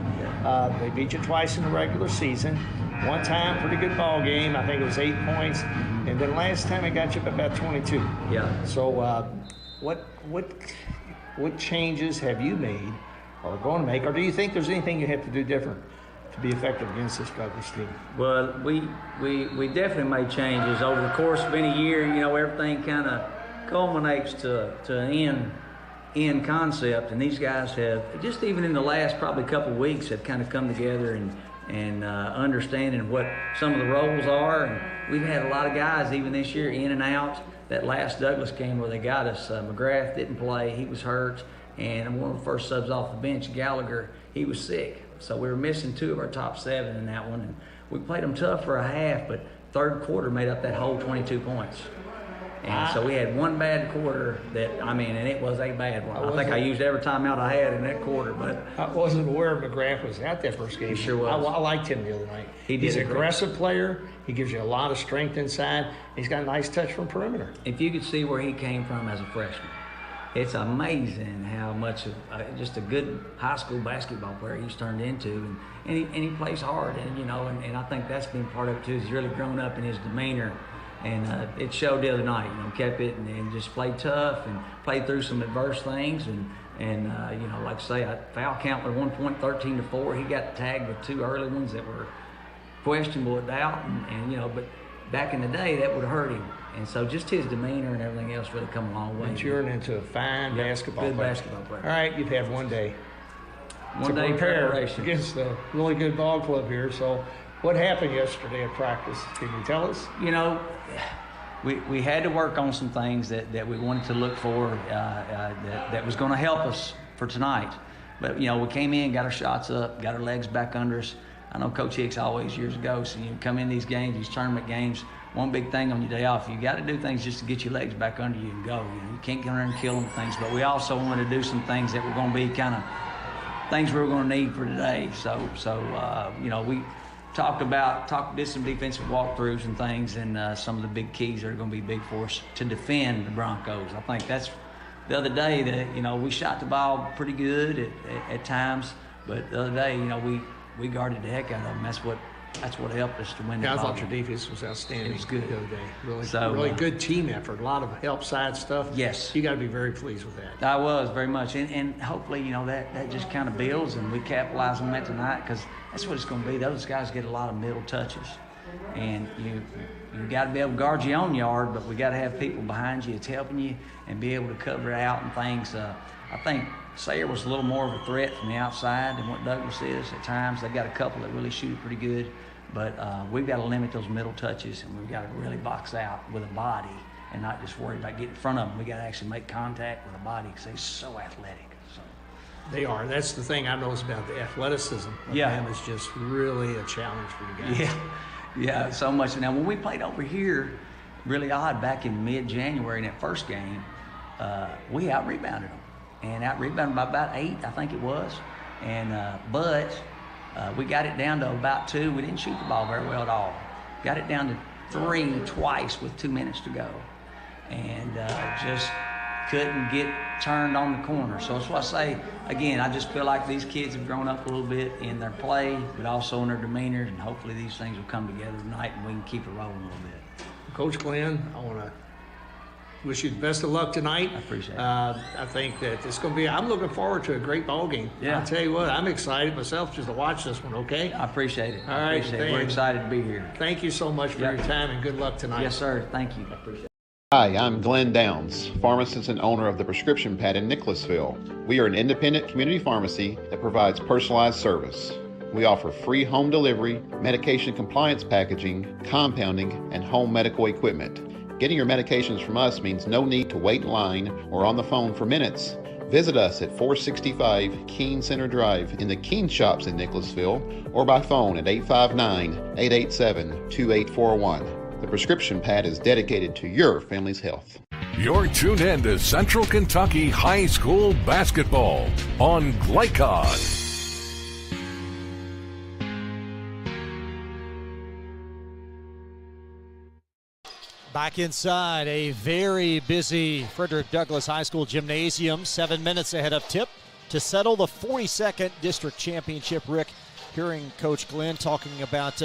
They beat you twice in the regular season. One time, pretty good ball game. I think it was 8 points. And then last time it got you up about 22. Yeah. So what changes have you made or going to make? Or do you think there's anything you have to do different to be effective against this Douglass team? Well, we definitely made changes over the course of any year. You know, everything kind of culminates to an end concept, and these guys have just even in the last probably couple of weeks have kind of come together and understanding what some of the roles are. And we've had a lot of guys even this year in and out. That last Douglass game where they got us, McGrath didn't play, he was hurt, and one of the first subs off the bench, Gallagher, he was sick. So we were missing 2 of our top 7 in that one, and we played them tough for a half, but third quarter made up that whole 22 points. And so we had one bad quarter and it was a bad one. I think I used every timeout I had in that quarter. But I wasn't aware McGrath was out that first game. He sure was. I liked him the other night. He's an aggressive player. He gives you a lot of strength inside. He's got a nice touch from perimeter. If you could see where he came from as a freshman, it's amazing how much of just a good high school basketball player he's turned into. And he plays hard. And I think that's been part of it too. He's really grown up in his demeanor. And it showed the other night, kept it and just played tough and played through some adverse things. And like I say, foul count at one point 13-4. He got tagged with 2 early ones that were questionable at doubt. But back in the day, that would have hurt him. And so just his demeanor and everything else really come a long way. Maturing into a fine basketball player. Basketball player. All right, you've had one day. One day preparation against a really good ball club here. So what happened yesterday at practice? Can you tell us? We had to work on some things that we wanted to look for that was going to help us for tonight. But, we came in, got our shots up, got our legs back under us. I know Coach Hicks always years ago, so you come in these games, these tournament games, one big thing on your day off, you got to do things just to get your legs back under you and go. You can't get in there and kill them things. But we also wanted to do some things that were going to be kind of things we were going to need for today. So we did some defensive walkthroughs and things, and some of the big keys that are going to be big for us to defend the Broncos. I think that's the other day that, we shot the ball pretty good at times, but the other day, we guarded the heck out of them. That's what helped us to win the ball. I thought your defense was outstanding. It was good the other day. Really good team effort. A lot of help side stuff. Yes. You got to be very pleased with that. I was very much, and hopefully, that just kind of builds, and we capitalize on that tonight because that's what it's going to be. Those guys get a lot of middle touches, and you got to be able to guard your own yard, but we got to have people behind you that's helping you and be able to cover it out and things. I think Sayre was a little more of a threat from the outside than what Douglass is at times. They got a couple that really shoot it pretty good. But we've got to limit those middle touches, and we've got to really box out with a body and not just worry about getting in front of them. We got to actually make contact with a body because they're so athletic. So. They are. That's the thing I noticed about the athleticism of them is just really a challenge for you guys. Yeah, so much. Now, when we played over here, really odd, back in mid-January in that first game, we out-rebounded them. And out-rebounded by about 8, I think it was. And but we got it down to about 2. We didn't shoot the ball very well at all. Got it down to 3 twice with 2 minutes to go. And just couldn't get turned on the corner. So that's why I say, again, I just feel like these kids have grown up a little bit in their play, but also in their demeanor, and hopefully these things will come together tonight and we can keep it rolling a little bit. Coach Glenn, I want to wish you the best of luck tonight. I appreciate it. I think that it's going to be, I'm looking forward to a great ball game. Yeah. I'll tell you what, I'm excited myself just to watch this one, okay? I appreciate it. All right. We're excited to be here. Thank you so much for your time and good luck tonight. Yes, sir. Thank you. I appreciate it. Hi, I'm Glenn Downs, pharmacist and owner of the Prescription Pad in Nicholasville. We are an independent community pharmacy that provides personalized service. We offer free home delivery, medication compliance packaging, compounding, and home medical equipment. Getting your medications from us means no need to wait in line or on the phone for minutes. Visit us at 465 Keene Center Drive in the Keene Shops in Nicholasville or by phone at 859-887-2841. The Prescription Pad is dedicated to your family's health. You're tuned in to Central Kentucky High School Basketball on Glycod. Back inside a very busy Frederick Douglass High School gymnasium. 7 minutes ahead of tip to settle the 42nd district championship. Rick, hearing Coach Glenn talking about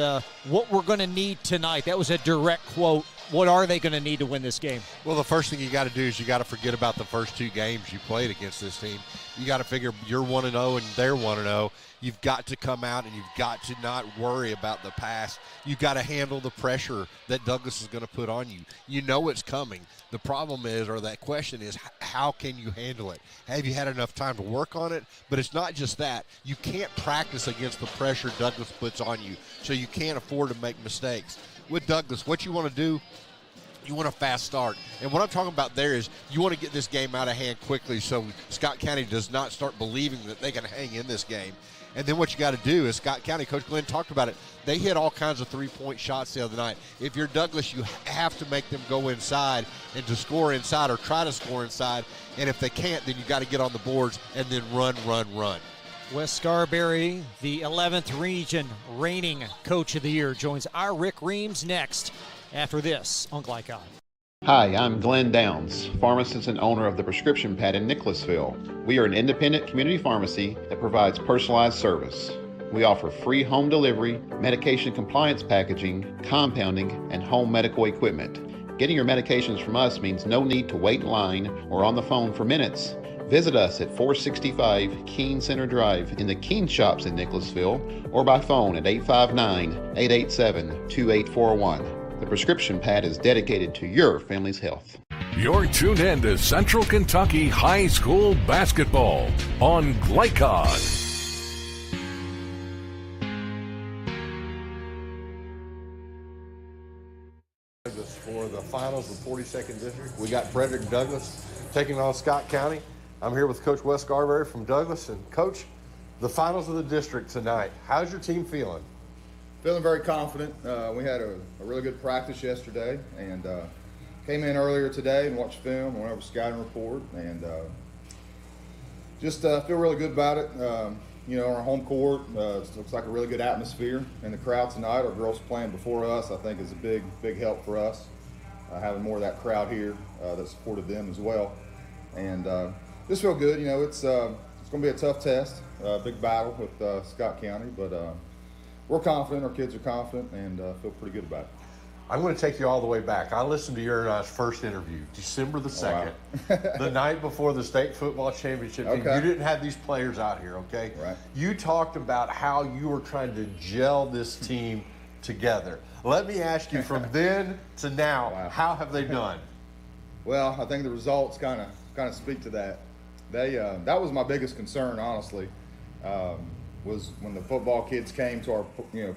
what we're going to need tonight. That was a direct quote. What are they going to need to win this game? Well, the first thing you got to do is you got to forget about the first 2 games you played against this team. You got to figure you're 1-0 and they're 1-0. You've got to come out and you've got to not worry about the past. You've got to handle the pressure that Douglass is going to put on you. You know it's coming. The problem is, or that question is, how can you handle it? Have you had enough time to work on it? But it's not just that. You can't practice against the pressure Douglass puts on you, so you can't afford to make mistakes. With Douglass, what you want to do, you want a fast start. And what I'm talking about there is you want to get this game out of hand quickly so Scott County does not start believing that they can hang in this game. And then what you got to do is Scott County, Coach Glenn talked about it, they hit all kinds of three-point shots the other night. If you're Douglass, you have to make them go inside and to score inside or try to score inside. And if they can't, then you got to get on the boards and then run. Wes Scarberry, the 11th region reigning coach of the year, joins our Rick Reams next after this on Glycon. Hi, I'm Glenn Downs, pharmacist and owner of the Prescription Pad in Nicholasville. We are an independent community pharmacy that provides personalized service. We offer free home delivery, medication compliance packaging, compounding, and home medical equipment. Getting your medications from us means no need to wait in line or on the phone for minutes. Visit us at 465 Keene Center Drive in the Keene Shops in Nicholasville or by phone at 859-887-2841. The Prescription Pad is dedicated to your family's health. You're tuned in to Central Kentucky High School Basketball on Glycon. For the finals of the 42nd District, we got Frederick Douglass taking on Scott County. I'm here with Coach Wes Scarberry from Douglass. And Coach, the finals of the district tonight, how's your team feeling? Feeling very confident. We had a really good practice yesterday and came in earlier today and watched film, went over scouting report, and just feel really good about it. On our home court, it looks like a really good atmosphere in the crowd tonight. Our girls playing before us, I think, is a big help for us. Having more of that crowd here that supported them as well. And just feel good. It's going to be a tough test, big battle with Scott County, but we're confident, our kids are confident, and feel pretty good about it. I'm going to take you all the way back. I listened to your first interview, December the 2nd, the night before the state football championship. Okay. You didn't have these players out here, okay? Right. You talked about how you were trying to gel this team together. Let me ask you, from then to now, how have they done? Well, I think the results kind of speak to that. That was my biggest concern, honestly. Was when the football kids came to our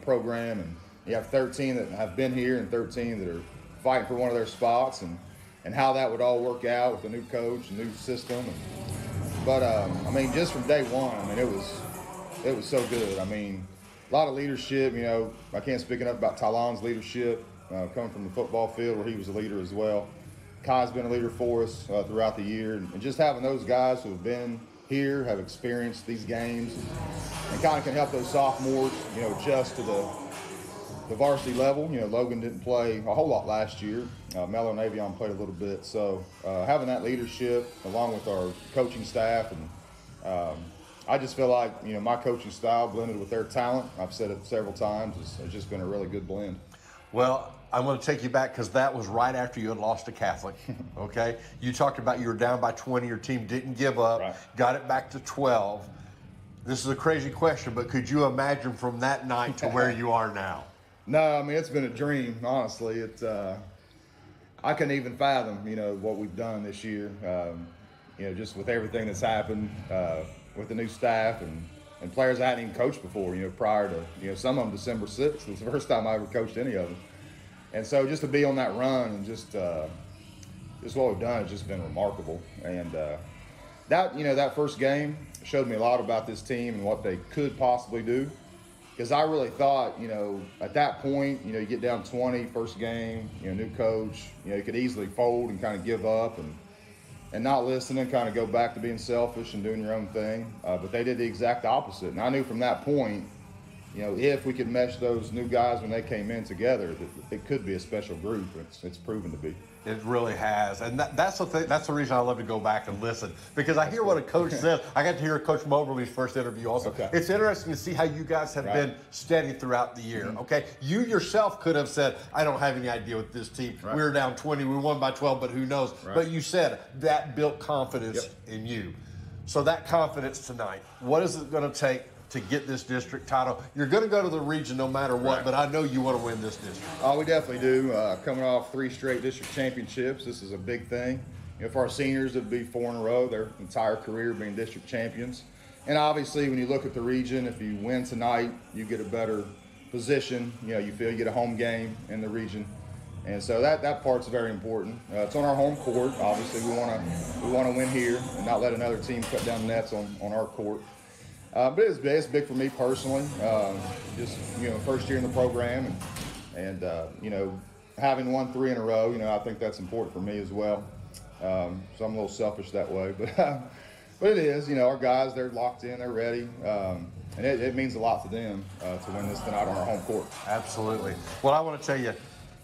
program, and you have 13 that have been here and 13 that are fighting for one of their spots, and how that would all work out with a new coach, a new system. But just from day one, it was so good. A lot of leadership. I can't speak enough about Talon's leadership coming from the football field where he was a leader as well. Kai's been a leader for us throughout the year, and just having those guys who have been here, have experienced these games, and kind of can help those sophomores, adjust to the varsity level. Logan didn't play a whole lot last year. Mello and Avion played a little bit. So having that leadership along with our coaching staff, and I just feel like, my coaching style blended with their talent. I've said it several times. It's just been a really good blend. Well, I'm going to take you back because that was right after you had lost to Catholic, okay? You talked about you were down by 20, your team didn't give up, got it back to 12. This is a crazy question, but could you imagine from that night to where you are now? No, it's been a dream, honestly. I couldn't even fathom, what we've done this year, just with everything that's happened, with the new staff and players I hadn't even coached before, prior to, some of them December 6th. It was the first time I ever coached any of them. And so just to be on that run and just what we've done has just been remarkable. And that first game showed me a lot about this team and what they could possibly do. Because I really thought, at that point, you get down 20, first game, new coach, you could easily fold and kind of give up and not listen and kind of go back to being selfish and doing your own thing. But they did the exact opposite. And I knew from that point, if we could mesh those new guys when they came in together, it could be a special group. It's proven to be. It really has, and that's the thing. That's the reason I love to go back and listen, because I hear what a coach says. I got to hear Coach Moberly's first interview also. Okay. It's interesting to see how you guys have been steady throughout the year. Mm-hmm. Okay, you yourself could have said, "I don't have any idea with this team. We were down 20, we won by 12, but who knows?" But you said that built confidence in you. So that confidence tonight, what is it going to take to get this district title? You're going to go to the region no matter what, but I know you want to win this district. Oh, we definitely do. Coming off 3 straight district championships, this is a big thing. For our seniors, it'd be 4 in a row, their entire career being district champions. And obviously, when you look at the region, if you win tonight, you get a better position. You feel you get a home game in the region. And so that part's very important. It's on our home court. Obviously, we want to win here and not let another team cut down the nets on our court. But it's big for me personally. Just first year in the program, and having won 3 in a row. I think that's important for me as well. So I'm a little selfish that way, but it is. Our guys, they're locked in, they're ready, and it means a lot to them to win this tonight on our home court. Absolutely. Well, I want to tell you,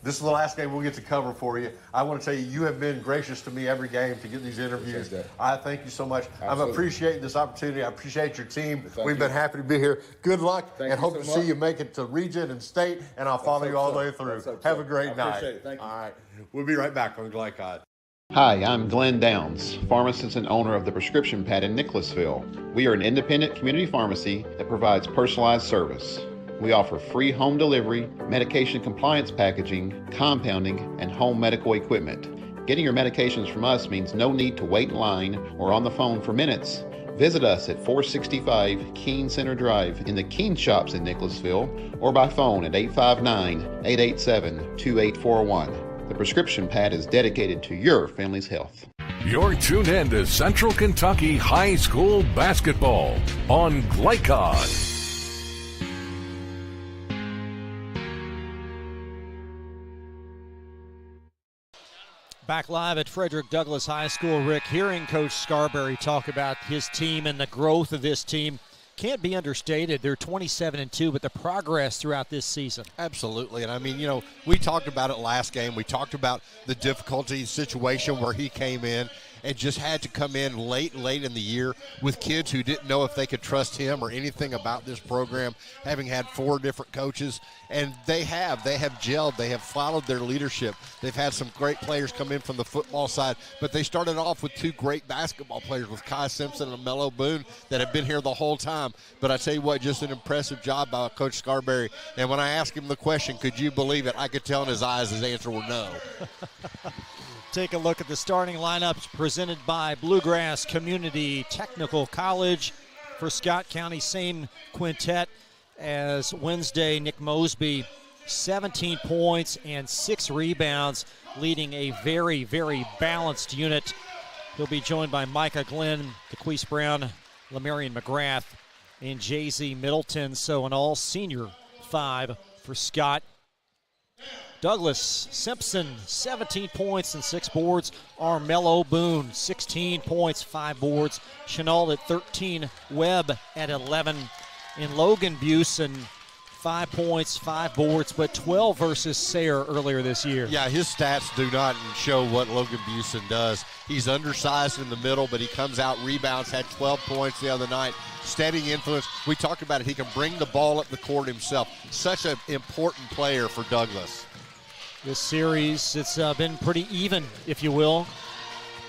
this is the last game we'll get to cover for you. I want to tell you, you have been gracious to me every game to get these interviews. I thank you so much. Absolutely. I'm appreciating this opportunity. I appreciate your team. We've been happy to be here. Good luck, and hope to see you make it to region and state, and I'll follow you all the way through. Have a great night. Appreciate it. Thank you. All right. We'll be right back on Glycod. Hi, I'm Glenn Downs, pharmacist and owner of the Prescription Pad in Nicholasville. We are an independent community pharmacy that provides personalized service. We offer free home delivery, medication compliance packaging, compounding, and home medical equipment. Getting your medications from us means no need to wait in line or on the phone for minutes. Visit us at 465 Keene Center Drive in the Keene Shops in Nicholasville, or by phone at 859-887-2841. The Prescription Pad is dedicated to your family's health. You're tuned in to Central Kentucky High School Basketball on Glycod. Back live at Frederick Douglass High School, Rick, hearing Coach Scarberry talk about his team and the growth of this team can't be understated. They're 27-2, but the progress throughout this season. Absolutely. And I mean, we talked about it last game. We talked about the difficulty situation where he came in and just had to come in late in the year with kids who didn't know if they could trust him or anything about this program, having had 4 different coaches. And they have gelled. They have followed their leadership. They've had some great players come in from the football side, but they started off with 2 great basketball players with Kai Simpson and Mello Boone that have been here the whole time. But I tell you what, just an impressive job by Coach Scarberry. And when I asked him the question, could you believe it, I could tell in his eyes his answer was no. Take a look at the starting lineups presented by Bluegrass Community Technical College. For Scott County, same quintet as Wednesday. Nick Mosby, 17 points and 6 rebounds, leading a very, very balanced unit. He'll be joined by Micah Glenn, DeQuise Brown, Lamarion McGrath, and Jay-Z Middleton. So an all-senior 5 for Scott. Douglas Simpson, 17 points and 6 boards. Armello Boone, 16 points, 5 boards. Chenault at 13. Webb at 11. And Logan Busen, 5 points, 5 boards, but 12 versus Sayre earlier this year. Yeah, his stats do not show what Logan Busen does. He's undersized in the middle, but he comes out, rebounds, had 12 points the other night. Steady influence. We talked about it. He can bring the ball up the court himself. Such an important player for Douglas. This series, it's been pretty even, if you will.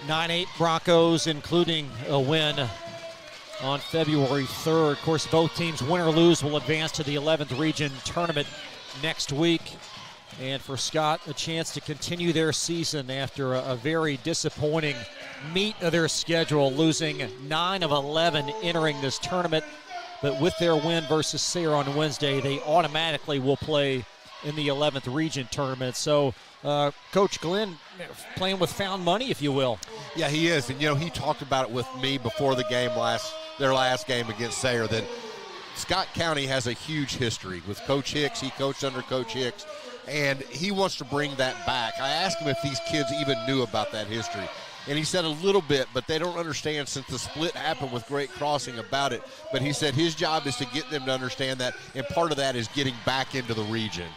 9-8 Broncos, including a win on February 3rd. Of course, both teams, win or lose, will advance to the 11th region tournament next week. And for Scott, a chance to continue their season after a very disappointing meat of their schedule, losing 9 of 11 entering this tournament. But with their win versus Sayre on Wednesday, they automatically will play in the 11th region tournament. So Coach Glenn playing with found money, if you will. Yeah, he is. And, he talked about it with me before the game their last game against Sayre, that Scott County has a huge history with Coach Hicks. He coached under Coach Hicks, and he wants to bring that back. I asked him if these kids even knew about that history. And he said a little bit, but they don't understand since the split happened with great crossing about it. But he said his job is to get them to understand that, and part of that is getting back into the region.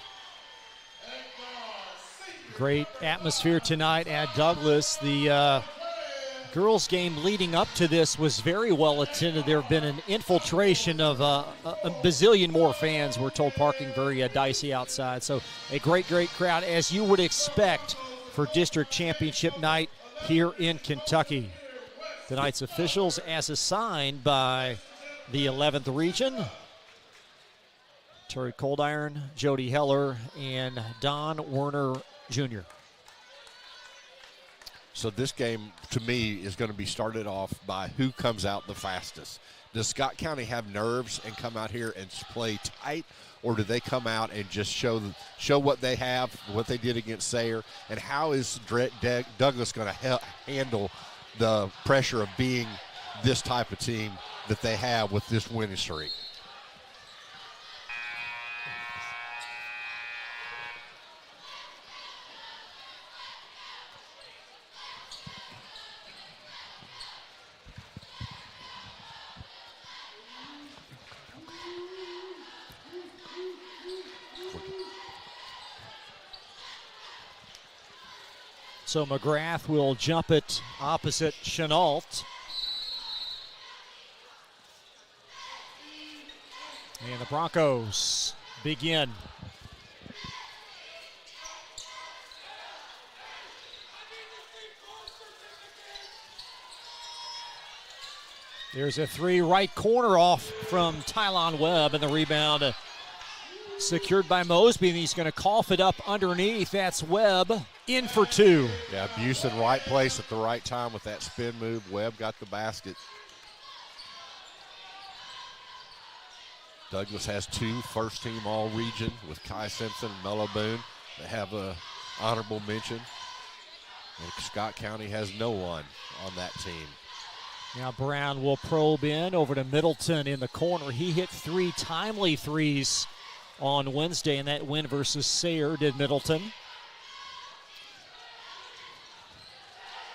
Great atmosphere tonight at Douglas. The girls' game leading up to this was very well attended. There have been an infiltration of a bazillion more fans. We're told parking very dicey outside. So a great crowd, as you would expect for district championship night here in Kentucky. Tonight's officials as assigned by the 11th region. Terry Coldiron, Jody Heller, and Don Werner Jr. So this game, to me, is going to be started off by who comes out the fastest. Does Scott County have nerves and come out here and play tight, or do they come out and just show what they have, what they did against Sayre, and how is Douglas going to handle the pressure of being this type of team that they have with this winning streak? So McGrath will jump it opposite Chenault. And the Broncos begin. There's a three right corner off from Tylon Webb, and the rebound secured by Mosby, and he's going to cough it up underneath. That's Webb in for two. Yeah, Busen right place at the right time with that spin move. Webb got the basket. Douglas has two first-team all-region with Kai Simpson and Mello Boone. They have a honorable mention. And Scott County has no one on that team. Now Brown will probe in over to Middleton in the corner. He hit three timely threes on Wednesday in that win versus Sayre, did Middleton.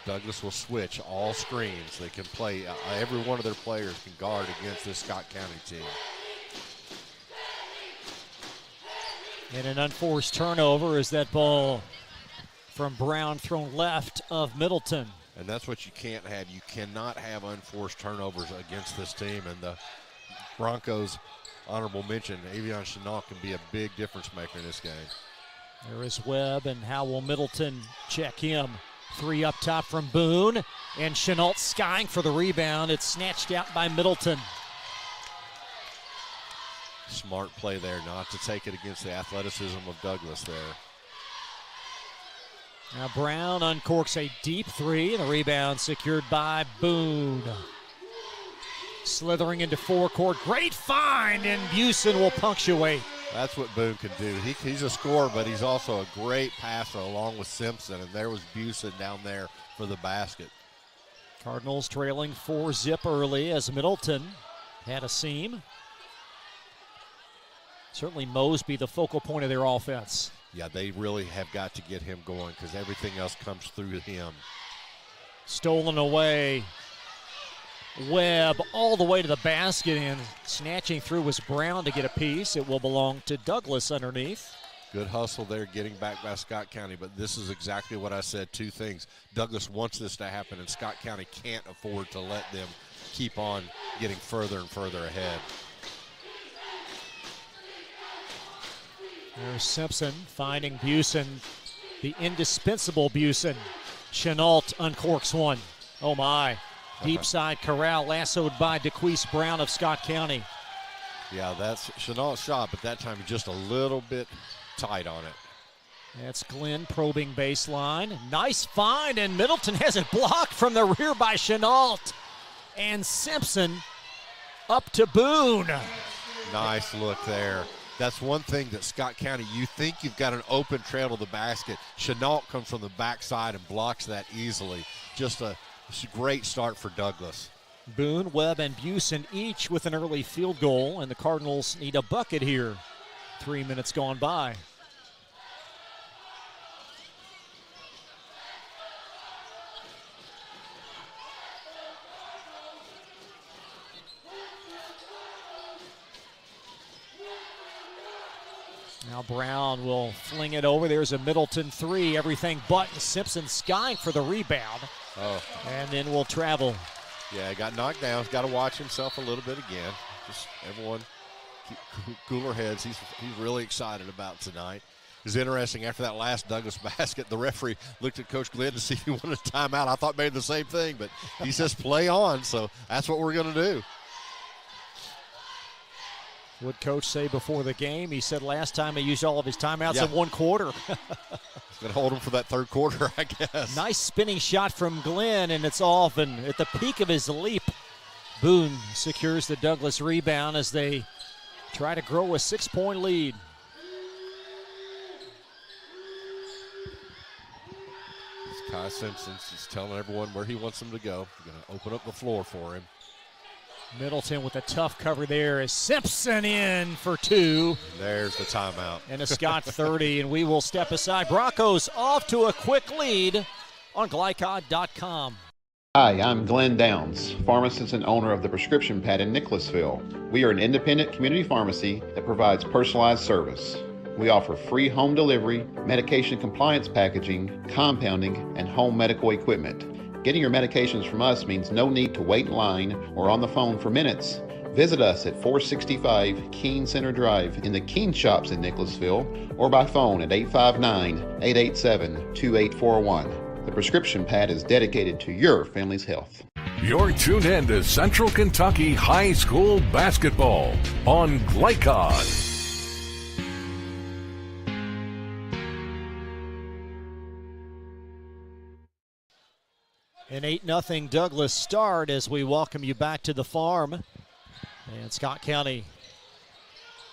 Douglas will switch all screens. They can play, every one of their players can guard against this Scott County team. And an unforced turnover is that ball from Brown thrown left of Middleton. And that's what you can't have. You cannot have unforced turnovers against this team. And the Broncos, honorable mention, Avion Chenault can be a big difference maker in this game. There is Webb, and how will Middleton check him? Three up top from Boone, and Chenault skying for the rebound. It's snatched out by Middleton. Smart play there not to take it against the athleticism of Douglas there. Now Brown uncorks a deep three, and the rebound secured by Boone. Slithering into forecourt, great find, and Busen will punctuate. That's what Boone can do. He's a scorer, but he's also a great passer along with Simpson, and there was Busen down there for the basket. Cardinals trailing 4-zip early as Middleton had a seam. Certainly Mosby the focal point of their offense. Yeah, they really have got to get him going because everything else comes through him. Stolen away. Webb all the way to the basket, and snatching through was Brown to get a piece. It will belong to Douglas underneath. Good hustle there getting back by Scott County, but this is exactly what I said, two things. Douglas wants this to happen, and Scott County can't afford to let them keep on getting further and further ahead. There's Simpson finding Busen, the indispensable Busen. Chenault uncorks one. Oh my. Deep side corral lassoed by DeQuise Brown of Scott County. Yeah, that's Chenault's shot, but that time just a little bit tight on it. That's Glenn probing baseline. Nice find, and Middleton has it blocked from the rear by Chenault. And Simpson up to Boone. Nice look there. That's one thing that Scott County, you think you've got an open trail to the basket. Chenault comes from the backside and blocks that easily. Just a great start for Douglas. Boone, Webb, and Busen each with an early field goal, and the Cardinals need a bucket here. 3 minutes gone by. Now Brown will fling it over. There's a Middleton three. Everything but Simpson skying for the rebound. Oh. And then will travel. Yeah, he got knocked down. He's got to watch himself a little bit again. Just everyone keep cooler heads. He's really excited about tonight. It was interesting. After that last Douglas basket, the referee looked at Coach Glenn to see if he wanted a timeout. I thought maybe the same thing, but he says play on, so that's what we're going to do. What Coach say before the game? He said last time he used all of his timeouts in one quarter. He's going to hold him for that third quarter, I guess. Nice spinning shot from Glenn, and it's off. And at the peak of his leap, Boone secures the Douglas rebound as they try to grow a 6-point lead. Kai Simpson is telling everyone where he wants them to go. He's going to open up the floor for him. Middleton with a tough cover there as Simpson in for two. There's the timeout. And a Scott 30, and we will step aside. Broncos off to a quick lead on Glycod.com. Hi, I'm Glenn Downs, pharmacist and owner of the Prescription Pad in Nicholasville. We are an independent community pharmacy that provides personalized service. We offer free home delivery, medication compliance packaging, compounding, and home medical equipment. Getting your medications from us means no need to wait in line or on the phone for minutes. Visit us at 465 Keene Center Drive in the Keene Shops in Nicholasville or by phone at 859-887-2841. The Prescription Pad is dedicated to your family's health. You're tuned in to Central Kentucky High School Basketball on Glycod. An 8-0 Douglas start as we welcome you back to the farm. And Scott County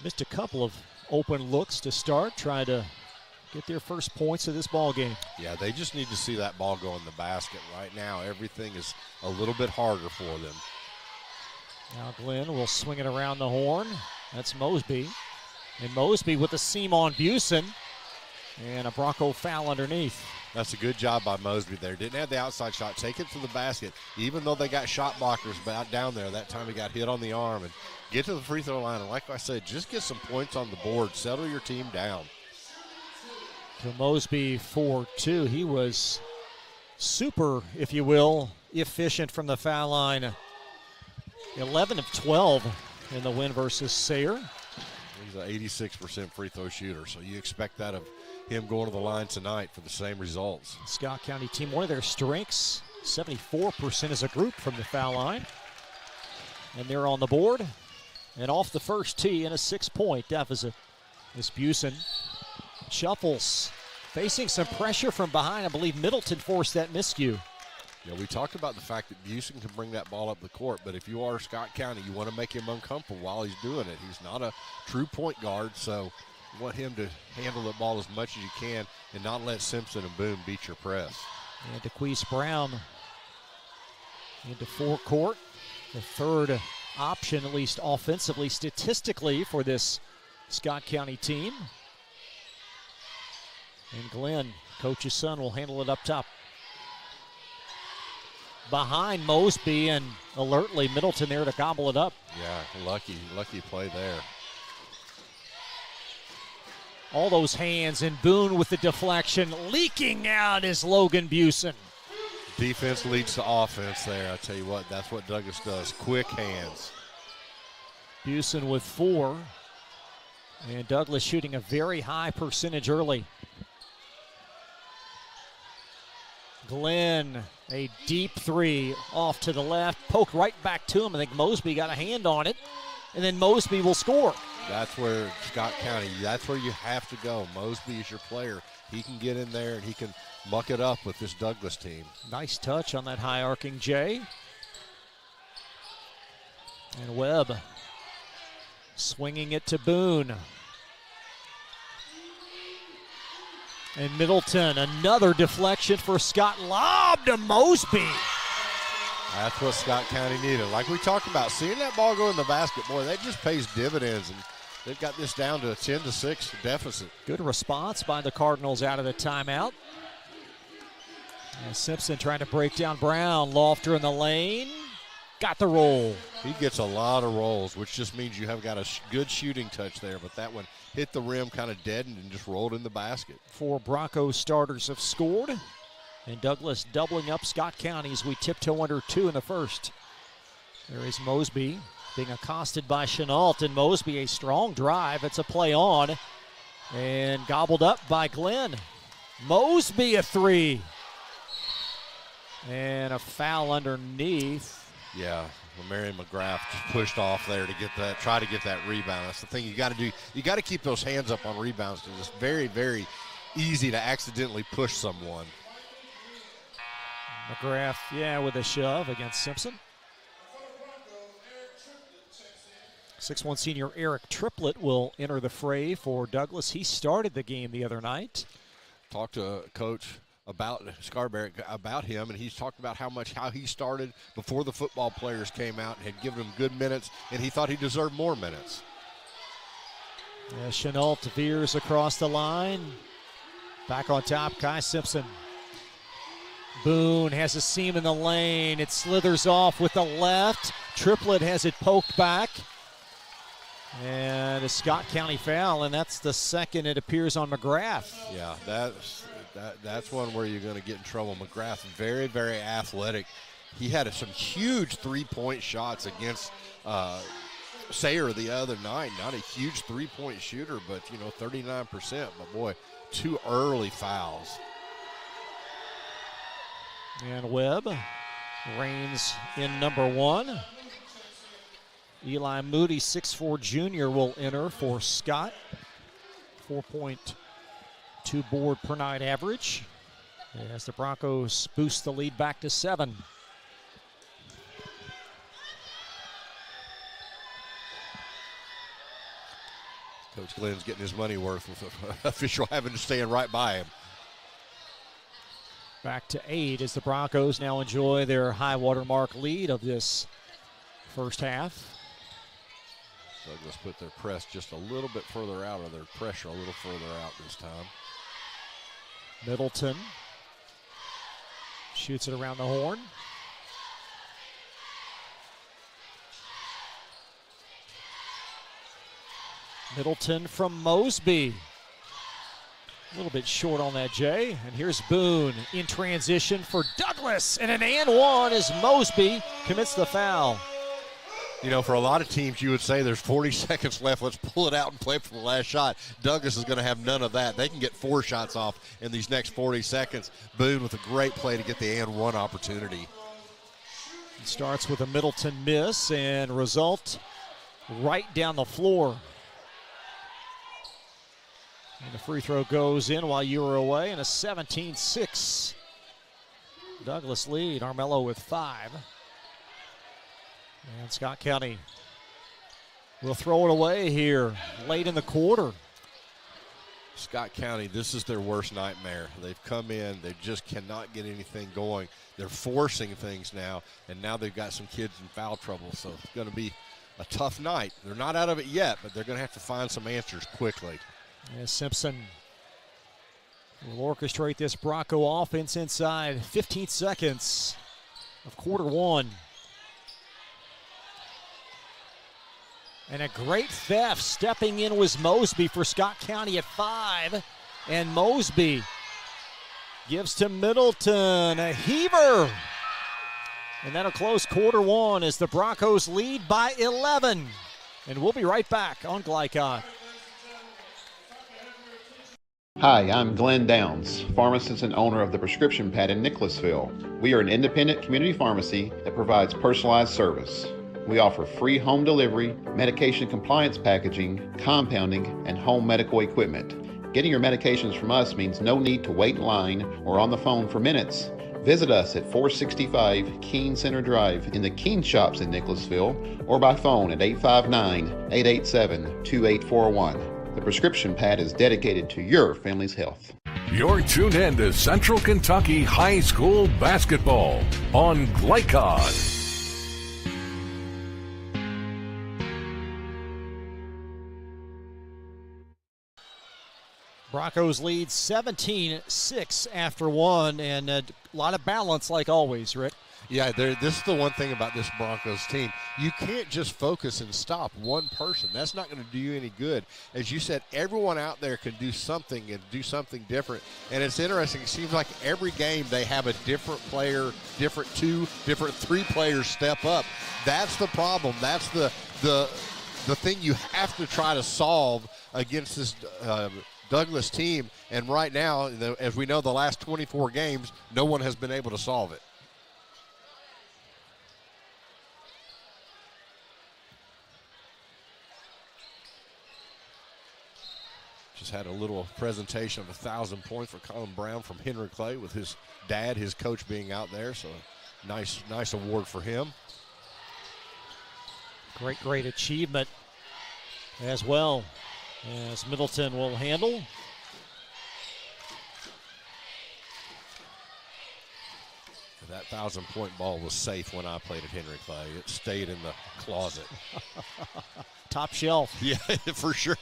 missed a couple of open looks to start, trying to get their first points of this ball game. Yeah, they just need to see that ball go in the basket. Right now, everything is a little bit harder for them. Now Glenn will swing it around the horn. That's Mosby. And Mosby with the seam on Busen. And a Bronco foul underneath. That's a good job by Mosby there. Didn't have the outside shot. Take it to the basket. Even though they got shot blockers down there, that time he got hit on the arm. And get to the free throw line. And like I said, just get some points on the board. Settle your team down. To Mosby for two. He was super, if you will, efficient from the foul line. 11 of 12 in the win versus Sayre. He's an 86% free throw shooter, so you expect that of him going to the line tonight for the same results. Scott County team, one of their strengths, 74% as a group from the foul line. And they're on the board. And off the first tee in a 6-point deficit. This Busen shuffles, facing some pressure from behind. I believe Middleton forced that miscue. Yeah, we talked about the fact that Busen can bring that ball up the court, but if you are Scott County, you want to make him uncomfortable while he's doing it. He's not a true point guard, so you want him to handle the ball as much as you can and not let Simpson and Boone beat your press. And DeQuise Brown into forecourt. The third option, at least offensively, statistically, for this Scott County team. And Glenn, coach's son, will handle it up top. Behind Mosby, and alertly Middleton there to gobble it up. Yeah, lucky play there. All those hands, and Boone with the deflection. Leaking out is Logan Busen. Defense leads to offense there. I tell you what, that's what Douglas does. Quick hands. Busen with 4. And Douglas shooting a very high percentage early. Glenn, a deep 3 off to the left. Poke right back to him. I think Mosby got a hand on it. And then Mosby will score. That's where Scott County, that's where you have to go. Mosby is your player. He can get in there and he can muck it up with this Douglas team. Nice touch on that high arcing J. And Webb swinging it to Boone. And Middleton, another deflection for Scott. Lob to Mosby. That's what Scott County needed. Like we talked about, seeing that ball go in the basket, boy, that just pays dividends. And they've got this down to a 10-6 deficit. Good response by the Cardinals out of the timeout. And Simpson trying to break down Brown. Lofter in the lane. got the roll. He gets a lot of rolls, which just means you have got a good shooting touch there, but that one hit the rim kind of deadened and just rolled in the basket. 4 Broncos starters have scored, and Douglas doubling up Scott County as we tiptoe under 2 in the first. There is Mosby being accosted by Chenault, and Mosby a strong drive. It's a play on, and gobbled up by Glenn. Mosby a 3. And a foul underneath. Yeah, Marion McGrath just pushed off there to get that, try to get that rebound. That's the thing you got to do. You got to keep those hands up on rebounds because it's very, very easy to accidentally push someone. McGrath, yeah, with a shove against Simpson. 6'1" senior Eric Triplett will enter the fray for Douglas. He started the game the other night. Talked to Coach about Scarberry about him, and he's talked about how he started before the football players came out and had given him good minutes, and he thought he deserved more minutes. Yeah, Chenault veers across the line. Back on top, Kai Simpson. Boone has a seam in the lane. It slithers off with the left. Triplett has it poked back. And a Scott County foul, and that's the second it appears on McGrath. Yeah, that's one where you're going to get in trouble. McGrath, very, very athletic. He had some huge three-point shots against Sayre the other night. Not a huge three-point shooter, but, 39%. But, boy, 2 early fouls. And Webb reigns in number 1. Eli Moody, 6'4" junior, will enter for Scott. 4.2 board per night average as the Broncos boost the lead back to 7. Coach Glenn's getting his money worth with the official having to stand right by him. Back to 8 as the Broncos now enjoy their high watermark lead of this first half. Douglas put their press just a little bit further out, or their pressure a little further out this time. Middleton shoots it around the horn. Middleton from Mosby. A little bit short on that, Jay. And here's Boone in transition for Douglas. And an and one as Mosby commits the foul. For a lot of teams, you would say there's 40 seconds left. Let's pull it out and play for the last shot. Douglas is going to have none of that. They can get 4 shots off in these next 40 seconds. Boone with a great play to get the and one opportunity. It starts with a Middleton miss and result right down the floor. And the free throw goes in while you were away, and a 17-6 Douglas lead. Armello with 5. And Scott County will throw it away here late in the quarter. Scott County, this is their worst nightmare. They've come in, they just cannot get anything going. They're forcing things now, and now they've got some kids in foul trouble, so it's going to be a tough night. They're not out of it yet, but they're going to have to find some answers quickly. As Simpson will orchestrate this Bronco offense inside 15 seconds of quarter 1. And a great theft. Stepping in was Mosby for Scott County at 5. And Mosby gives to Middleton. A heaver. And that'll close quarter 1 as the Broncos lead by 11. And we'll be right back on Glycon. Hi, I'm Glenn Downs, pharmacist and owner of the Prescription Pad in Nicholasville. We are an independent community pharmacy that provides personalized service. We offer free home delivery, medication compliance packaging, compounding, and home medical equipment. Getting your medications from us means no need to wait in line or on the phone for minutes. Visit us at 465 Keene Center Drive in the Keene Shops in Nicholasville or by phone at 859-887-2841. The Prescription Pad is dedicated to your family's health. You're tuned in to Central Kentucky High School Basketball on Glycon. Broncos lead 17-6 after 1, and a lot of balance like always, Rick. Yeah, this is the one thing about this Broncos team. You can't just focus and stop one person. That's not going to do you any good. As you said, everyone out there can do something and do something different. And it's interesting. It seems like every game they have a different player, different three players step up. That's the problem. That's the thing you have to try to solve against this Douglas team. And right now, as we know, the last 24 games, no one has been able to solve it. Just had a little presentation of 1,000 points for Colin Brown from Henry Clay with his dad, his coach, being out there. So nice award for him. Great achievement as well as Middleton will handle. That 1,000-point ball was safe when I played at Henry Clay. It stayed in the closet. Top shelf. Yeah, for sure.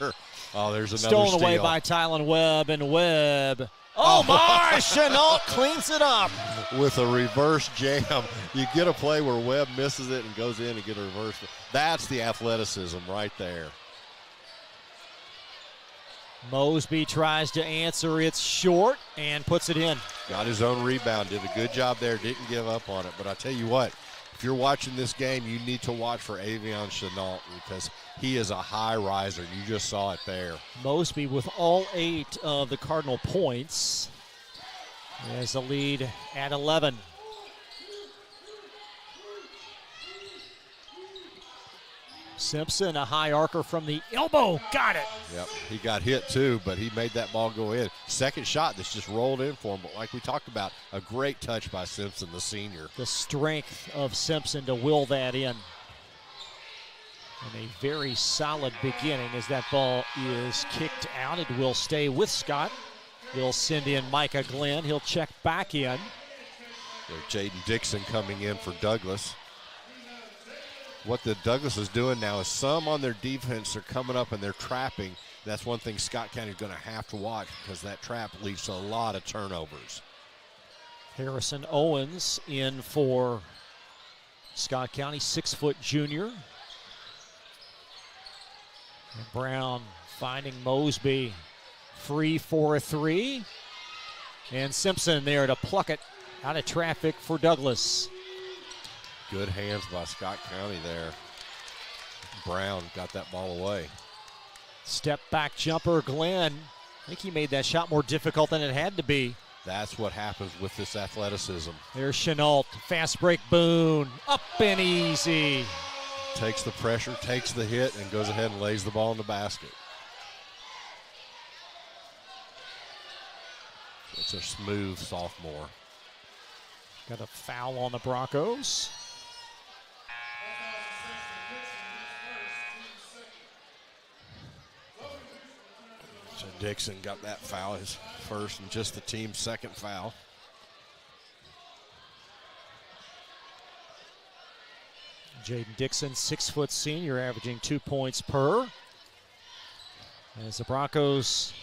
Oh, there's another Stolen away by Tylen Webb, and Webb. Oh, my! Chenault cleans it up. With a reverse jam. You get a play where Webb misses it and goes in and get a reverse. That's the athleticism right there. Mosby tries to answer. It's short and puts it in. Got his own rebound. Did a good job there. Didn't give up on it. But I tell you what, if you're watching this game, you need to watch for Avion Chenault because he is a high riser. You just saw it there. Mosby with all 8 of the Cardinal points. Has the lead at 11. Simpson, a high arcer from the elbow. Got it. Yep, he got hit too, but he made that ball go in. Second shot that's just rolled in for him. But like we talked about, a great touch by Simpson, the senior. The strength of Simpson to will that in. And a very solid beginning as that ball is kicked out. It will stay with Scott. They'll send in Micah Glenn. He'll check back in. Jaden Dixon coming in for Douglas. What the Douglas is doing now is some on their defense are coming up and they're trapping. That's one thing Scott County is going to have to watch because that trap leads to a lot of turnovers. Harrison Owens in for Scott County, 6-foot junior. And Brown finding Mosby free for a 3. And Simpson there to pluck it out of traffic for Douglas. Good hands by Scott County there. Brown got that ball away. Step back jumper, Glenn. I think he made that shot more difficult than it had to be. That's what happens with this athleticism. There's Chenault. Fast break, Boone. Up and easy. Takes the pressure, takes the hit, and goes ahead and lays the ball in the basket. It's a smooth sophomore. Got a foul on the Broncos. So Dixon got that foul, his first and just the team's second foul. Jaden Dixon, 6-foot senior, averaging 2 points per. As the Broncos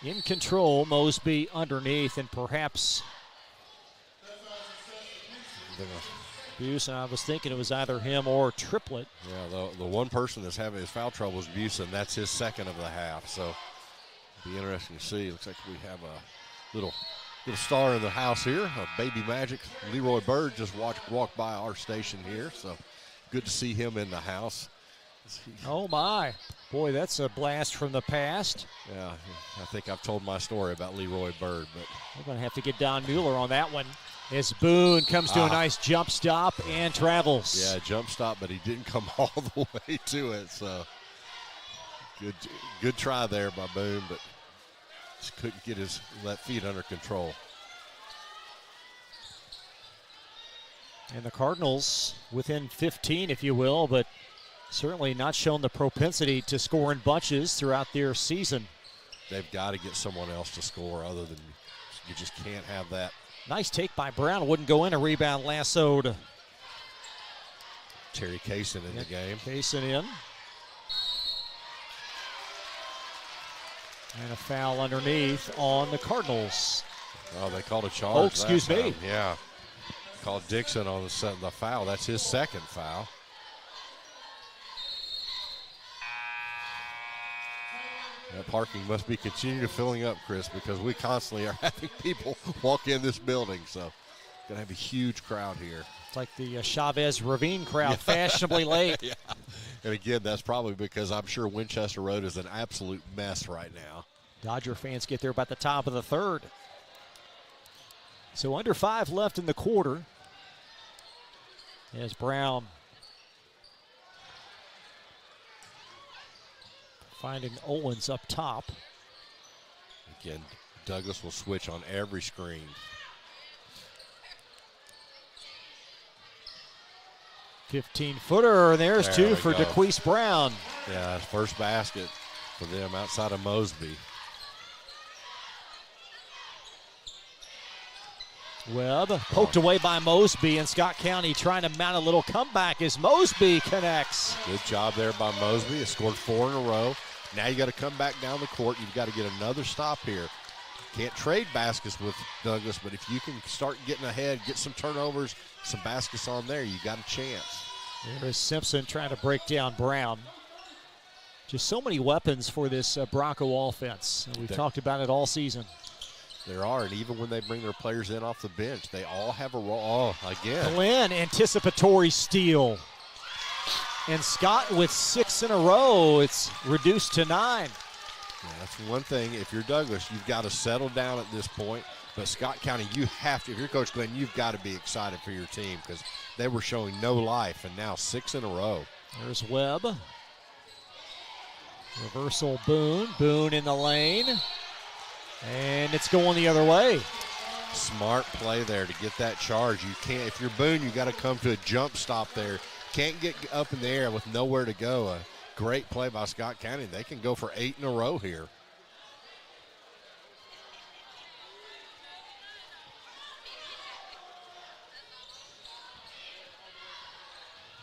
in control, Mosby underneath, and perhaps Buse, and I was thinking it was either him or Triplett. Yeah, the one person that's having his foul trouble is Buse, and that's his second of the half. So it'll be interesting to see. Looks like we have a little star in the house here, Baby Magic. Leroy Bird just walked by our station here, so good to see him in the house. Oh my, boy, that's a blast from the past. Yeah, I think I've told my story about Leroy Bird, but we're going to have to get Don Mueller on that one. As Boone comes to a nice jump stop and travels. Yeah, jump stop, but he didn't come all the way to it. So good try there by Boone, but just couldn't get his left feet under control. And the Cardinals within 15, if you will, but certainly not shown the propensity to score in bunches throughout their season. They've got to get someone else to score other than you just can't have that. Nice take by Brown. Wouldn't go in. A rebound lassoed. Terry Kaysen in the game. Kaysen in. And a foul underneath on the Cardinals. Oh, they called a charge. Oh, excuse me. Yeah. call Dixon on the foul. That's his second foul. That parking must be continuing filling up, Chris, because we constantly are having people walk in this building. So, going to have a huge crowd here. It's like the Chavez Ravine crowd, fashionably late. Yeah. And again, that's probably because I'm sure Winchester Road is an absolute mess right now. Dodger fans get there about the top of the third. So under 5 left in the quarter. As Brown finding Owens up top. Again, Douglas will switch on every screen. $15-footer. There's two for DeQuise Brown. Yeah, first basket for them outside of Mosby. Webb poked away by Mosby, and Scott County trying to mount a little comeback as Mosby connects. Good job there by Mosby. He scored 4 in a row. Now you got to come back down the court. You've got to get another stop here. Can't trade baskets with Douglas, but if you can start getting ahead, get some turnovers, some baskets on there, you got a chance. There is Simpson trying to break down Brown. Just so many weapons for this Bronco offense. We've talked about it all season. There are, and even when they bring their players in off the bench, they all have a role. Oh, again. Glenn, anticipatory steal. And Scott with 6 in a row. It's reduced to 9. Yeah, that's one thing. If you're Douglas, you've got to settle down at this point. But Scott County, you have to. If you're Coach Glenn, you've got to be excited for your team because they were showing no life, and now 6 in a row. There's Webb. Reversal Boone. Boone in the lane. And it's going the other way. Smart play there to get that charge. You can't, if you're Boone, you got to come to a jump stop there. Can't get up in the air with nowhere to go. A great play by Scott County. They can go for 8 in a row here.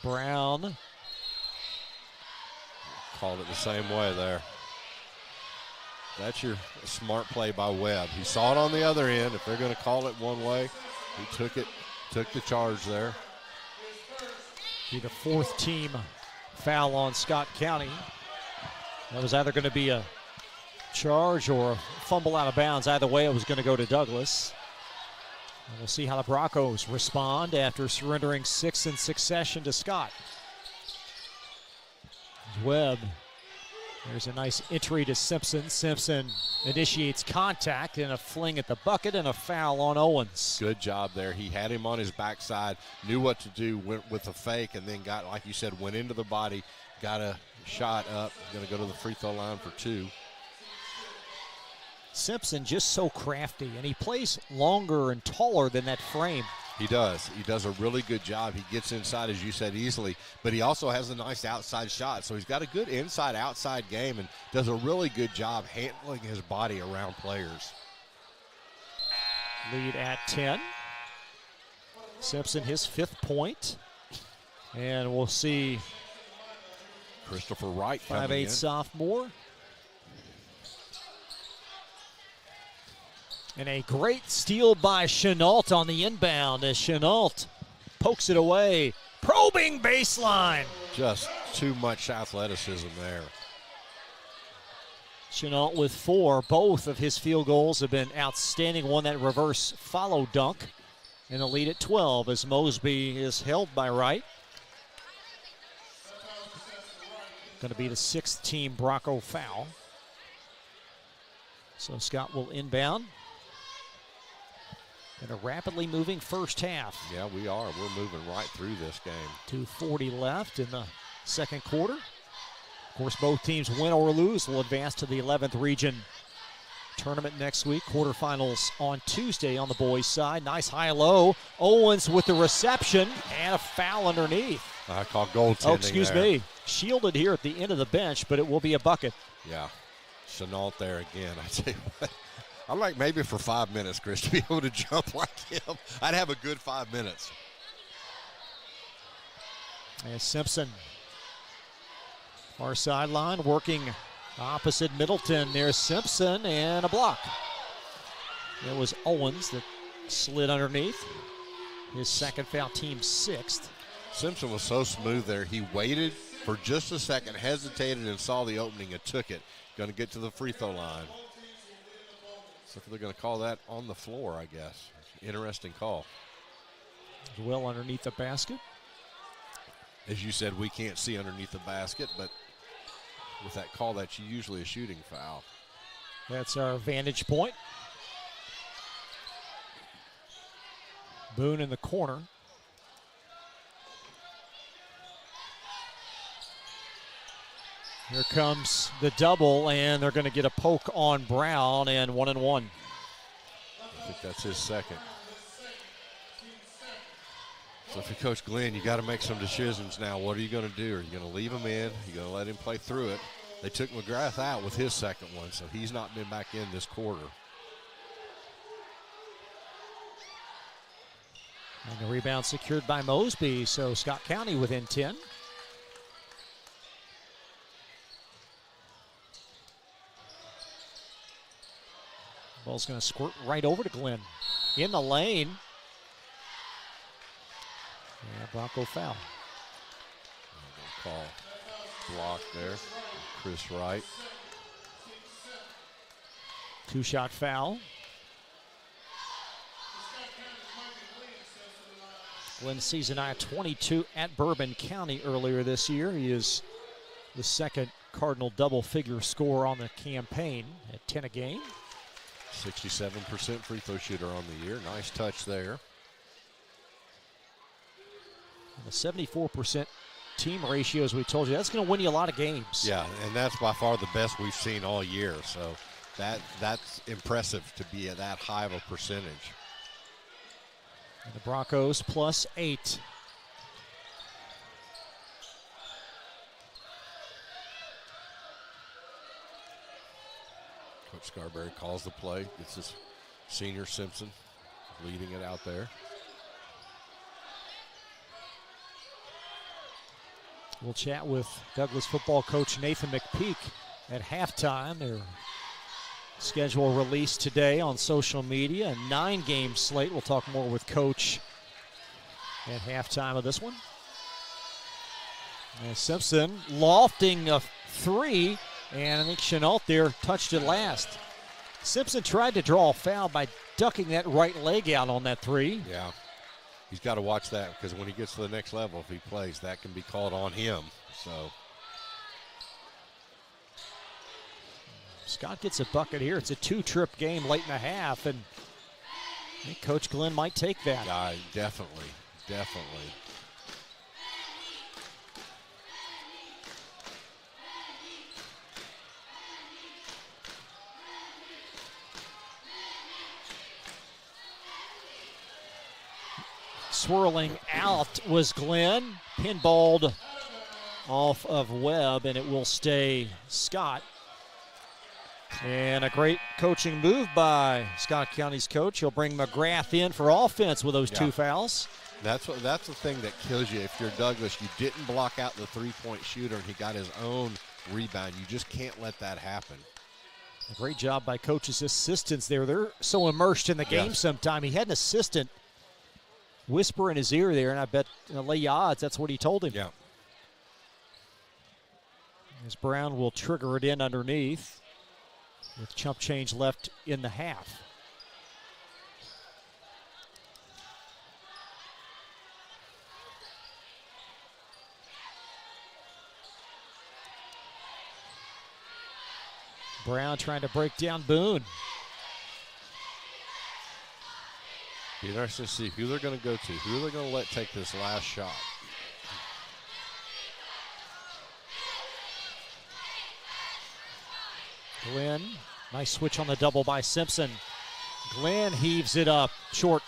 Brown. Called it the same way there. That's your smart play by Webb. He saw it on the other end. If they're going to call it one way, he took the charge there. Be the 4th team foul on Scott County. That was either going to be a charge or a fumble out of bounds. Either way, it was going to go to Douglas. And we'll see how the Broncos respond after surrendering 6 in succession to Scott. Webb. There's a nice entry to Simpson. Simpson initiates contact and a fling at the bucket and a foul on Owens. Good job there. He had him on his backside, knew what to do, went with a fake, and then got, like you said, went into the body, got a shot up, going to go to the free throw line for 2. Simpson just so crafty, and he plays longer and taller than that frame. He does. He does a really good job. He gets inside, as you said, easily, but he also has a nice outside shot. So he's got a good inside-outside game and does a really good job handling his body around players. Lead at 10. Simpson, his 5th point. And we'll see Christopher Wright coming 5'8" in. sophomore. And a great steal by Chenault on the inbound as Chenault pokes it away. Probing baseline. Just too much athleticism there. Chenault with 4. Both of his field goals have been outstanding. One that reverse follow dunk. And the lead at 12 as Mosby is held by Wright. Going to be the 6th team Bronco foul. So Scott will inbound. In a rapidly moving first half. Yeah, we are. We're moving right through this game. 2:40 left in the second quarter. Of course, both teams win or lose will advance to the 11th region tournament next week. Quarterfinals on Tuesday on the boys' side. Nice high-low. Owens with the reception and a foul underneath. I call goaltending. Oh, excuse me. Shielded here at the end of the bench, but it will be a bucket. Yeah. Chenault there again. I tell you what. I'd like maybe for 5 minutes, Chris, to be able to jump like him. I'd have a good 5 minutes. And Simpson, far sideline, working opposite Middleton. There's Simpson and a block. It was Owens that slid underneath. His second foul, team sixth. Simpson was so smooth there. He waited for just a second, hesitated, and saw the opening and took it. Going to get to the free throw line. So they're going to call that on the floor, I guess. Interesting call. Well underneath the basket. As you said, we can't see underneath the basket, but with that call, that's usually a shooting foul. That's our vantage point. Boone in the corner. Here comes the double, and they're going to get a poke on Brown, and 1-and-1. I think that's his second. So if you're Coach Glenn, you got to make some decisions now. What are you going to do? Are you going to leave him in? Are you going to let him play through it? They took McGrath out with his second one, so he's not been back in this quarter. And the rebound secured by Mosby, so Scott County within 10. Ball's going to squirt right over to Glenn. In the lane. Yeah, Bronco foul. Call block there. Chris Wright. Two-shot foul. Glenn season high 22 at Bourbon County earlier this year. He is the second Cardinal double-figure scorer on the campaign at 10 a game. 67% free throw shooter on the year. Nice touch there. And a 74% team ratio, as we told you, that's going to win you a lot of games. Yeah, and that's by far the best we've seen all year. So that's impressive to be at that high of a percentage. And the Broncos +8. Coach Scarberry calls the play. Gets his senior Simpson leading it out there. We'll chat with Douglas football coach Nathan McPeak at halftime. Their schedule released today on social media. A 9-game slate. We'll talk more with Coach at halftime of this one. And Simpson lofting a three, and I think Chenault there touched it last. Simpson tried to draw a foul by ducking that right leg out on that three. Yeah. He's got to watch that because when he gets to the next level, if he plays, that can be called on him. So Scott gets a bucket here. It's a 2-trip game late in the half, and I think Coach Glenn might take that. Yeah, definitely. Swirling out was Glenn, pinballed off of Webb, and it will stay Scott. And a great coaching move by Scott County's coach. He'll bring McGrath in for offense with those two fouls. That's the thing that kills you. If you're Douglas, you didn't block out the three-point shooter, and he got his own rebound. You just can't let that happen. A great job by coach's assistants there. They're so immersed in the game sometime. He had an assistant whisper in his ear there, and I bet lay odds that's what he told him. Yeah. As Brown will trigger it in underneath with chump change left in the half. Brown trying to break down Boone. Be interesting to see who they're going to go to, who they're going to let take this last shot. Glenn, nice switch on the double by Simpson. Glenn heaves it up short.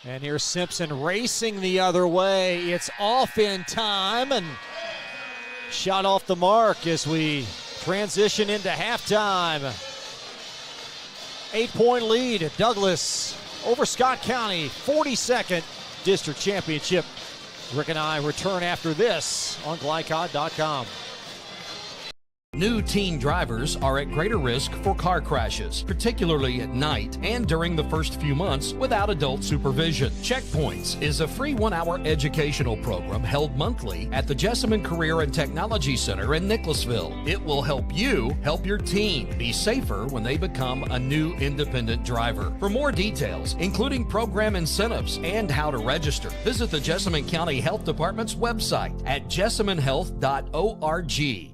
And here's Simpson racing the other way. It's off in time and shot off the mark as we transition into halftime. 8-point lead at Douglas over Scott County, 42nd district championship. Rick and I return after this on Glycod.com. New teen drivers are at greater risk for car crashes, particularly at night and during the first few months without adult supervision. Checkpoints is a free 1-hour educational program held monthly at the Jessamine Career and Technology Center in Nicholasville. It will help you help your teen be safer when they become a new independent driver. For more details, including program incentives and how to register, visit the Jessamine County Health Department's website at jessaminehealth.org.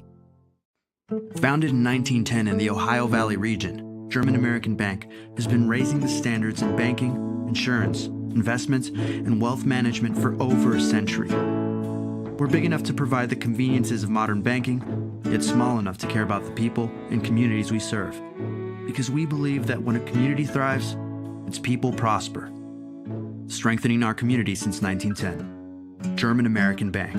Founded in 1910 in the Ohio Valley region, German American Bank has been raising the standards in banking, insurance, investments, and wealth management for over a century. We're big enough to provide the conveniences of modern banking, yet small enough to care about the people and communities we serve. Because we believe that when a community thrives, its people prosper. Strengthening our community since 1910. German American Bank.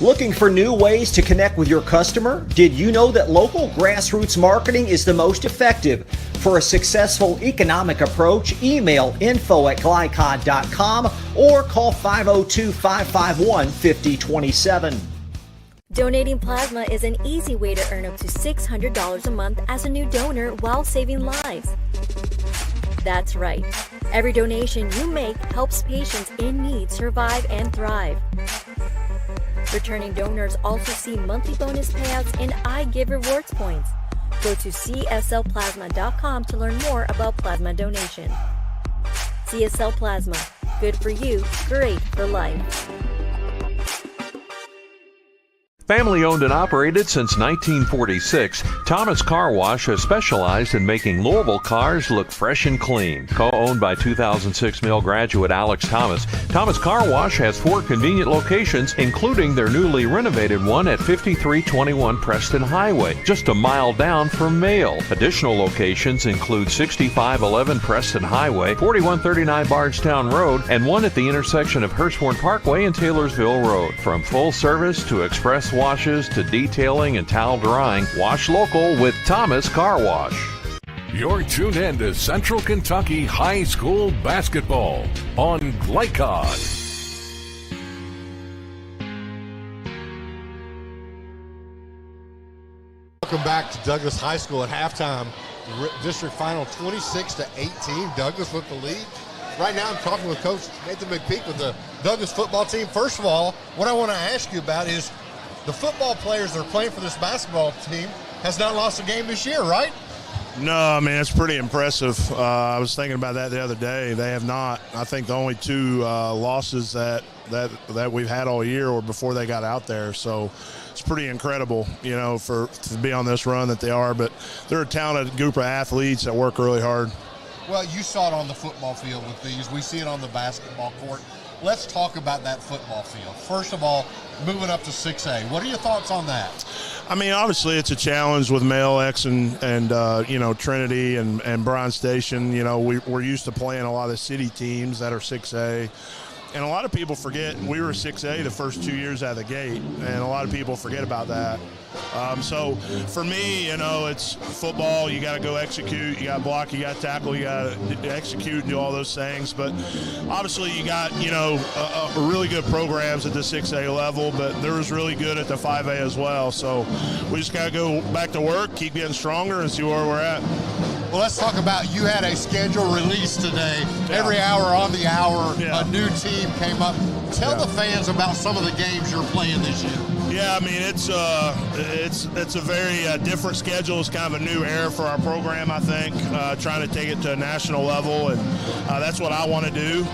Looking for new ways to connect with your customer? Did you know that local grassroots marketing is the most effective? For a successful economic approach, email info@glycod.com or call 502-551-5027. Donating plasma is an easy way to earn up to $600 a month as a new donor while saving lives. That's right. Every donation you make helps patients in need survive and thrive. Returning donors also see monthly bonus payouts and I Give Rewards points. Go to cslplasma.com to learn more about plasma donation. CSL Plasma. Good for you, great for life. Family owned and operated since 1946, Thomas Car Wash has specialized in making Louisville cars look fresh and clean. Co-owned by 2006 Mill graduate Alex Thomas, Thomas Car Wash has 4 convenient locations, including their newly renovated one at 5321 Preston Highway, just a mile down from Mail. Additional locations include 6511 Preston Highway, 4139 Bardstown Road, and one at the intersection of Hurstbourne Parkway and Taylorsville Road. From full service to express washes to detailing and towel drying, wash local with Thomas Car Wash. You're tuned in to Central Kentucky High School Basketball on Glycod. Welcome back to Douglas High School at halftime. District final 26-18. Douglas with the lead. Right now I'm talking with Coach Nathan McPeak with the Douglas football team. First of all, what I want to ask you about is the football players that are playing for this basketball team has not lost a game this year, right? No, I mean, it's pretty impressive. I was thinking about that the other day. They have not. I think the only 2 losses that we've had all year were before they got out there. So it's pretty incredible, you know, to be on this run that they are. But they're a talented group of athletes that work really hard. Well, you saw it on the football field with these. We see it on the basketball court. Let's talk about that football field. First of all, moving up to 6A. What are your thoughts on that? I mean, obviously it's a challenge with Male X and you know, Trinity and Bryan Station. You know, we're used to playing a lot of the city teams that are 6A. And a lot of people forget we were 6A the first 2 years out of the gate, and a lot of people forget about that. So for me, you know, it's football. You got to go execute. You got to block. You got to tackle. You got to execute and do all those things. But obviously, you got, you know, really good programs at the 6A level, but there was really good at the 5A as well. So we just got to go back to work, keep getting stronger, and see where we're at. Well, let's talk about, you had a schedule release today. Yeah. Every hour on the hour, a new team came up. Tell the fans about some of the games you're playing this year. Yeah, I mean, it's a very different schedule. It's kind of a new era for our program, I think, trying to take it to a national level, and that's what I want to do.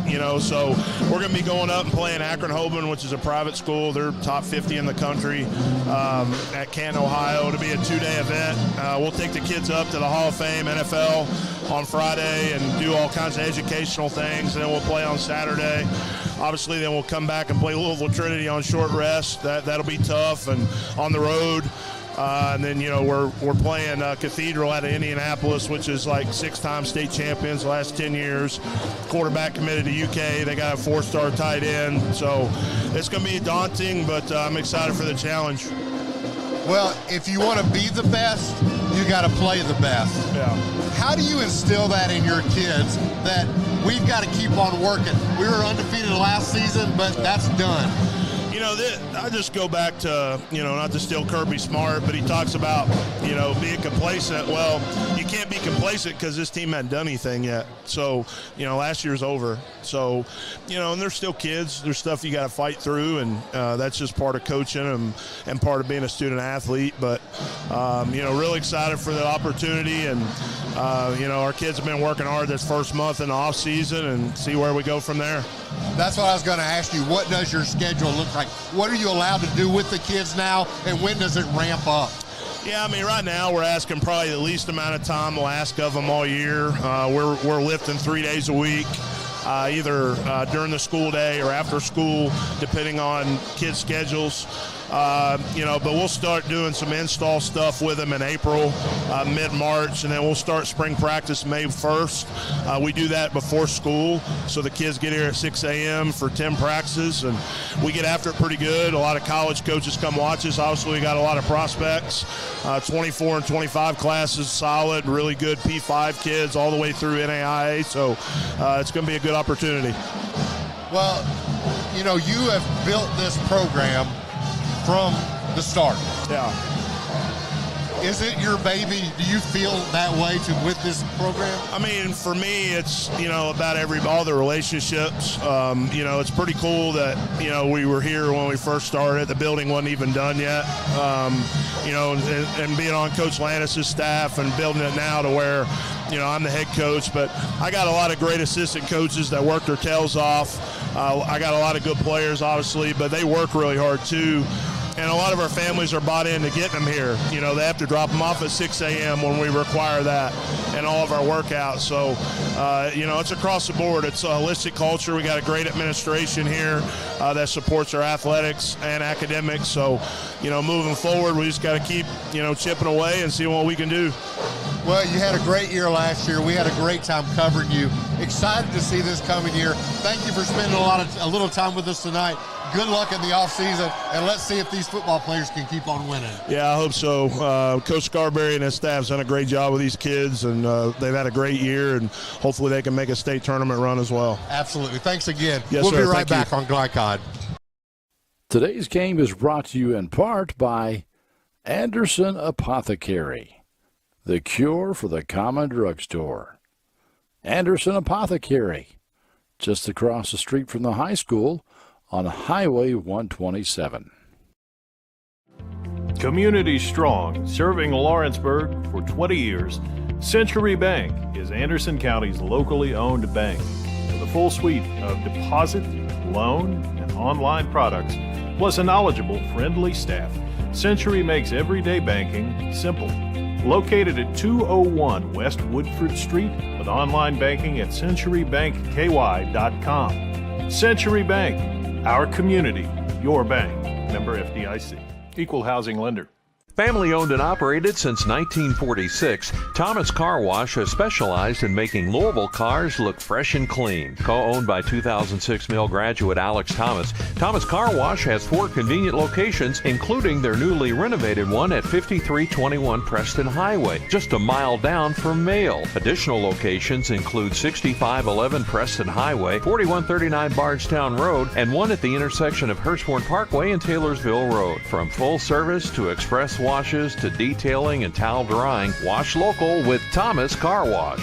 You know, so we're going to be going up and playing Akron-Hoban, which is a private school. They're top 50 in the country at Canton, Ohio. It'll be a 2-day event. We'll take the kids up to the Hall of Fame, NFL, on Friday and do all kinds of educational things, and then we'll play on Saturday. Obviously, then we'll come back and play Louisville Trinity on short rest. That'll be tough and on the road. And then, you know, we're playing Cathedral out of Indianapolis, which is like 6-time state champions the last 10 years. Quarterback committed to UK. They got a 4-star tight end. So it's going to be daunting, but I'm excited for the challenge. Well, if you want to be the best, you got to play the best. Yeah. How do you instill that in your kids that we've got to keep on working? We were undefeated last season, but that's done. You I just go back to, not to steal Kirby Smart, but he talks about, being complacent. Well, you can't be complacent because this team hadn't done anything yet. So, last year's over. So, and they're still kids. There's stuff you got to fight through, and that's just part of coaching and part of being a student athlete. But, really excited for the opportunity. And, our kids have been working hard this first month in the off season and see where we go from there. That's what I was going to ask you. What does your schedule look like? What are you allowed to do with the kids now, and when does it ramp up? Yeah, right now we're asking probably the least amount of time we'll ask of them all year. We're lifting 3 days a week, either during the school day or after school, depending on kids' schedules. But we'll start doing some install stuff with them in April, mid-March, and then we'll start spring practice May 1st. We do that before school, so the kids get here at 6 a.m. for 10 practices, and we get after it pretty good. A lot of college coaches come watch us. Obviously, we got a lot of prospects. 24 and 25 classes, solid, really good P5 kids all the way through NAIA, so it's going to be a good opportunity. Well, you have built this program from the start. Yeah. Is it your baby? Do you feel that way with this program? For me, it's, about all the relationships. It's pretty cool that, we were here when we first started. The building wasn't even done yet. And being on Coach Landis' staff and building it now to where, I'm the head coach. But I got a lot of great assistant coaches that work their tails off. I got a lot of good players, obviously, but they work really hard too. And a lot of our families are bought into getting them here. They have to drop them off at 6 a.m. when we require that in all of our workouts. So, it's across the board. It's a holistic culture. We got a great administration here that supports our athletics and academics. So, moving forward, we just got to keep, chipping away and see what we can do. Well, you had a great year last year. We had a great time covering you. Excited to see this coming year. Thank you for spending a little time with us tonight. Good luck in the offseason, and let's see if these football players can keep on winning. Yeah, I hope so. Coach Scarberry and his staff's done a great job with these kids, and they've had a great year, and hopefully they can make a state tournament run as well. Absolutely. Thanks again. Yes, we'll sir. be right Thank back you. on Glycod. Today's game is brought to you in part by Anderson Apothecary, the cure for the common drugstore. Anderson Apothecary, just across the street from the high school on Highway 127. Community strong, serving Lawrenceburg for 20 years, Century Bank is Anderson County's locally owned bank. With a full suite of deposit, loan, and online products, plus a knowledgeable, friendly staff, Century makes everyday banking simple. Located at 201 West Woodford Street with online banking at centurybankky.com. Century Bank, our community, your bank. Member FDIC. Equal housing lender. Family owned and operated since 1946, Thomas Car Wash has specialized in making Louisville cars look fresh and clean. Co-owned by 2006 Mill graduate Alex Thomas, Thomas Car Wash has 4 convenient locations, including their newly renovated one at 5321 Preston Highway, just a mile down from Mail. Additional locations include 6511 Preston Highway, 4139 Bardstown Road, and one at the intersection of Hurstbourne Parkway and Taylorsville Road. From full service to express washes to detailing and towel drying, wash local with Thomas Car Wash.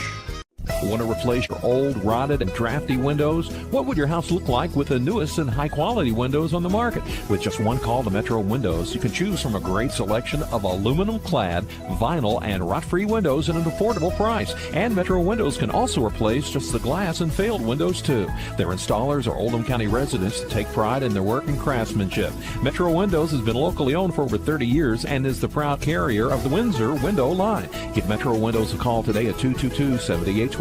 Want to replace your old, rotted, and drafty windows? What would your house look like with the newest and high-quality windows on the market? With just one call to Metro Windows, you can choose from a great selection of aluminum-clad, vinyl, and rot-free windows at an affordable price. And Metro Windows can also replace just the glass and failed windows, too. Their installers are Oldham County residents that take pride in their work and craftsmanship. Metro Windows has been locally owned for over 30 years and is the proud carrier of the Windsor window line. Give Metro Windows a call today at 222-7828.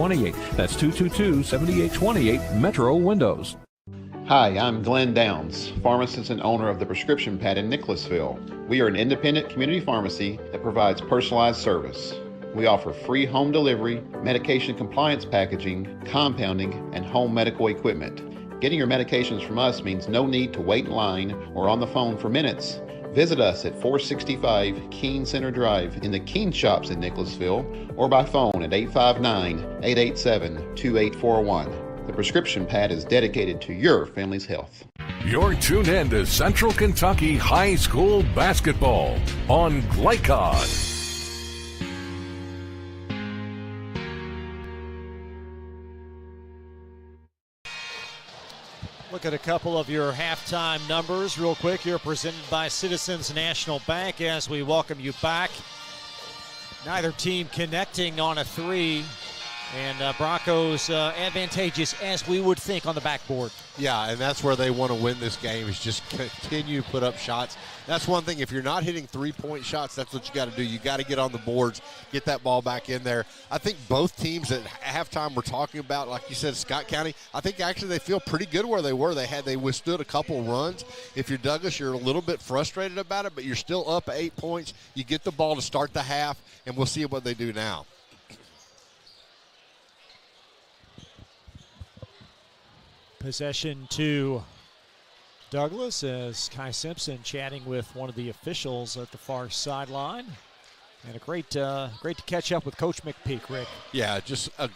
That's 222-7828, Metro Windows. Hi, I'm Glenn Downs, pharmacist and owner of the Prescription Pad in Nicholasville. We are an independent community pharmacy that provides personalized service. We offer free home delivery, medication compliance packaging, compounding, and home medical equipment. Getting your medications from us means no need to wait in line or on the phone for minutes. Visit us at 465 Keene Center Drive in the Keene Shops in Nicholasville or by phone at 859-887-2841. The Prescription Pad is dedicated to your family's health. You're tuned in to Central Kentucky High School Basketball on Glycod. Look at a couple of your halftime numbers real quick here, presented by Citizens National Bank as we welcome you back. Neither team connecting on a three, and Broncos advantageous as we would think on the backboard. Yeah, and that's where they want to win this game, is just continue to put up shots. That's one thing. If you're not hitting three-point shots, that's what you got to do. You got to get on the boards, get that ball back in there. I think both teams at halftime we're talking about, like you said, Scott County, I think actually they feel pretty good where they were. They withstood a couple runs. If you're Douglas, you're a little bit frustrated about it, but you're still up 8 points. You get the ball to start the half, and we'll see what they do now. Possession to Douglas as Kai Simpson chatting with one of the officials at the far sideline. And a great to catch up with Coach McPeak, Rick. Yeah, just a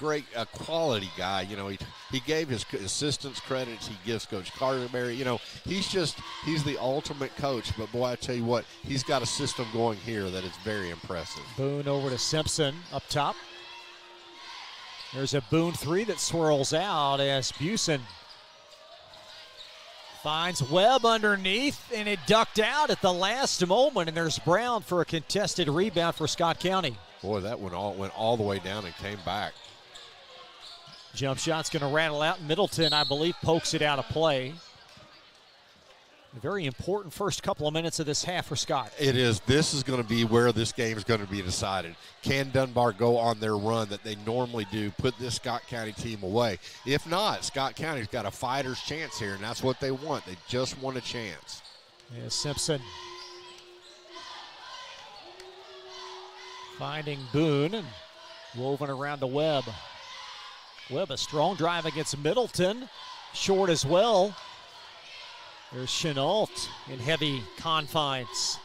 quality guy. You know, he gave his assistants credits. He gives Coach Carterberry. You know, he's the ultimate coach. But, boy, I tell you what, he's got a system going here that is very impressive. Boone over to Simpson up top. There's a Boone three that swirls out as Busen finds Webb underneath, and it ducked out at the last moment, and there's Brown for a contested rebound for Scott County. Boy, that went all the way down and came back. Jump shot's going to rattle out. Middleton, I believe, pokes it out of play. A very important first couple of minutes of this half for Scott. It is. This is going to be where this game is going to be decided. Can Dunbar go on their run that they normally do, put this Scott County team away? If not, Scott County's got a fighter's chance here, and that's what they want. They just want a chance. Yeah, Simpson finding Boone and woven around the Webb. Webb, a strong drive against Middleton. Short as well. There's Chenault in heavy confines.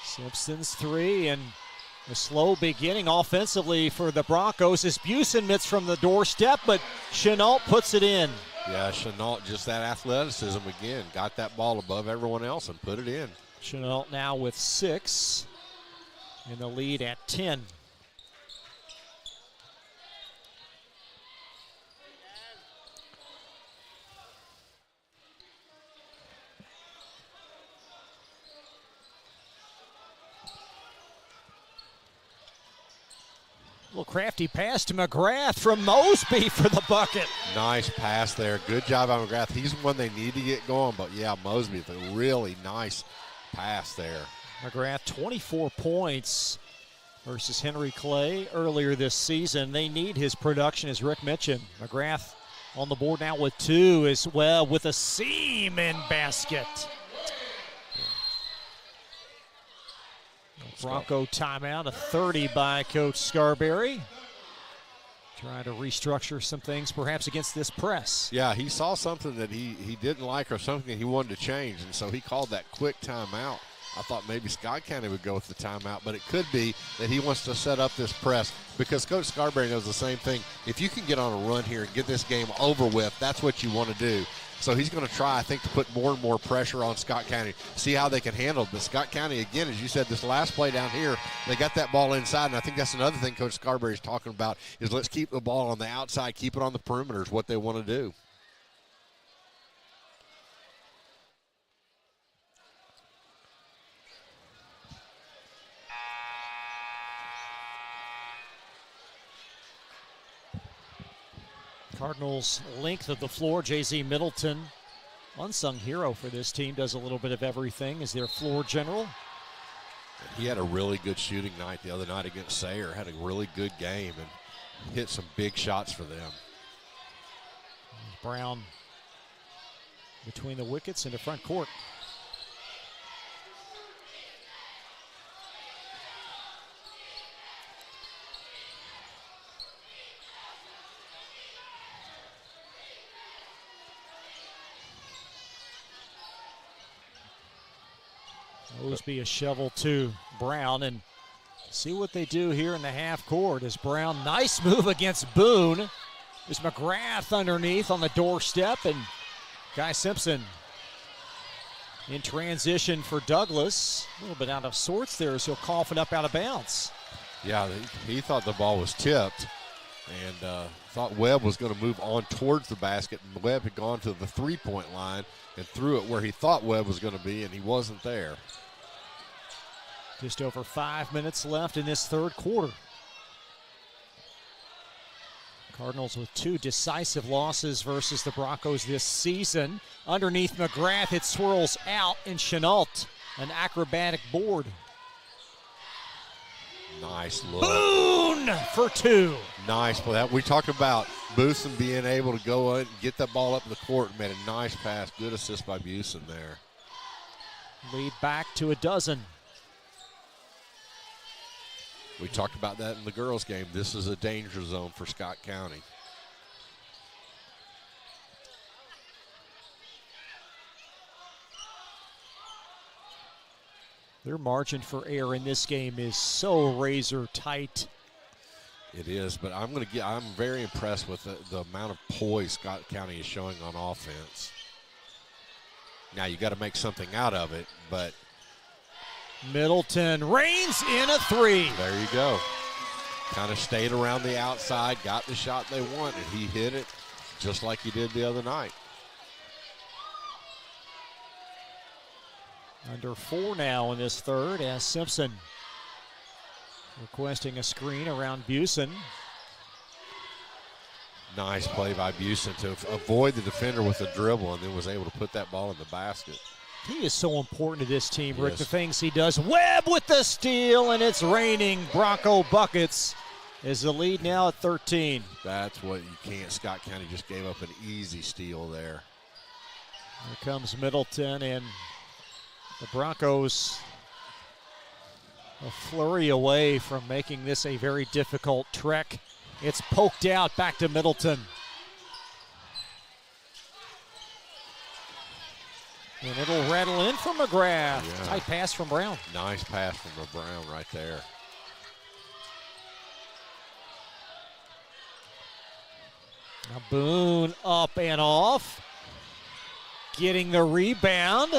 Simpson's three, and a slow beginning offensively for the Broncos as Busen mits from the doorstep, but Chenault puts it in. Yeah, Chenault, just that athleticism again. Got that ball above everyone else and put it in. Chenault now with 6, in the lead at 10. Little crafty pass to McGrath from Mosby for the bucket. Nice pass there. Good job on McGrath. He's the one they need to get going, but yeah, Mosby with a really nice pass there. McGrath, 24 points versus Henry Clay earlier this season. They need his production, as Rick mentioned. McGrath on the board now with 2 as well, with a seam in basket. Bronco timeout, a 30 by Coach Scarberry. Trying to restructure some things perhaps against this press. Yeah, he saw something that he didn't like or something that he wanted to change, and so he called that quick timeout. I thought maybe Scott County would go with the timeout, but it could be that he wants to set up this press because Coach Scarberry knows the same thing. If you can get on a run here and get this game over with, that's what you want to do. So he's going to try, I think, to put more and more pressure on Scott County, see how they can handle it. But Scott County, again, as you said, this last play down here, they got that ball inside, and I think that's another thing Coach Scarberry is talking about is let's keep the ball on the outside, keep it on the perimeter is what they want to do. Cardinals' length of the floor, J.Z. Middleton, unsung hero for this team, does a little bit of everything as their floor general. He had a really good shooting night the other night against Sayre, had a really good game and hit some big shots for them. Brown between the wickets into front court. Mosby a shovel to Brown, and see what they do here in the half court as Brown, nice move against Boone. There's McGrath underneath on the doorstep, and Guy Simpson in transition for Douglas. A little bit out of sorts there as he'll cough it up out of bounds. Yeah, he thought the ball was tipped and thought Webb was going to move on towards the basket. And Webb had gone to the three-point line and threw it where he thought Webb was going to be, and he wasn't there. Just over 5 minutes left in this third quarter. Cardinals with 2 decisive losses versus the Broncos this season. Underneath McGrath, it swirls out, and Chenault, an acrobatic board. Nice look. Boone for 2. Nice play. We talked about Busen being able to go and get that ball up the court and made a nice pass. Good assist by Busen there. Lead back to 12. We talked about that in the girls' game. This is a danger zone for Scott County. Their margin for error in this game is so razor tight. It is, but I'm very impressed with the amount of poise Scott County is showing on offense. Now you got to make something out of it, but Middleton reigns in a 3. There you go. Kind of stayed around the outside, got the shot they want, and he hit it just like he did the other night. Under 4 now in this third as Simpson requesting a screen around Busen. Nice play by Busen to avoid the defender with a dribble and then was able to put that ball in the basket. He is so important to this team, Rick, Yes. the things he does. Webb with the steal, and it's raining Bronco buckets. Is the lead now at 13. That's what you can't. Scott County just gave up an easy steal there. Here comes Middleton, and the Broncos a flurry away from making this a very difficult trek. It's poked out back to Middleton. And it'll rattle in from McGrath. Yeah. Tight pass from Brown. Nice pass from Brown right there. Now Boone up and off. Getting the rebound.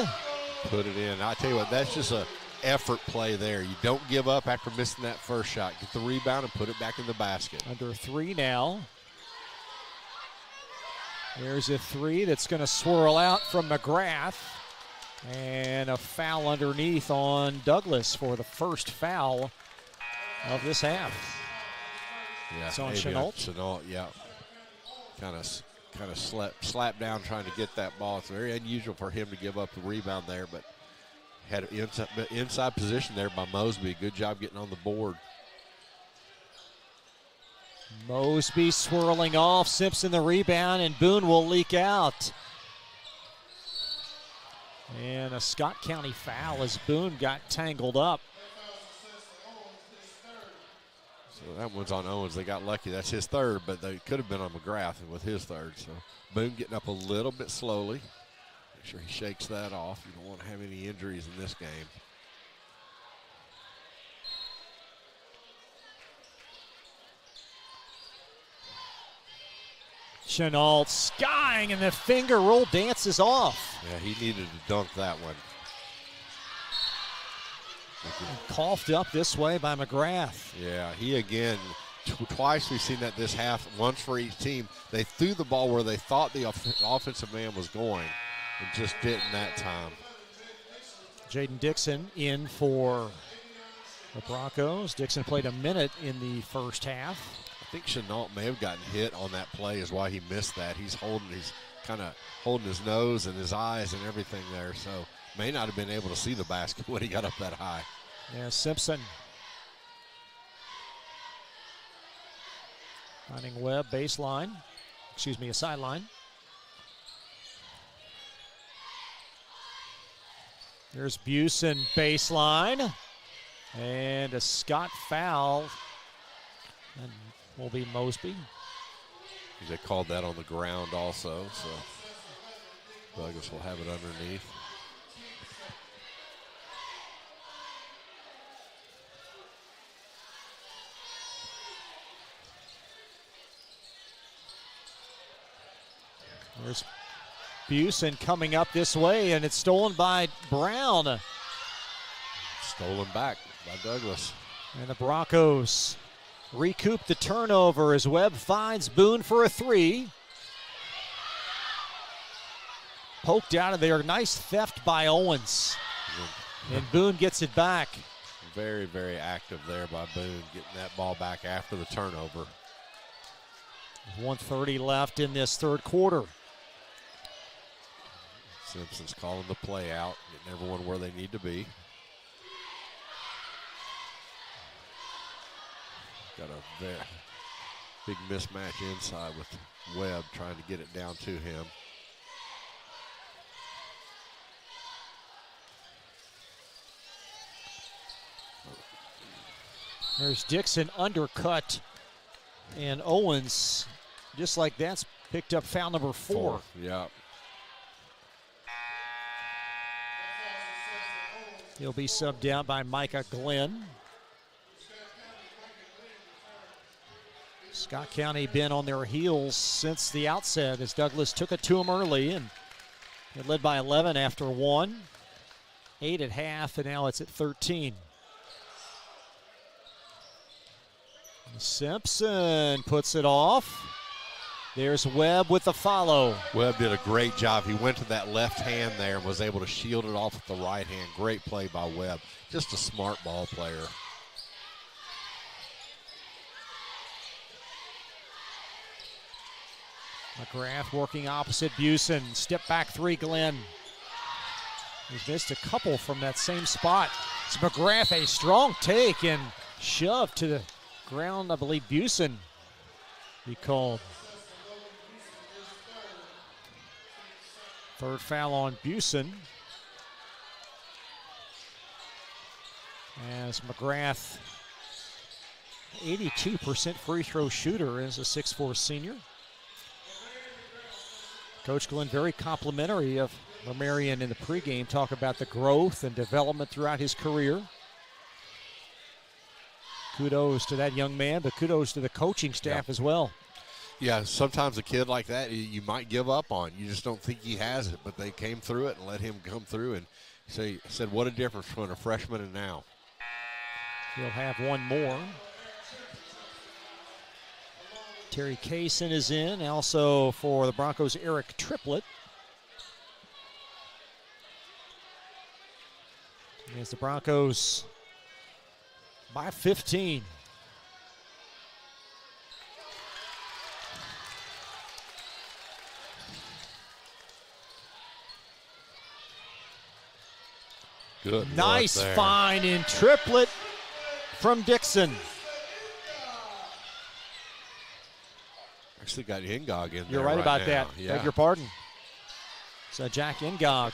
Put it in. I tell you what, that's just a effort play there. You don't give up after missing that first shot. Get the rebound and put it back in the basket. Under 3 now. There's a 3 that's going to swirl out from McGrath. And a foul underneath on Douglas for the first foul of this half. Yeah, It's on maybe Chenault. Chenault, yeah. Kind of slapped down trying to get that ball. It's very unusual for him to give up the rebound there, but had an inside position there by Mosby. Good job getting on the board. Mosby swirling off, Simpson the rebound, and Boone will leak out. And a Scott County foul as Boone got tangled up. So that one's on Owens. They got lucky. That's his third, but they could have been on McGrath with his third. So Boone getting up a little bit slowly. Make sure he shakes that off. You don't want to have any injuries in this game. Chenault skying, and the finger roll dances off. Yeah, he needed to dunk that one. Coughed up this way by McGrath. Yeah, he again, twice we've seen that this half, once for each team. They threw the ball where they thought the offensive man was going and just didn't that time. Jaden Dixon in for the Broncos. Dixon played a minute in the first half. I think Chenault may have gotten hit on that play is why he missed that. He's kind of holding his nose and his eyes and everything there, so may not have been able to see the basket when he got up that high. Yeah, Simpson finding Webb baseline. Excuse me, a sideline. There's Busen baseline. And a Scott foul. And will be Mosby. They called that on the ground also, so Douglas will have it underneath. There's Busen coming up this way, and it's stolen by Brown. Stolen back by Douglas. And the Broncos recoup the turnover as Webb finds Boone for a three. Poked out of there. Nice theft by Owens. And Boone gets it back. Very, very active there by Boone, getting that ball back after the turnover. 1:30 left in this third quarter. Simpson's calling the play out, getting everyone where they need to be. Got a very big mismatch inside with Webb trying to get it down to him. There's Dixon undercut, and Owens, just like that's picked up foul number 4. Yeah. He'll be subbed out by Micah Glenn. Scott County been on their heels since the outset as Douglas took it to him early, and it led by 11 after 1. 8 at half, and now it's at 13. Simpson puts it off. There's Webb with the follow. Webb did a great job. He went to that left hand there and was able to shield it off with the right hand. Great play by Webb. Just a smart ball player. McGrath working opposite Busen. Step back three, Glenn. He's missed a couple from that same spot. It's McGrath, a strong take and shove to the ground. I believe Busen be called. Third foul on Busen. As McGrath, 82% free throw shooter as a 6'4" senior. Coach Glenn very complimentary of Marion in the pregame, talk about the growth and development throughout his career. Kudos to that young man, but kudos to the coaching staff as well. Yeah, sometimes a kid like that you might give up on. You just don't think he has it, but they came through it and let him come through and said what a difference between a freshman and now. He'll have one more. Terry Kaysen is in. Also for the Broncos, Eric Triplett. As the Broncos by 15. Good. Nice find in Triplett from Dixon. Actually got Ingog in there. You're right about now. that. Yeah. Beg your pardon. So Jack Ingog.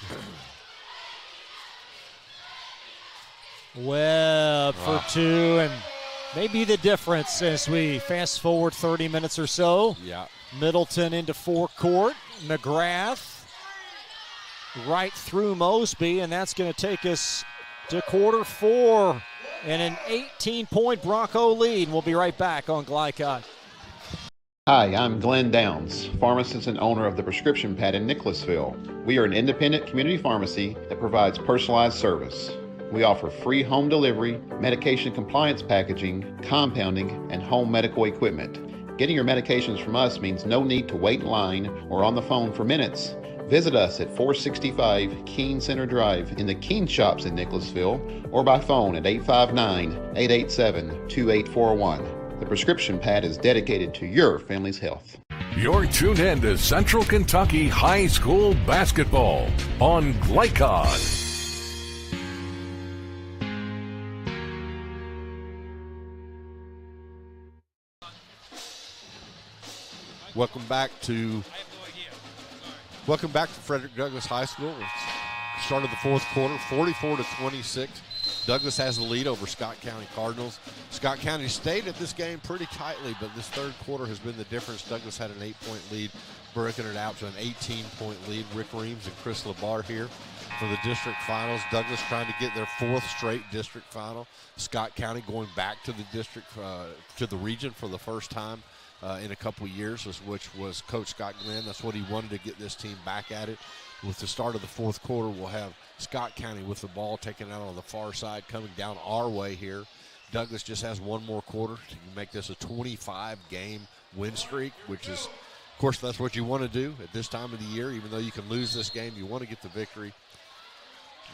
Webb for two, and maybe the difference as we fast forward 30 minutes or so. Yeah. Middleton into forecourt. McGrath right through Mosby, and that's going to take us to quarter 4 and an 18-point Bronco lead. We'll be right back on Glycod. Hi, I'm Glenn Downs, pharmacist and owner of the Prescription Pad in Nicholasville. We are an independent community pharmacy that provides personalized service. We offer free home delivery, medication compliance packaging, compounding, and home medical equipment. Getting your medications from us means no need to wait in line or on the phone for minutes. Visit us at 465 Keene Center Drive in the Keene Shops in Nicholasville or by phone at 859-887-2841. The Prescription Pad is dedicated to your family's health. You're tuned in to Central Kentucky High School Basketball on Glycod. Welcome back to Frederick Douglass High School. Start of the fourth quarter, 44-26. Douglas has the lead over Scott County Cardinals. Scott County stayed at this game pretty tightly, but this third quarter has been the difference. Douglas had an 8-point lead, breaking it out to an 18-point lead. Rick Reams and Chris Labar here for the district finals. Douglas trying to get their 4th straight district final. Scott County going back to the district, to the region for the first time in a couple years, which was Coach Scott Glenn. That's what he wanted to get this team back at it. With the start of the fourth quarter, we'll have Scott County with the ball taken out on the far side, coming down our way here. Douglas just has one more quarter to make this a 25-game win streak, which is, of course, that's what you want to do at this time of the year. Even though you can lose this game, you want to get the victory.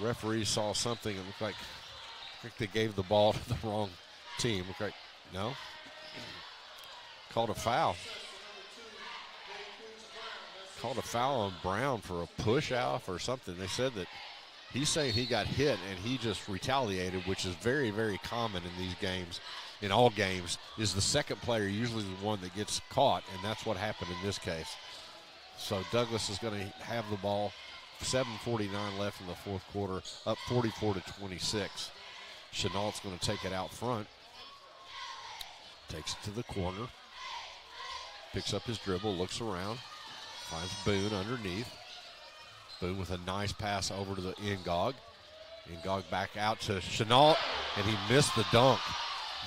Referees saw something. It looked like, I think they gave the ball to the wrong team. Looked like, no. Called a foul. Called a foul on Brown for a push-off or something. They said that he's saying he got hit and he just retaliated, which is very, very common in these games. In all games, is the second player usually the one that gets caught, and that's what happened in this case. So Douglas is going to have the ball. 7:49 left in the fourth quarter, up 44-26. Chenault's going to take it out front. Takes it to the corner. Picks up his dribble, looks around. Finds Boone underneath. Boone with a nice pass over to the Ngog. Ngog back out to Chenault, and he missed the dunk.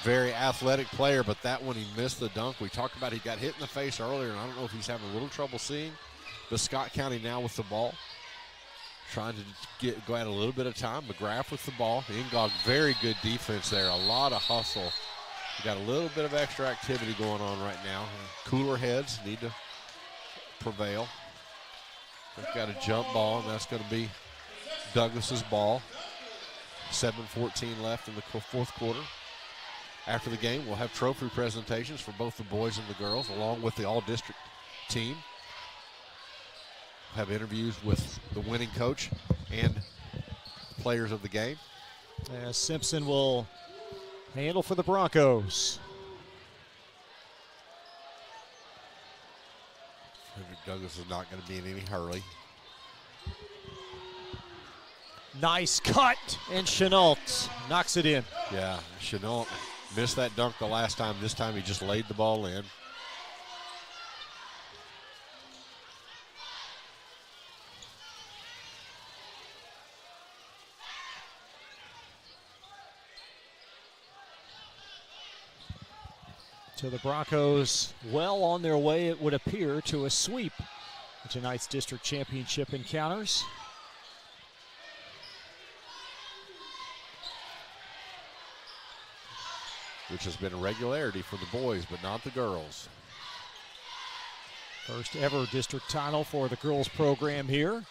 Very athletic player, but that one he missed the dunk. We talked about he got hit in the face earlier, and I don't know if he's having a little trouble seeing. But Scott County now with the ball. Trying to go at a little bit of time. McGrath with the ball. Ngog, very good defense there. A lot of hustle. We got a little bit of extra activity going on right now. Cooler heads need to prevail. We've got a jump ball, and that's going to be Douglas's ball. 7:14 left in the fourth quarter. After the game, we'll have trophy presentations for both the boys and the girls, along with the all-district team. Have interviews with the winning coach and players of the game. Simpson will handle for the Broncos. Frederick Douglas is not going to be in any hurry. Nice cut, and Chenault knocks it in. Yeah, Chenault missed that dunk the last time. This time he just laid the ball in. So the Broncos well on their way, it would appear, to a sweep in tonight's district championship encounters. Which has been a regularity for the boys, but not the girls. First ever district title for the girls program here.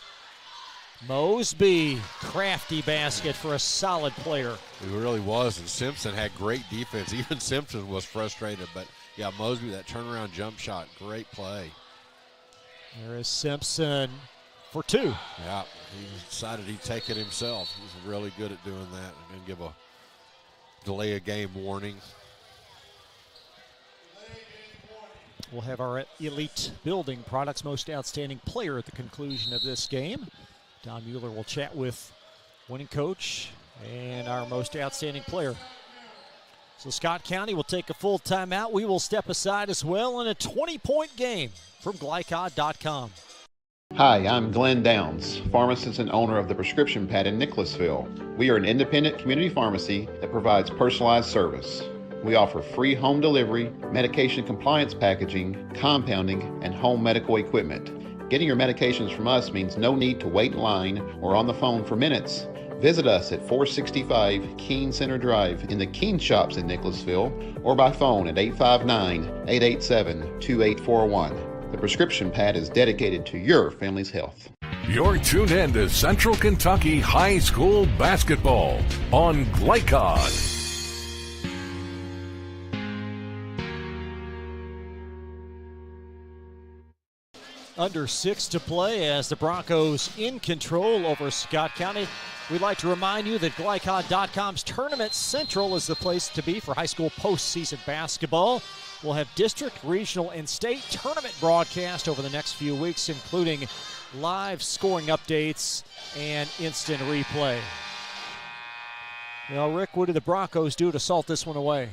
Mosby, crafty basket for a solid player. It really was, and Simpson had great defense. Even Simpson was frustrated, but yeah, Mosby, that turnaround jump shot, great play. There is Simpson for two. Yeah, he decided he'd take it himself. He's really good at doing that. I'm going to give a delay a game warning. We'll have our Elite Building Products Most Outstanding Player at the conclusion of this game. Don Mueller will chat with winning coach and our most outstanding player. So Scott County will take a full timeout. We will step aside as well in a 20-point game from Glycod.com. Hi, I'm Glenn Downs, pharmacist and owner of the Prescription Pad in Nicholasville. We are an independent community pharmacy that provides personalized service. We offer free home delivery, medication compliance packaging, compounding, and home medical equipment. Getting your medications from us means no need to wait in line or on the phone for minutes. Visit us at 465 Keene Center Drive in the Keene Shops in Nicholasville or by phone at 859-887-2841. The Prescription Pad is dedicated to your family's health. You're tuned in to Central Kentucky High School Basketball on Glycod. Under 6 to play as the Broncos in control over Scott County. We'd like to remind you that Glycod.com's Tournament Central is the place to be for high school postseason basketball. We'll have district, regional, and state tournament broadcast over the next few weeks, including live scoring updates and instant replay. Well, Rick, what did the Broncos do to salt this one away?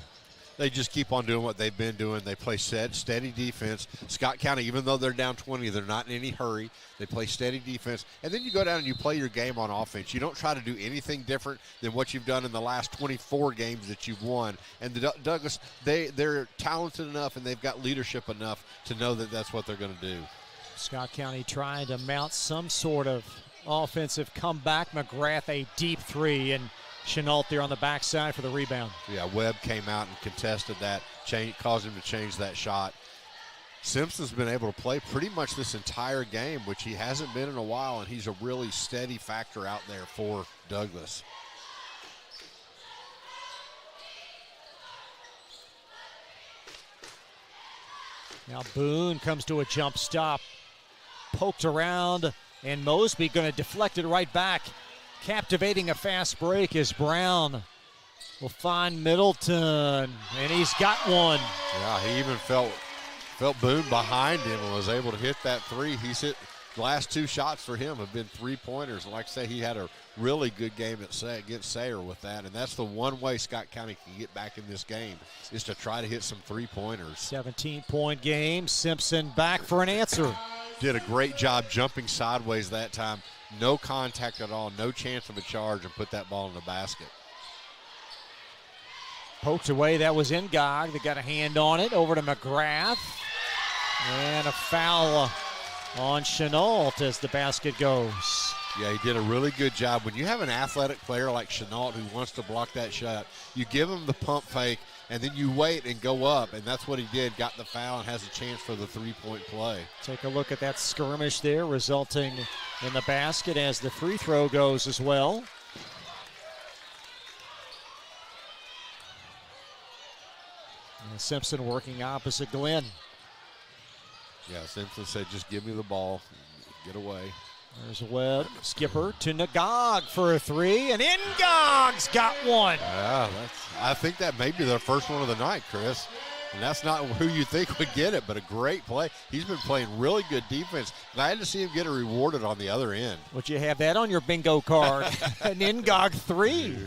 They just keep on doing what they've been doing. They play steady defense. Scott County, even though they're down 20, they're not in any hurry. They play steady defense. And then you go down and you play your game on offense. You don't try to do anything different than what you've done in the last 24 games that you've won. And the Douglas, they're talented enough and they've got leadership enough to know that that's what they're going to do. Scott County trying to mount some sort of offensive comeback. McGrath a deep three, and Chenault there on the backside for the rebound. Yeah, Webb came out and contested that, caused him to change that shot. Simpson's been able to play pretty much this entire game, which he hasn't been in a while, and he's a really steady factor out there for Douglas. Now Boone comes to a jump stop. Poked around, and Mosby going to deflect it right back. Captivating a fast break as Brown will find Middleton, and he's got one. Yeah, he even felt Boone behind him and was able to hit that three. He's hit the last 2 shots for him have been 3-pointers. Like I say, he had a really good game against Sayre with that, and that's the one way Scott County can get back in this game is to try to hit some 3-pointers. 17-point game. Simpson back for an answer. Did a great job jumping sideways that time. No contact at all, no chance of a charge, and put that ball in the basket. Poked away, that was Ngog. They got a hand on it, over to McGrath. And a foul on Chenault as the basket goes. Yeah, he did a really good job. When you have an athletic player like Chenault who wants to block that shot, you give him the pump fake, and then you wait and go up, and that's what he did. Got the foul and has a chance for the 3-point play. Take a look at that skirmish there, resulting in the basket as the free throw goes as well. And Simpson working opposite Glenn. Yeah, Simpson said, just give me the ball, get away. There's Webb, skipper to Ngog for a three, and Ngog's got one. Yeah, I think that may be the first one of the night, Chris. And that's not who you think would get it, but a great play. He's been playing really good defense. Glad to see him get it rewarded on the other end. Would you have that on your bingo card? An Ngog three.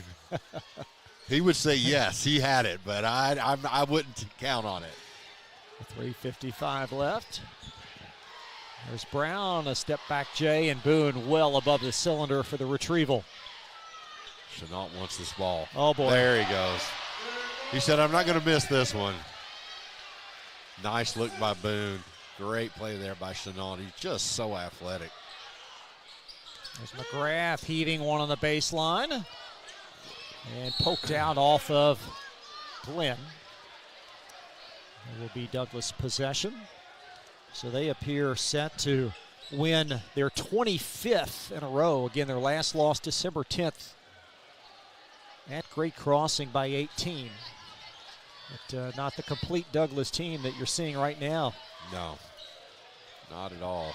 He would say yes, he had it, but I wouldn't count on it. 3:55 left. There's Brown, a step back Jay, and Boone well above the cylinder for the retrieval. Chenault wants this ball. Oh, boy. There he goes. He said, I'm not going to miss this one. Nice look by Boone. Great play there by Chenault. He's just so athletic. There's McGrath heaving one on the baseline. And poked out off of Glenn. It will be Douglas possession. So they appear set to win their 25th in a row. Again, their last loss December 10th at Great Crossing by 18. But not the complete Douglas team that you're seeing right now. No, not at all.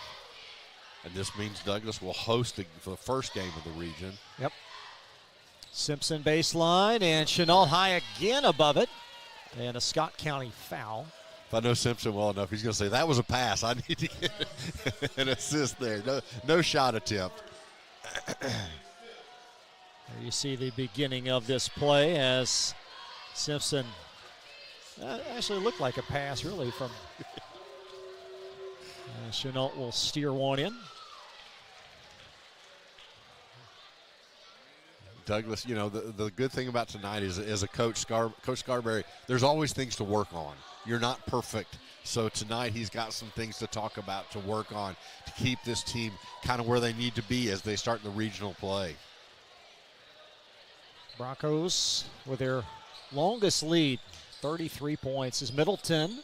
And this means Douglas will host for the first game of the region. Yep. Simpson baseline, and Chenault high again above it. And a Scott County foul. If I know Simpson well enough, he's going to say, that was a pass. I need to get an assist there. No shot attempt. There you see the beginning of this play as Simpson actually looked like a pass, really, from Chenault will steer one in. Douglas, you know, the good thing about tonight is as a coach, Coach Scarberry, there's always things to work on. You're not perfect. So tonight he's got some things to talk about, to work on, to keep this team kind of where they need to be as they start the regional play. Broncos with their longest lead, 33 points, is Middleton.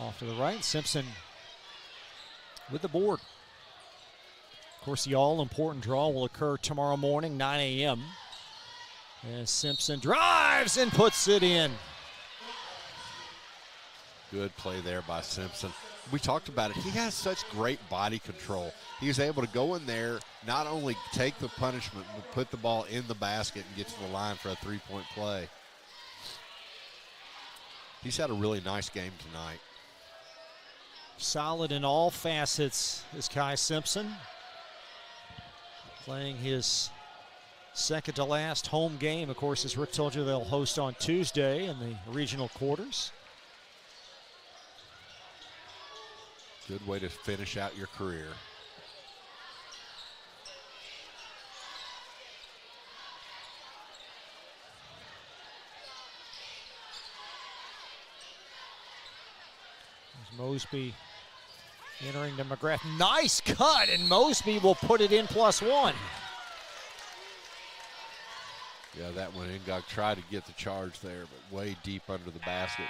Off to the right, Simpson with the board. Of course, the all-important draw will occur tomorrow morning, 9 a.m. As Simpson drives and puts it in. Good play there by Simpson. We talked about it. He has such great body control. He's able to go in there, not only take the punishment, but put the ball in the basket and get to the line for a three-point play. He's had a really nice game tonight. Solid in all facets is Kai Simpson. Playing his second to last home game. Of course, as Rick told you, they'll host on Tuesday in the regional quarters. Good way to finish out your career. There's Mosby entering the McGrath. Nice cut, and Mosby will put it in +1. Yeah, that one Ngog tried to get the charge there, but way deep under the basket.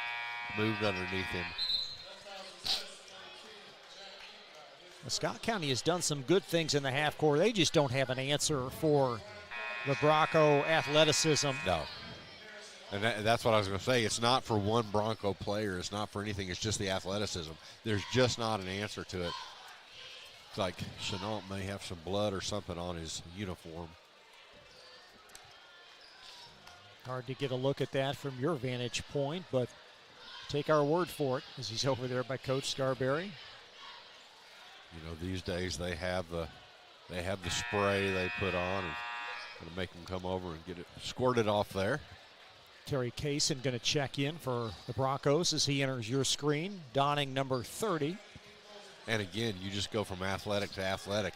Moved underneath him. Scott County has done some good things in the half court. They just don't have an answer for the Bronco athleticism. No. And that's what I was going to say. It's not for one Bronco player. It's not for anything. It's just the athleticism. There's just not an answer to it. It's like Chenault may have some blood or something on his uniform. Hard to get a look at that from your vantage point, but take our word for it as he's over there by Coach Scarberry. You know, these days they have the spray they put on and going to make them come over and get it squirted off there. Terry Kaysen going to check in for the Broncos as he enters your screen, donning number 30. And again, you just go from athletic to athletic.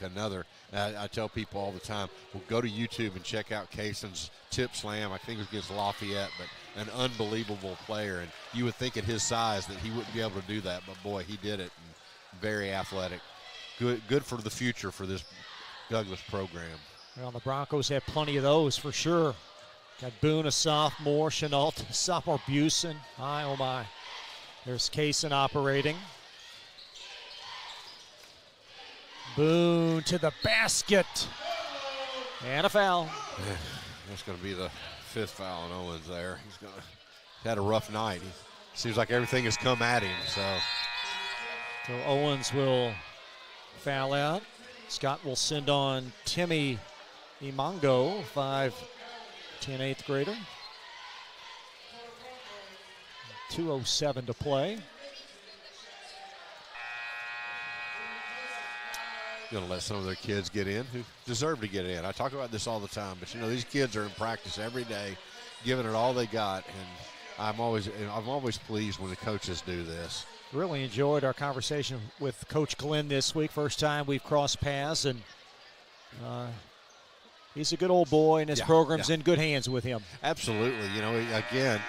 I tell people all the time, well, go to YouTube and check out Kaysen's tip slam. I think it was against Lafayette, but an unbelievable player. And you would think at his size that he wouldn't be able to do that, but boy, he did it. And very athletic. Good for the future for this Douglas program. Well, the Broncos have plenty of those for sure. Got Boone, a sophomore, Chenault, sophomore, Busen. My, oh my. There's Kaysen operating. Boone to the basket. And a foul. That's going to be the 5th foul on Owens there. He's had a rough night. Seems like everything has come at him. So Owens will foul out. Scott will send on Timmy Imango, 5'10", 8th grader. 2:07 to play. Going to let some of their kids get in who deserve to get in. I talk about this all the time, but you know, these kids are in practice every day, giving it all they got, and I'm always pleased when the coaches do this. Really enjoyed our conversation with Coach Glenn this week. First time we've crossed paths, and he's a good old boy, and his program's in good hands with him. Absolutely. You know, again,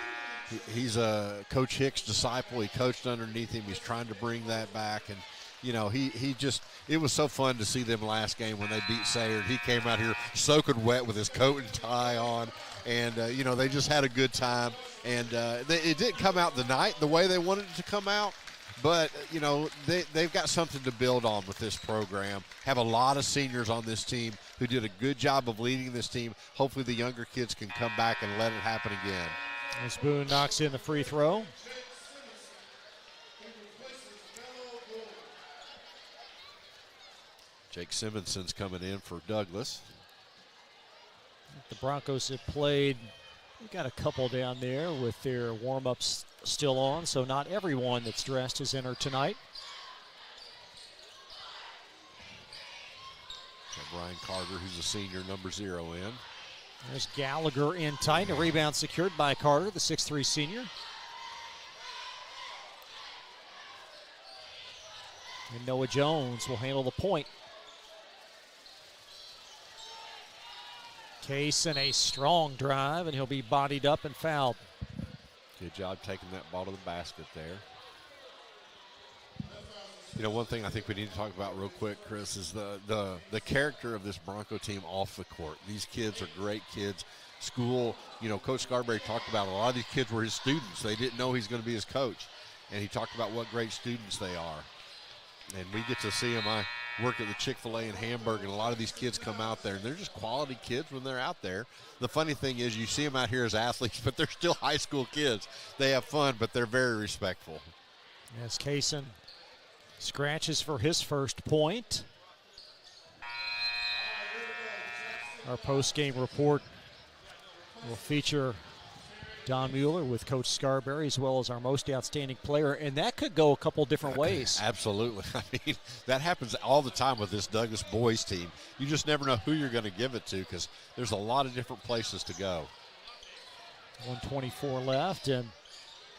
he's a Coach Hicks disciple. He coached underneath him. He's trying to bring that back, and you know, it was so fun to see them last game when they beat Sayre. He came out here soaking wet with his coat and tie on, and you know, they just had a good time. And it didn't come out the way they wanted it to come out. But, you know, they've got something to build on with this program. Have a lot of seniors on this team who did a good job of leading this team. Hopefully the younger kids can come back and let it happen again. As Boone knocks in the free throw. Jake Simonson's coming in for Douglas. The Broncos have played, we've got a couple down there with their warm-ups still on, so not everyone that's dressed has entered tonight. Got Brian Carter, who's a senior, number 0 in. There's Gallagher in tight. A rebound secured by Carter, the 6'3" senior. And Noah Jones will handle the point. Kaysen, a strong drive, and he'll be bodied up and fouled. Good job taking that ball to the basket there. You know, one thing I think we need to talk about real quick, Chris, is the character of this Bronco team off the court. These kids are great kids. School, you know, Coach Scarberry talked about a lot of these kids were his students. They didn't know he's going to be his coach. And he talked about what great students they are. And we get to see them. I work at the Chick-fil-A in Hamburg, and a lot of these kids come out there, and they're just quality kids when they're out there. The funny thing is you see them out here as athletes, but they're still high school kids. They have fun, but they're very respectful. As Kaysen scratches for his first point. Our post-game report will feature Don Mueller with Coach Scarberry, as well as our most outstanding player, and that could go a couple different ways. Absolutely. I mean, that happens all the time with this Douglas boys team. You just never know who you're going to give it to because there's a lot of different places to go. 1:24 left, and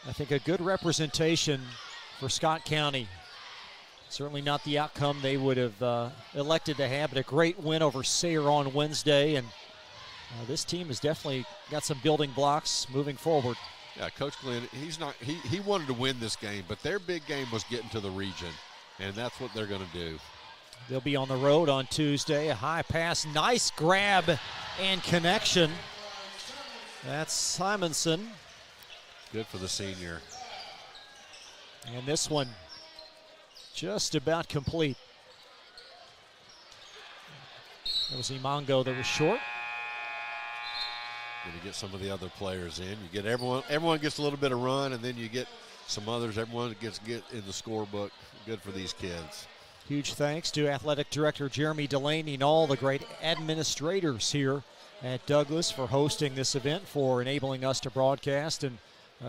I think a good representation for Scott County. Certainly not the outcome they would have elected to have, but a great win over Sayre on Wednesday, and this team has definitely got some building blocks moving forward. Yeah, Coach Glenn, he wanted to win this game, but their big game was getting to the region, and that's what they're going to do. They'll be on the road on Tuesday. A high pass, nice grab and connection. That's Simonson. Good for the senior. And this one just about complete. That was Imango that was short. Going to get some of the other players in. You get everyone gets a little bit of run, and then you get some others. Everyone gets in the scorebook. Good for these kids. Huge thanks to Athletic Director Jeremy Delaney and all the great administrators here at Douglas for hosting this event, for enabling us to broadcast, and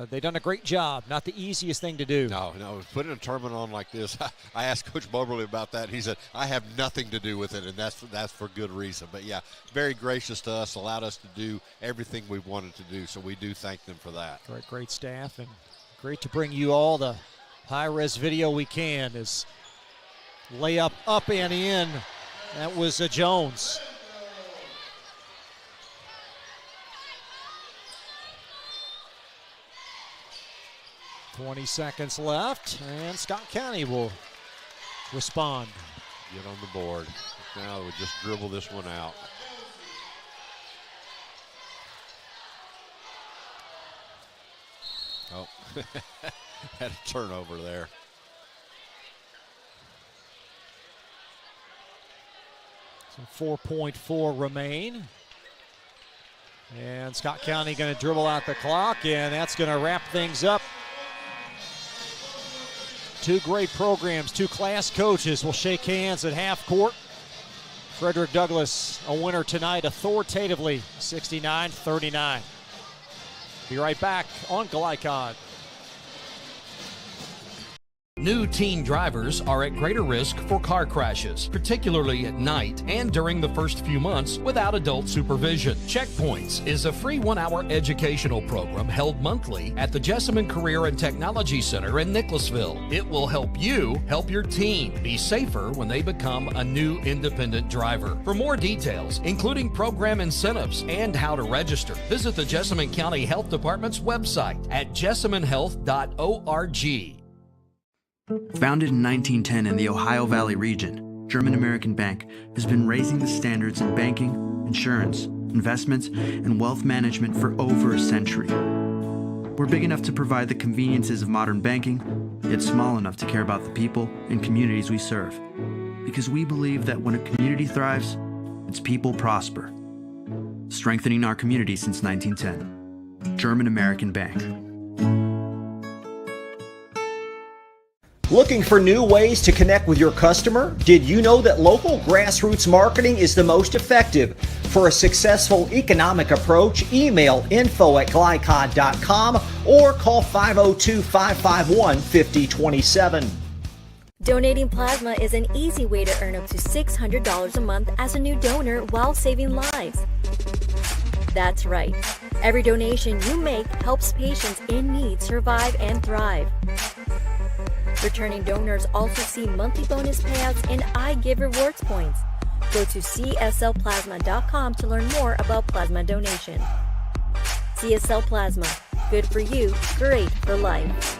they've done a great job. Not the easiest thing to do. No, putting a tournament on like this, I asked Coach Moberly about that. He said, I have nothing to do with it, and that's for good reason. But, yeah, very gracious to us, allowed us to do everything we wanted to do, so we do thank them for that. Great staff, and great to bring you all the high-res video we can. As layup up and in, that was Jones. .20 seconds left, and Scott County will respond. Get on the board. Now we just dribble this one out. Oh, had a turnover there. So 4.4 remain. And Scott County going to dribble out the clock, and that's going to wrap things up. Two great programs, two class coaches will shake hands at half court. Frederick Douglass, a winner tonight, authoritatively, 69-39. Be right back on Glycod. New teen drivers are at greater risk for car crashes, particularly at night and during the first few months without adult supervision. Checkpoints is a free 1-hour educational program held monthly at the Jessamine Career and Technology Center in Nicholasville. It will help you help your teen be safer when they become a new independent driver. For more details, including program incentives and how to register, visit the Jessamine County Health Department's website at jessaminehealth.org. Founded in 1910 in the Ohio Valley region, German American Bank has been raising the standards in banking, insurance, investments, and wealth management for over a century. We're big enough to provide the conveniences of modern banking, yet small enough to care about the people and communities we serve. Because we believe that when a community thrives, its people prosper. Strengthening our community since 1910. German American Bank. Looking for new ways to connect with your customer? Did you know that local grassroots marketing is the most effective? For a successful economic approach, email info@glycod.com or call 502-551-5027. Donating plasma is an easy way to earn up to $600 a month as a new donor while saving lives. That's right. Every donation you make helps patients in need survive and thrive. Returning donors also see monthly bonus payouts and I Give Rewards points. Go to cslplasma.com to learn more about plasma donation. CSL Plasma. Good for you, great for life.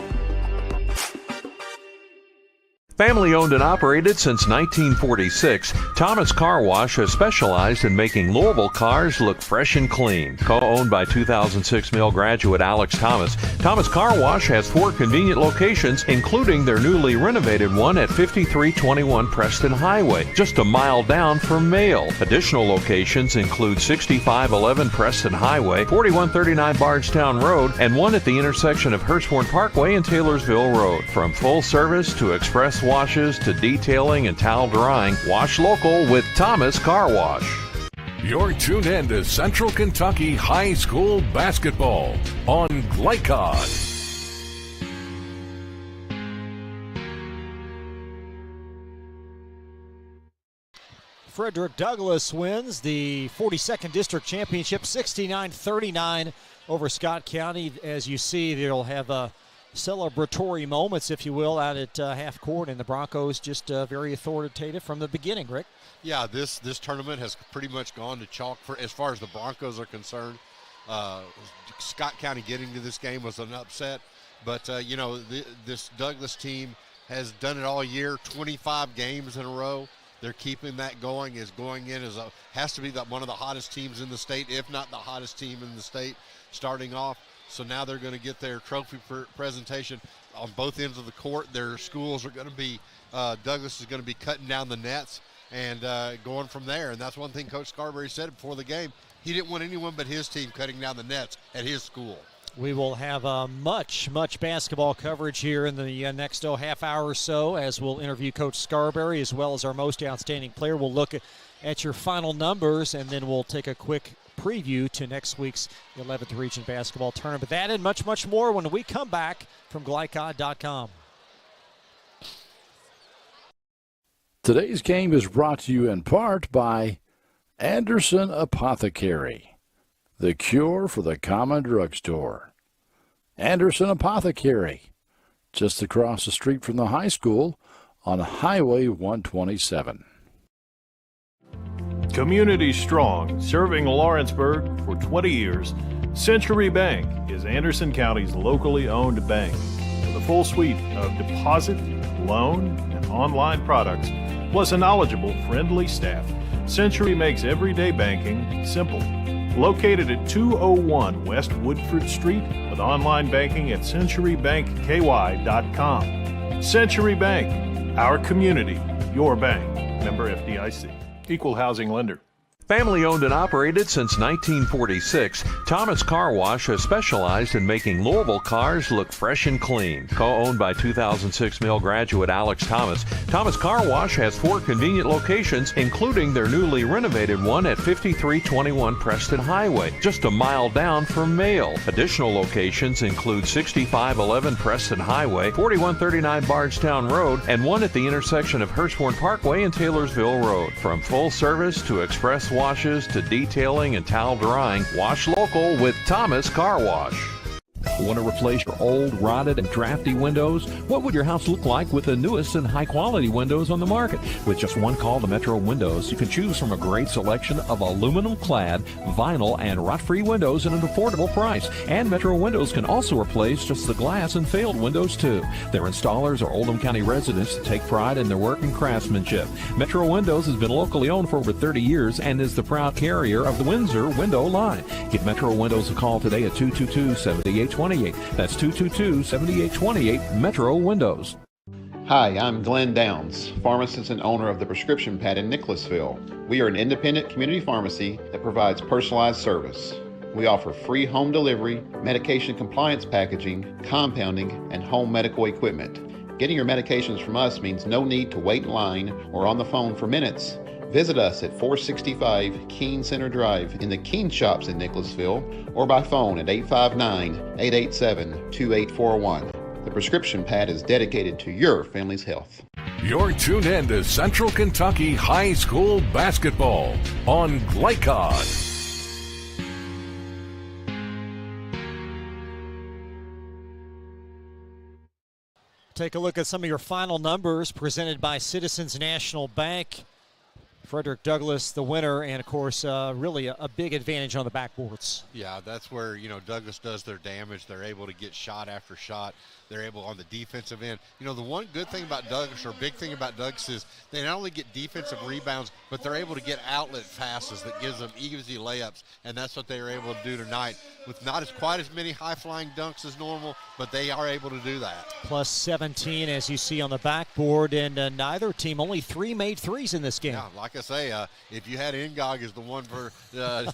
Family owned and operated since 1946, Thomas Car Wash has specialized in making Louisville cars look fresh and clean. Co-owned by 2006 Mill graduate Alex Thomas, Thomas Car Wash has 4 convenient locations, including their newly renovated one at 5321 Preston Highway, just a mile down from Mail. Additional locations include 6511 Preston Highway, 4139 Bardstown Road, and one at the intersection of Hurstbourne Parkway and Taylorsville Road. From full service to express washes to detailing and towel drying, wash local with Thomas Car Wash. You're tuned in to Central Kentucky High School Basketball on Glycod. Frederick Douglass wins the 42nd District Championship 69-39 over Scott County. As you see, they'll have celebratory moments, if you will, out at half court, and the Broncos just very authoritative from the beginning, Rick. Yeah, this tournament has pretty much gone to chalk for as far as the Broncos are concerned. Scott County getting to this game was an upset, but this Douglass team has done it all year, 25 games in a row. They're keeping that going. Has to be one of the hottest teams in the state, if not the hottest team in the state, starting off. So now they're going to get their trophy presentation on both ends of the court. Their schools are going to be Douglass is going to be cutting down the nets and going from there. And that's one thing Coach Scarberry said before the game. He didn't want anyone but his team cutting down the nets at his school. We will have much basketball coverage here in the next half hour or so, as we'll interview Coach Scarberry as well as our most outstanding player. We'll look at your final numbers, and then we'll take a quick preview to next week's 11th Region Basketball Tournament. That and much more when we come back from Glycod.com. Today's game is brought to you in part by Anderson Apothecary, the cure for the common drugstore. Anderson Apothecary, just across the street from the high school on Highway 127. Community strong, serving Lawrenceburg for 20 years, Century Bank is Anderson County's locally owned bank. With a full suite of deposit, loan, and online products, plus a knowledgeable, friendly staff, Century makes everyday banking simple. Located at 201 West Woodford Street with online banking at centurybankky.com. Century Bank, our community, your bank. Member FDIC. Equal housing lender. Family owned and operated since 1946, Thomas Car Wash has specialized in making Louisville cars look fresh and clean. Co-owned by 2006 Mill graduate Alex Thomas, Thomas Car Wash has 4 convenient locations, including their newly renovated one at 5321 Preston Highway, just a mile down from Mail. Additional locations include 6511 Preston Highway, 4139 Bardstown Road, and one at the intersection of Hurstbourne Parkway and Taylorsville Road. From full service to express washes to detailing and towel drying, wash local with Thomas Car Wash. Want to replace your old, rotted, and drafty windows? What would your house look like with the newest and high-quality windows on the market? With just one call to Metro Windows, you can choose from a great selection of aluminum-clad, vinyl, and rot-free windows at an affordable price. And Metro Windows can also replace just the glass and failed windows, too. Their installers are Oldham County residents that take pride in their work and craftsmanship. Metro Windows has been locally owned for over 30 years and is the proud carrier of the Windsor window line. Give Metro Windows a call today at 222-7828. That's 222-7828, Metro Windows. Hi, I'm Glenn Downs, pharmacist and owner of the Prescription Pad in Nicholasville. We are an independent community pharmacy that provides personalized service. We offer free home delivery, medication compliance packaging, compounding, and home medical equipment. Getting your medications from us means no need to wait in line or on the phone for minutes. Visit us at 465 Keene Center Drive in the Keene Shops in Nicholasville or by phone at 859-887-2841. The Prescription Pad is dedicated to your family's health. You're tuned in to Central Kentucky High School Basketball on Glycod. Take a look at some of your final numbers presented by Citizens National Bank. Frederick Douglass, the winner, and of course, really a big advantage on the backboards. Yeah, that's where, Douglass does their damage. They're able to get shot after shot. They're able on the defensive end. The one good thing about Douglass, or big thing about Douglass, is they not only get defensive rebounds, but they're able to get outlet passes that gives them easy layups, and that's what they were able to do tonight with not quite as many high-flying dunks as normal, but they are able to do that. Plus 17, as you see on the backboard, and neither team, only 3 made threes in this game. Yeah, like like I say, if you had Ngog as the one for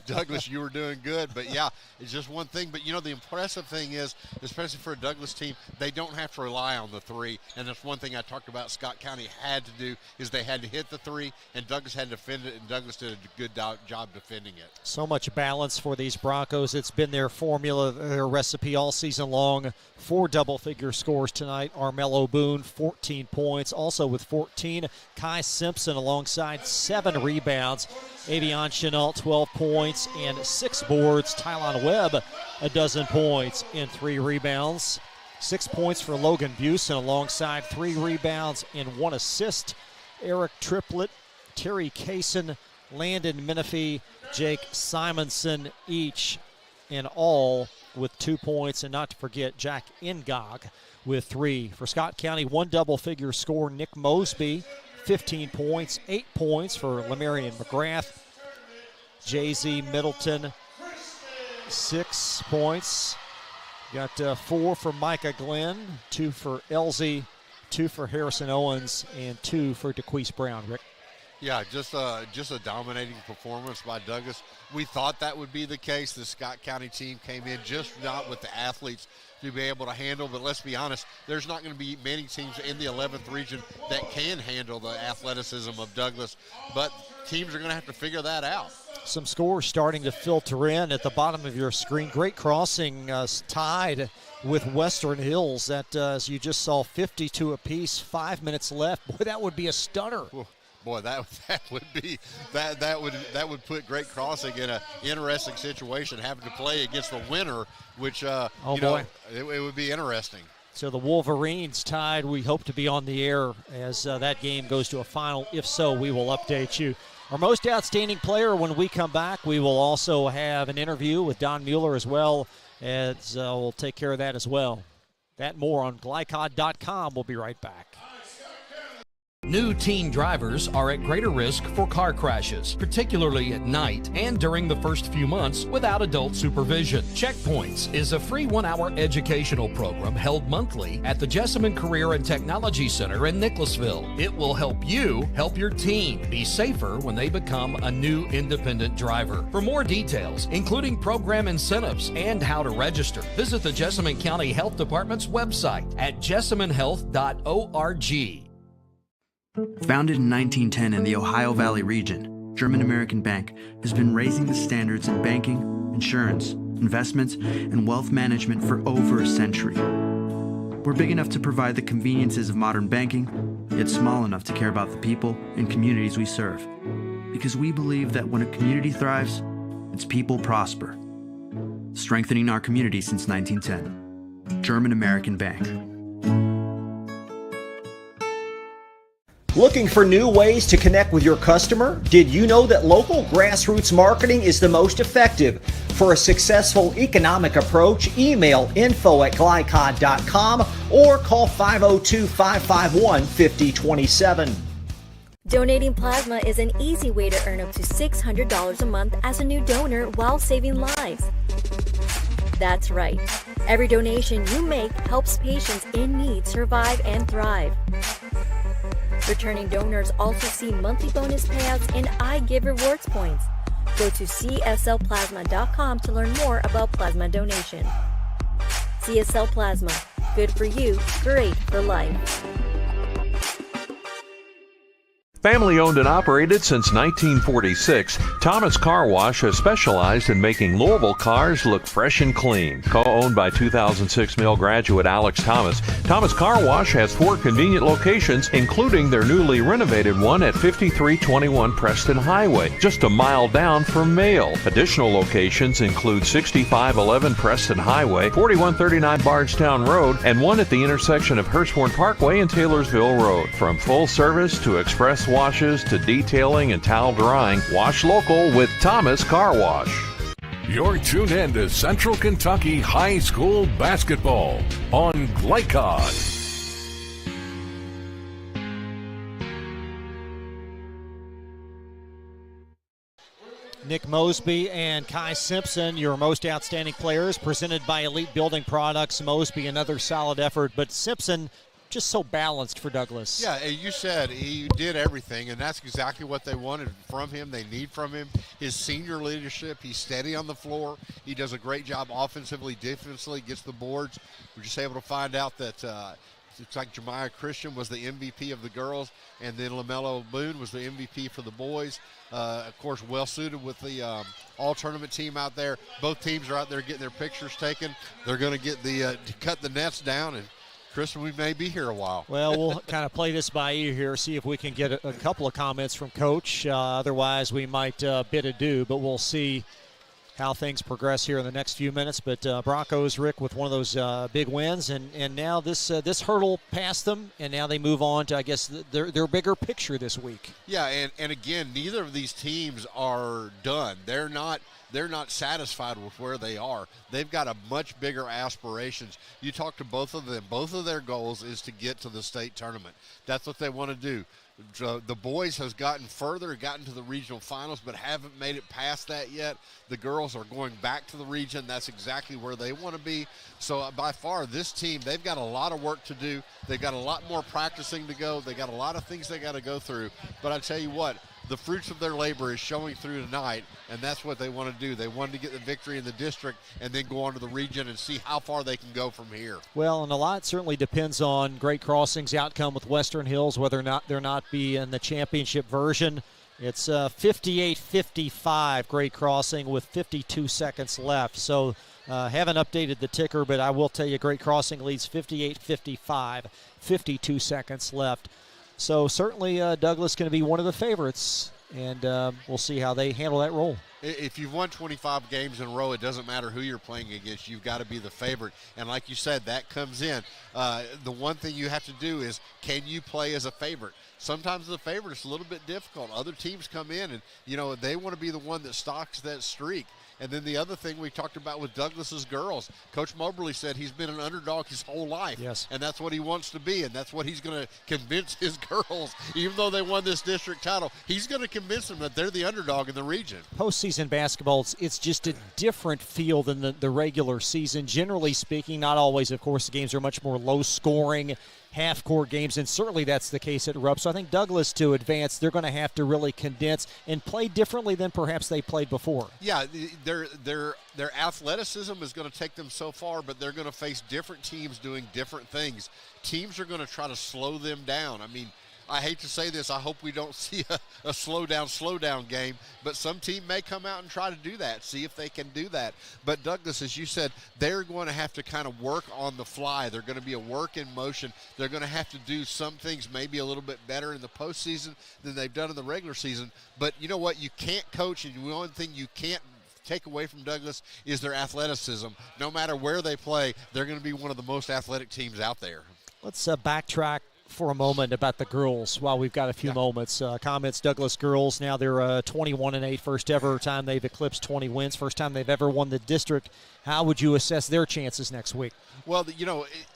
Douglas, you were doing good. But, yeah, it's just one thing. But, the impressive thing is, especially for a Douglas team, they don't have to rely on the three. And that's one thing I talked about Scott County had to do is they had to hit the three, and Douglas had to defend it, and Douglas did a good job defending it. So much balance for these Broncos. It's been their formula, their recipe all season long. 4 double-figure scores tonight. Armello Boone, 14 points. Also with 14, Kai Simpson alongside 7 rebounds. Avion Chenault, 12 points and 6 boards. Tylon Webb, 12 points and 3 rebounds. 6 points for Logan Busen alongside 3 rebounds and 1 assist. Eric Triplett, Terry Kaysen, Landon Menifee, Jake Simonson, each in all with 2 points. And not to forget Jack Ngog with 3. For Scott County, 1 double-figure score, Nick Mosby, 15 points, 8 points for Lemarion McGrath. Jay-Z Middleton, 6 points. Got 4 for Micah Glenn, 2 for Elsie, 2 for Harrison Owens, and 2 for DeQuise Brown, Rick. Yeah, just a dominating performance by Douglas. We thought that would be the case. The Scott County team came in just not with the athletes to be able to handle, but let's be honest, there's not going to be many teams in the 11th region that can handle the athleticism of Douglas, but teams are going to have to figure that out. Some scores starting to filter in at the bottom of your screen. Great Crossing tied with Western Hills. That, as you just saw, 52 apiece, 5 minutes left. Boy, that would be a stunner. Boy, that would put Great Crossing in an interesting situation, having to play against the winner, which it would be interesting. So the Wolverines tied. We hope to be on the air as that game goes to a final. If so, we will update you. Our most outstanding player, when we come back, we will also have an interview with Don Mueller as well, as we'll take care of that as well. That more on glycod.com. We'll be right back. New teen drivers are at greater risk for car crashes, particularly at night and during the first few months without adult supervision. Checkpoints is a free 1-hour educational program held monthly at the Jessamine Career and Technology Center in Nicholasville. It will help you help your teen be safer when they become a new independent driver. For more details, including program incentives and how to register, visit the Jessamine County Health Department's website at jessaminehealth.org. Founded in 1910 in the Ohio Valley region, German American Bank has been raising the standards in banking, insurance, investments, and wealth management for over a century. We're big enough to provide the conveniences of modern banking, yet small enough to care about the people and communities we serve. Because we believe that when a community thrives, its people prosper. Strengthening our community since 1910. German American Bank. Looking for new ways to connect with your customer? Did you know that local grassroots marketing is the most effective? For a successful economic approach, email info@glycod.com or call 502-551-5027. Donating plasma is an easy way to earn up to $600 a month as a new donor while saving lives. That's right. Every donation you make helps patients in need survive and thrive. Returning donors also see monthly bonus payouts and I Give Rewards points. Go to cslplasma.com to learn more about plasma donation. CSL Plasma. Good for you, great for life. Family owned and operated since 1946, Thomas Car Wash has specialized in making Louisville cars look fresh and clean. Co-owned by 2006 Mill graduate Alex Thomas, Thomas Car Wash has 4 convenient locations, including their newly renovated one at 5321 Preston Highway, just a mile down from Mail. Additional locations include 6511 Preston Highway, 4139 Bardstown Road, and one at the intersection of Hurstbourne Parkway and Taylorsville Road. From full service to express washes to detailing and towel drying, wash local with Thomas Car Wash. You're tuned in to Central Kentucky High School Basketball on Glycod. Nick Mosby and Kai Simpson, your most outstanding players, presented by Elite Building Products. Mosby, another solid effort, but Simpson just so balanced for Douglas. Yeah, you said he did everything, and that's exactly what they wanted from him. They need from him his senior leadership. He's steady on the floor. He does a great job offensively, defensively, gets the boards. We're just able to find out that it's like Jemiah Christian was the MVP of the girls, and then LaMelo Boone was the MVP for the boys. Of course, well-suited with the all-tournament team out there. Both teams are out there getting their pictures taken. They're going to get the to cut the nets down, and Chris, we may be here a while. Well, we'll kind of play this by ear here, see if we can get a couple of comments from Coach. Otherwise, we might bid adieu, but we'll see how things progress here in the next few minutes. But Broncos, Rick, with one of those big wins, and now this hurdle passed them, and now they move on to, I guess, their bigger picture this week. Yeah, and again, neither of these teams are done. They're not satisfied with where they are. They've got a much bigger aspirations. You talk to both of them. Both of their goals is to get to the state tournament. That's what they want to do. The boys has gotten further, gotten to the regional finals, but haven't made it past that yet. The girls are going back to the region. That's exactly where they want to be. So by far, this team, they've got a lot of work to do. They've got a lot more practicing to go. They got a lot of things they got to go through. But I tell you what, the fruits of their labor is showing through tonight, and that's what they want to do. They wanted to get the victory in the district and then go on to the region and see how far they can go from here. Well, and a lot certainly depends on Great Crossing's outcome with Western Hills, whether or not they're not be in the championship version. It's 58-55 Great Crossing with 52 seconds left. So haven't updated the ticker, but I will tell you Great Crossing leads 58-55, 52 seconds left. So certainly Douglas going to be one of the favorites, and we'll see how they handle that role. If you've won 25 games in a row, it doesn't matter who you're playing against. You've got to be the favorite. And like you said, that comes in. The one thing you have to do is, can you play as a favorite? Sometimes the favorite is a little bit difficult. Other teams come in and, they want to be the one that stalks that streak. And then the other thing we talked about with Douglas's girls, Coach Moberly said he's been an underdog his whole life. Yes. And that's what he wants to be, and that's what he's going to convince his girls. Even though they won this district title, he's going to convince them that they're the underdog in the region. Postseason basketball, it's just a different feel than the regular season. Generally speaking, not always, of course, the games are much more low-scoring, half-court games, and certainly that's the case at Rupp. So I think Douglas, to advance, they're going to have to really condense and play differently than perhaps they played before. Yeah, their athleticism is going to take them so far, but they're going to face different teams doing different things. Teams are going to try to slow them down. I mean, I hate to say this, I hope we don't see a slow down game, but some team may come out and try to do that, see if they can do that. But Douglas, as you said, they're going to have to kind of work on the fly. They're going to be a work in motion. They're going to have to do some things maybe a little bit better in the postseason than they've done in the regular season. But you know what? You can't coach, and the only thing you can't take away from Douglas is their athleticism. No matter where they play, they're going to be one of the most athletic teams out there. Let's backtrack for a moment about the girls while we've got a few moments. Comments, Douglas girls, now they're 21-8, first ever time they've eclipsed 20 wins, first time they've ever won the district. How would you assess their chances next week? Well,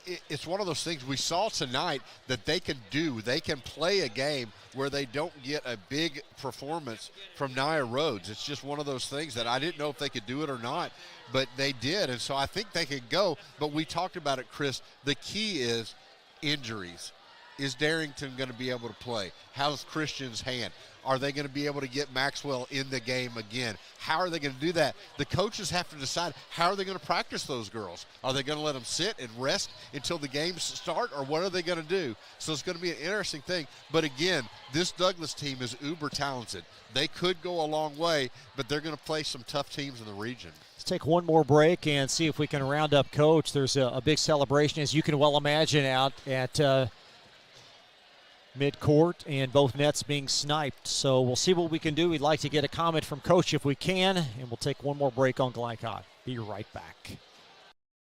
it's one of those things we saw tonight that they can do. They can play a game where they don't get a big performance from Nia Rhodes. It's just one of those things that I didn't know if they could do it or not, but they did, and so I think they could go. But we talked about it, Chris. The key is injuries. Is Darrington going to be able to play? How's Christian's hand? Are they going to be able to get Maxwell in the game again? How are they going to do that? The coaches have to decide, how are they going to practice those girls? Are they going to let them sit and rest until the games start, or what are they going to do? So it's going to be an interesting thing. But again, this Douglas team is uber talented. They could go a long way, but they're going to play some tough teams in the region. Let's take one more break and see if we can round up Coach. There's a big celebration, as you can well imagine, out at mid-court, and both nets being sniped. So we'll see what we can do. We'd like to get a comment from Coach if we can, and we'll take one more break on Glycod. Be right back.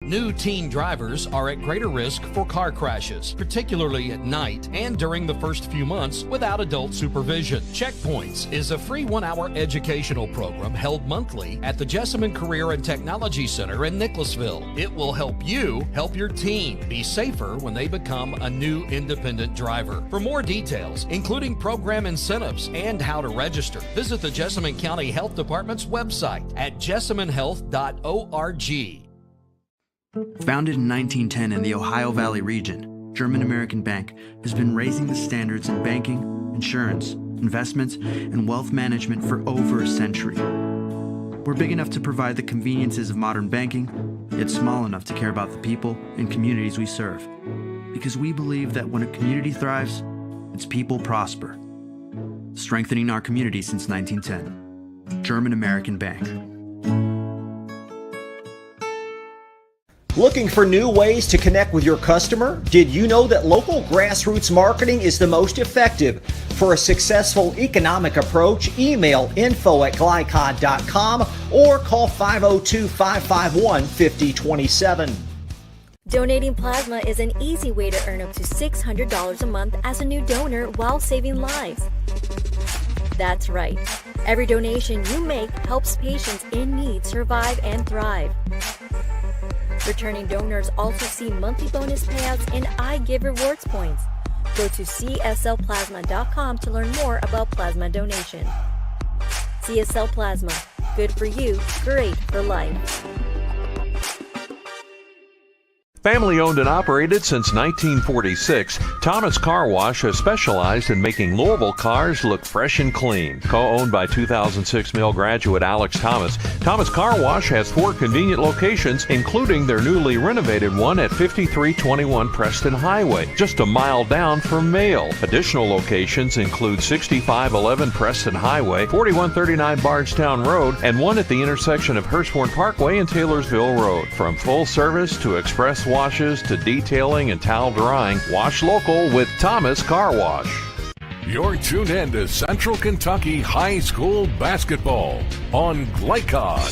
New teen drivers are at greater risk for car crashes, particularly at night and during the first few months without adult supervision. Checkpoints is a free 1-hour educational program held monthly at the Jessamine Career and Technology Center in Nicholasville. It will help you help your teen be safer when they become a new independent driver. For more details, including program incentives and how to register, visit the Jessamine County Health Department's website at jessaminehealth.org. Founded in 1910 in the Ohio Valley region, German American Bank has been raising the standards in banking, insurance, investments, and wealth management for over a century. We're big enough to provide the conveniences of modern banking, yet small enough to care about the people and communities we serve. Because we believe that when a community thrives, its people prosper. Strengthening our community since 1910. German American Bank. Looking for new ways to connect with your customer? Did you know that local grassroots marketing is the most effective? For a successful economic approach, email info@glycod.com or call 502-551-5027. Donating plasma is an easy way to earn up to $600 a month as a new donor while saving lives. That's right. Every donation you make helps patients in need survive and thrive. Returning donors also see monthly bonus payouts and I Give Rewards points. Go to cslplasma.com to learn more about plasma donation. CSL Plasma. Good for you, great for life. Family owned and operated since 1946, Thomas Car Wash has specialized in making Louisville cars look fresh and clean. Co-owned by 2006 Mill graduate Alex Thomas, Thomas Car Wash has 4 convenient locations, including their newly renovated one at 5321 Preston Highway, just a mile down from Mail. Additional locations include 6511 Preston Highway, 4139 Bardstown Road, and one at the intersection of Hurstbourne Parkway and Taylorsville Road. From full service to express washes to detailing and towel drying, wash local with Thomas Car Wash. You're tuned in to Central Kentucky High School Basketball on Glycod.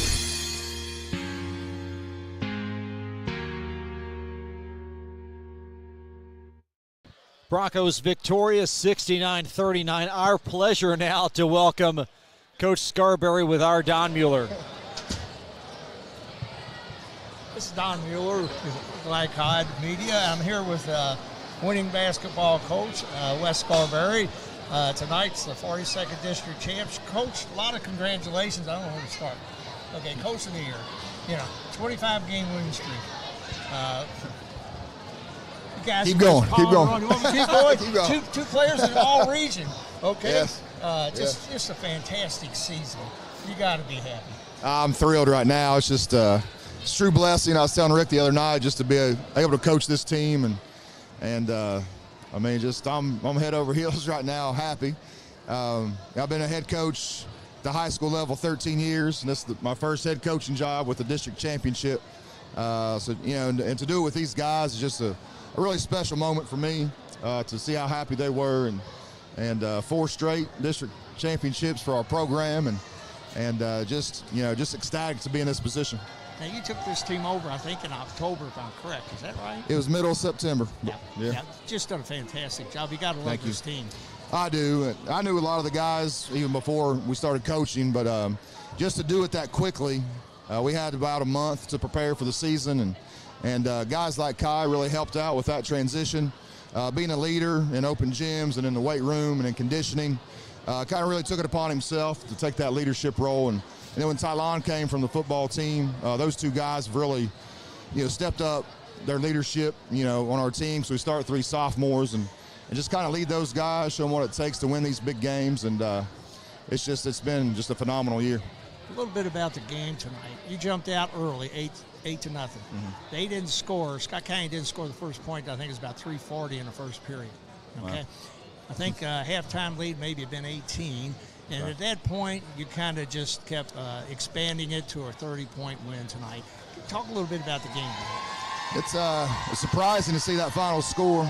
Broncos victorious 69-39. Our pleasure now to welcome Coach Scarberry with our Don Mueller. This is Don Mueller with Glycod Media. I'm here with winning basketball coach, Wes Scarberry. Tonight's the 42nd District Champs. Coach, a lot of congratulations. I don't know where to start. Okay, Coach of the Year. 25-game winning streak. You guys keep going. You want me to keep going? Keep going. Two players in all region. Okay. Yes. Just a fantastic season. You got to be happy. I'm thrilled right now. It's just it's a true blessing. I was telling Rick the other night just to be able to coach this team, and I mean, I'm head over heels right now, happy. I've been a head coach at the high school level 13 years, and this is my first head coaching job with the district championship. And to do it with these guys is just a really special moment for me to see how happy they were, and 4 straight district championships for our program, and just ecstatic to be in this position. Now, you took this team over, I think, in October, if I'm correct. Is that right? It was middle of September. Yeah. Just done a fantastic job. You got to love this team. I do. I knew a lot of the guys even before we started coaching, but just to do it that quickly, we had about a month to prepare for the season, and guys like Kai really helped out with that transition. Being a leader in open gyms and in the weight room and in conditioning, kind of really took it upon himself to take that leadership role. And then when Tylon came from the football team, those 2 guys have really, stepped up their leadership, on our team. So we start 3 sophomores and just kind of lead those guys, show them what it takes to win these big games. And it's been just a phenomenal year. A little bit about the game tonight. You jumped out early, 8-0. Mm-hmm. They didn't score. Scott County didn't score the first point. I think it was about 3:40 in the first period. Okay. Wow. I think halftime lead maybe had been 18. And at that point, you kind of just kept expanding it to a 30-point win tonight. Talk a little bit about the game. It's surprising to see that final score.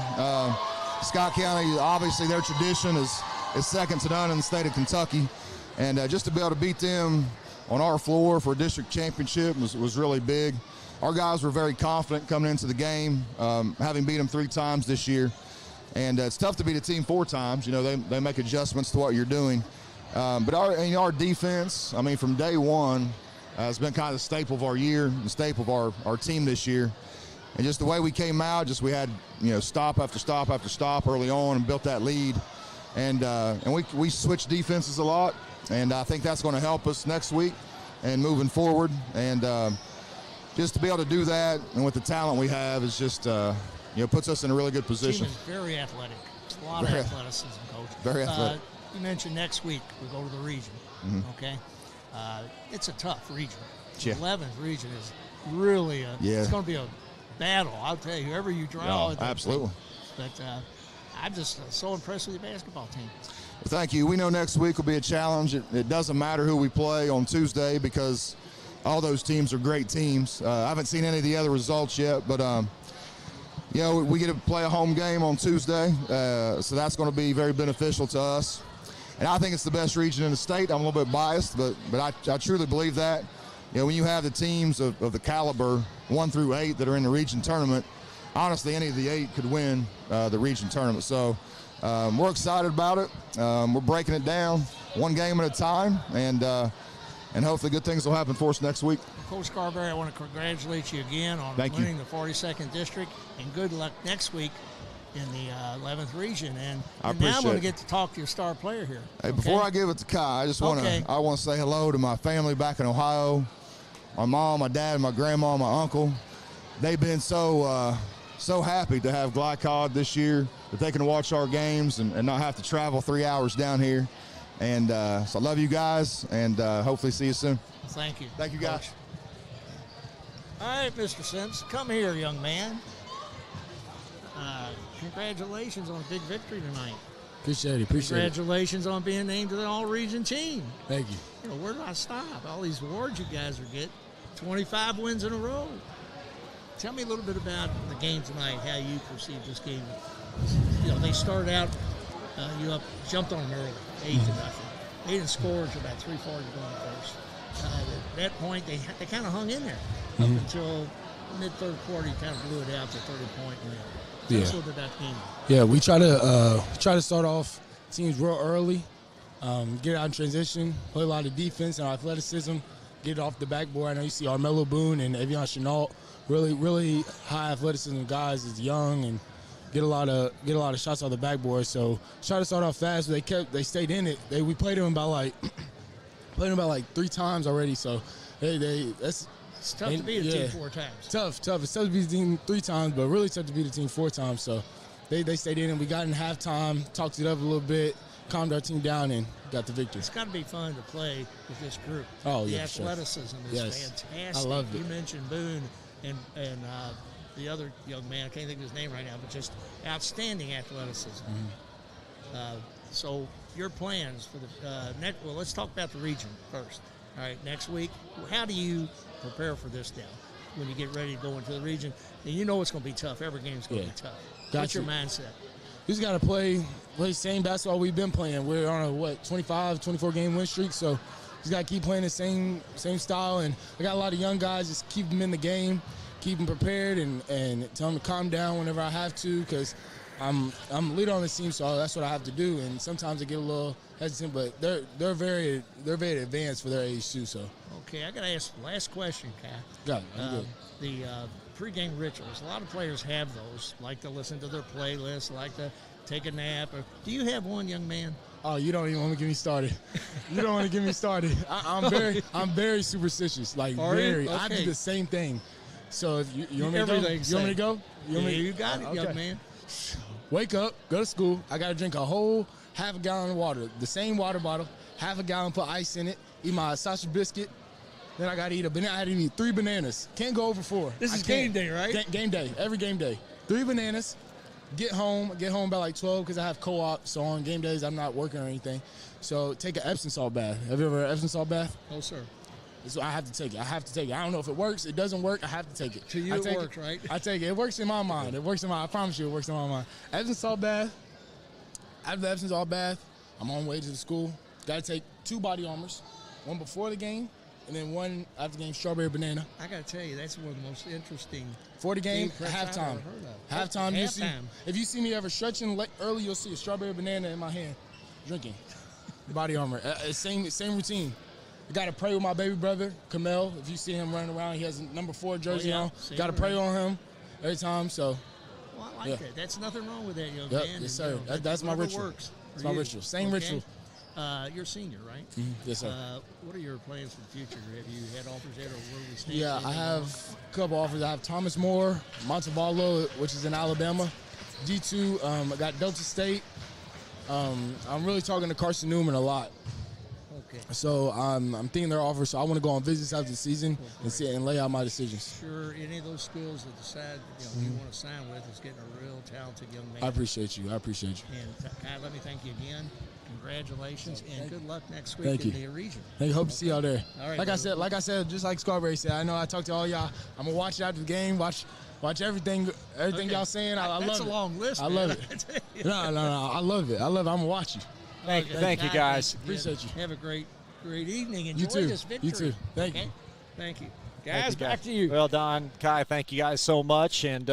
Scott County, obviously their tradition is second to none in the state of Kentucky. And just to be able to beat them on our floor for a district championship was really big. Our guys were very confident coming into the game, having beat them 3 times this year. And it's tough to beat a team 4 times. They make adjustments to what you're doing. But our defense, from day one, has been kind of the staple of our year, the staple of our team this year. And just the way we came out, we had stop after stop after stop early on and built that lead. And we switched defenses a lot, and I think that's going to help us next week and moving forward. And just to be able to do that, and with the talent we have, is just puts us in a really good position. The team is very athletic. A lot of athleticism, Coach. Very athletic. You mentioned next week we go to the region, okay? It's a tough region. Yeah. 11th region is really it's going to be a battle. I'll tell you, whoever you draw. Absolutely. But I'm just so impressed with your basketball team. Well, thank you. We know next week will be a challenge. It doesn't matter who we play on Tuesday because all those teams are great teams. I haven't seen any of the other results yet, but we get to play a home game on Tuesday, so that's going to be very beneficial to us. And I think it's the best region in the state. I'm a little bit biased, but I truly believe that. When you have the teams of the caliber 1 through 8 that are in the region tournament, honestly, any of the 8 could win the region tournament. So we're excited about it. We're breaking it down one game at a time, and hopefully good things will happen for us next week. Coach Scarberry, I want to congratulate you again on winning the 42nd District, and good luck next week in the 11th region. And now I'm going to get to talk to your star player here. Hey, before I give it to Kai, I just want to say hello to my family back in Ohio, my mom, my dad, my grandma, my uncle. They've been so happy to have Glycod this year, that they can watch our games and not have to travel 3 hours down here. And so I love you guys, and hopefully see you soon. Thank you. Thank you, guys. All right, Mr. Sims, come here, young man. Congratulations on a big victory tonight. Appreciate it. Congratulations on being named to the all-region team. Thank you. Where do I stop? All these awards you guys are getting. 25 wins in a row. Tell me a little bit about the game tonight, how you perceive this game. They started out, jumped on them early, 8-0. They didn't score until about 3/4 to go in the first. At that point, they kind of hung in there up until mid-third quarter. You kind of blew it out to 30-point win. Tell us a little bit about the game. Yeah, we try to start off teams real early, get out in transition, play a lot of defense and athleticism, get it off the backboard. I know you see Armello Boone and Evian Chenault, really high athleticism guys, is young and get a lot of shots off the backboard. So try to start off fast. But they stayed in it. We played them about like 3 times already. So it's tough to beat a team 4 times. Tough. It's tough to beat the team 3 times, but really tough to beat the team 4 times. So they stayed in, and we got in halftime, talked it up a little bit, calmed our team down, and got the victory. It's got to be fun to play with this group. Oh, the yeah, athleticism is fantastic. I loved it. You mentioned Boone and the other young man, I can't think of his name right now, but just outstanding athleticism. So your plans for the next, well, let's talk about the region first. All right, next week, how do you prepare for this now when you get ready to go into the region? And you know it's going to be tough. Every game's going to be tough. What's your mindset? We just got to play the same basketball we've been playing. We're on a, 24 game win streak, so just got to keep playing the same style. And I got a lot of young guys, just keep them in the game, keep them prepared, and tell them to calm down whenever I have to, because I'm leader on the team, so that's what I have to do. And sometimes I get a little hesitant, but they're very advanced for their age too. So okay, I got to ask the last question, Kai. Got it. The pregame rituals. A lot of players have those. Like to listen to their playlist, like to take a nap. Or do you have one, young man? Oh, you don't even want to get me started. You don't want to get me started. I'm very superstitious. Like very. Okay. I do the same thing. So if you want me to go? You want me to go? You got it, young man. Wake up, go to school. I got to drink a whole half a gallon of water, the same water bottle, half a gallon, put ice in it, eat my sausage biscuit. Then I got to eat a banana. I had to eat 3 bananas. Can't go over 4. This is game day, right? Game day, every game day. 3 bananas. Get home about like 12 because I have co-op. So on game days, I'm not working or anything. So take an Epsom salt bath. Have you ever had Epsom salt bath? No, sir. So I have to take it. I don't know if it works. It doesn't work. I have to take it. To you, it works, right? I take it. It works in my mind. I promise you, it works in my mind. Epsom salt bath. After the Epsom salt bath, I'm on my way to the school. Got to take 2 body armors, one before the game, and then one after the game, strawberry banana. I got to tell you, that's one of the most interesting. For the game, halftime. Halftime. If you see me ever stretching early, you'll see a strawberry banana in my hand, drinking. Body armor. Same routine. I got to pray with my baby brother, Kamel. If you see him running around, he has a number 4 jersey on. Got to pray on him every time. So. Well, I like that. That's nothing wrong with that, young man. Yes, sir. That's my ritual. Works that's my ritual. Same ritual. You're a senior, right? Yes, sir. What are your plans for the future? Have you had offers yet, or where do we stand? Yeah, I have a couple offers. I have Thomas More, Montevallo, which is in Alabama. D2, I got Delta State. I'm really talking to Carson Newman a lot. Okay. So I'm thinking their offers. So I want to go on visits after the season and lay out my decisions. Sure, any of those schools that decide you want to sign with is getting a real talented young man. I appreciate you. And Kai, let me thank you again. Congratulations and good luck next week Thank in you. the region. Thank you. Hope to see y'all there. All right, like I said, just like Scarberry said, I know I talked to all y'all. I'm gonna watch it after the game. Watch everything y'all saying. I love it. That's a long list. I love it. No, I love it. I'm gonna watch you. Thank you, guys. Appreciate you. Have a great evening. Enjoy You too. this victory. You too. Thank you. Thank you. Thank Guys, you, back to you. Well, Don, Kai, thank you guys so much. And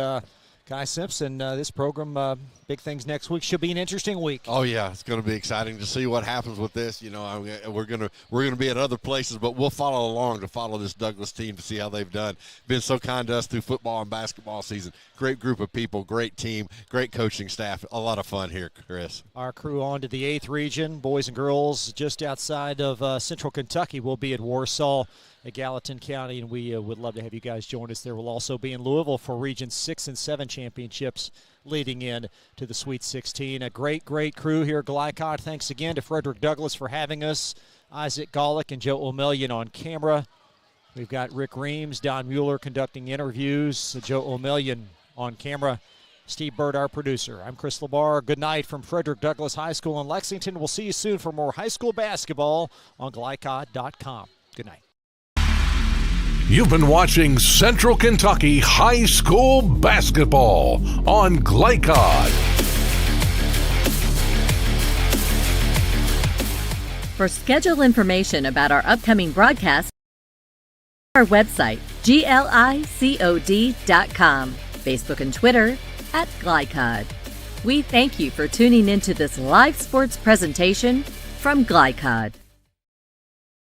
Kai Simpson, this program, big things next week. Should be an interesting week. Oh yeah, it's going to be exciting to see what happens with this. You know, we're gonna be at other places, but we'll follow along to follow this Douglas team to see how they've done. Been so kind to us through football and basketball season. Great group of people, great team, great coaching staff. A lot of fun here, Chris. Our crew on to the 8th region, boys and girls, just outside of Central Kentucky. We'll be at Warsaw at Gallatin County, and we would love to have you guys join us there. We'll also be in Louisville for Region 6 and 7 championships leading in to the Sweet 16. A great crew here at Glycod. Thanks again to Frederick Douglass for having us, Isaac Golick and Joe O'Million on camera. We've got Rick Reams, Don Mueller conducting interviews, Joe O'Million on camera, Steve Bird, our producer. I'm Chris LeBar. Good night from Frederick Douglass High School in Lexington. We'll see you soon for more high school basketball on Glycod.com. Good night. You've been watching Central Kentucky High School Basketball on Glycod. For schedule information about our upcoming broadcasts, our website, glicod.com, Facebook and Twitter @Glycod. We thank you for tuning into this live sports presentation from Glycod.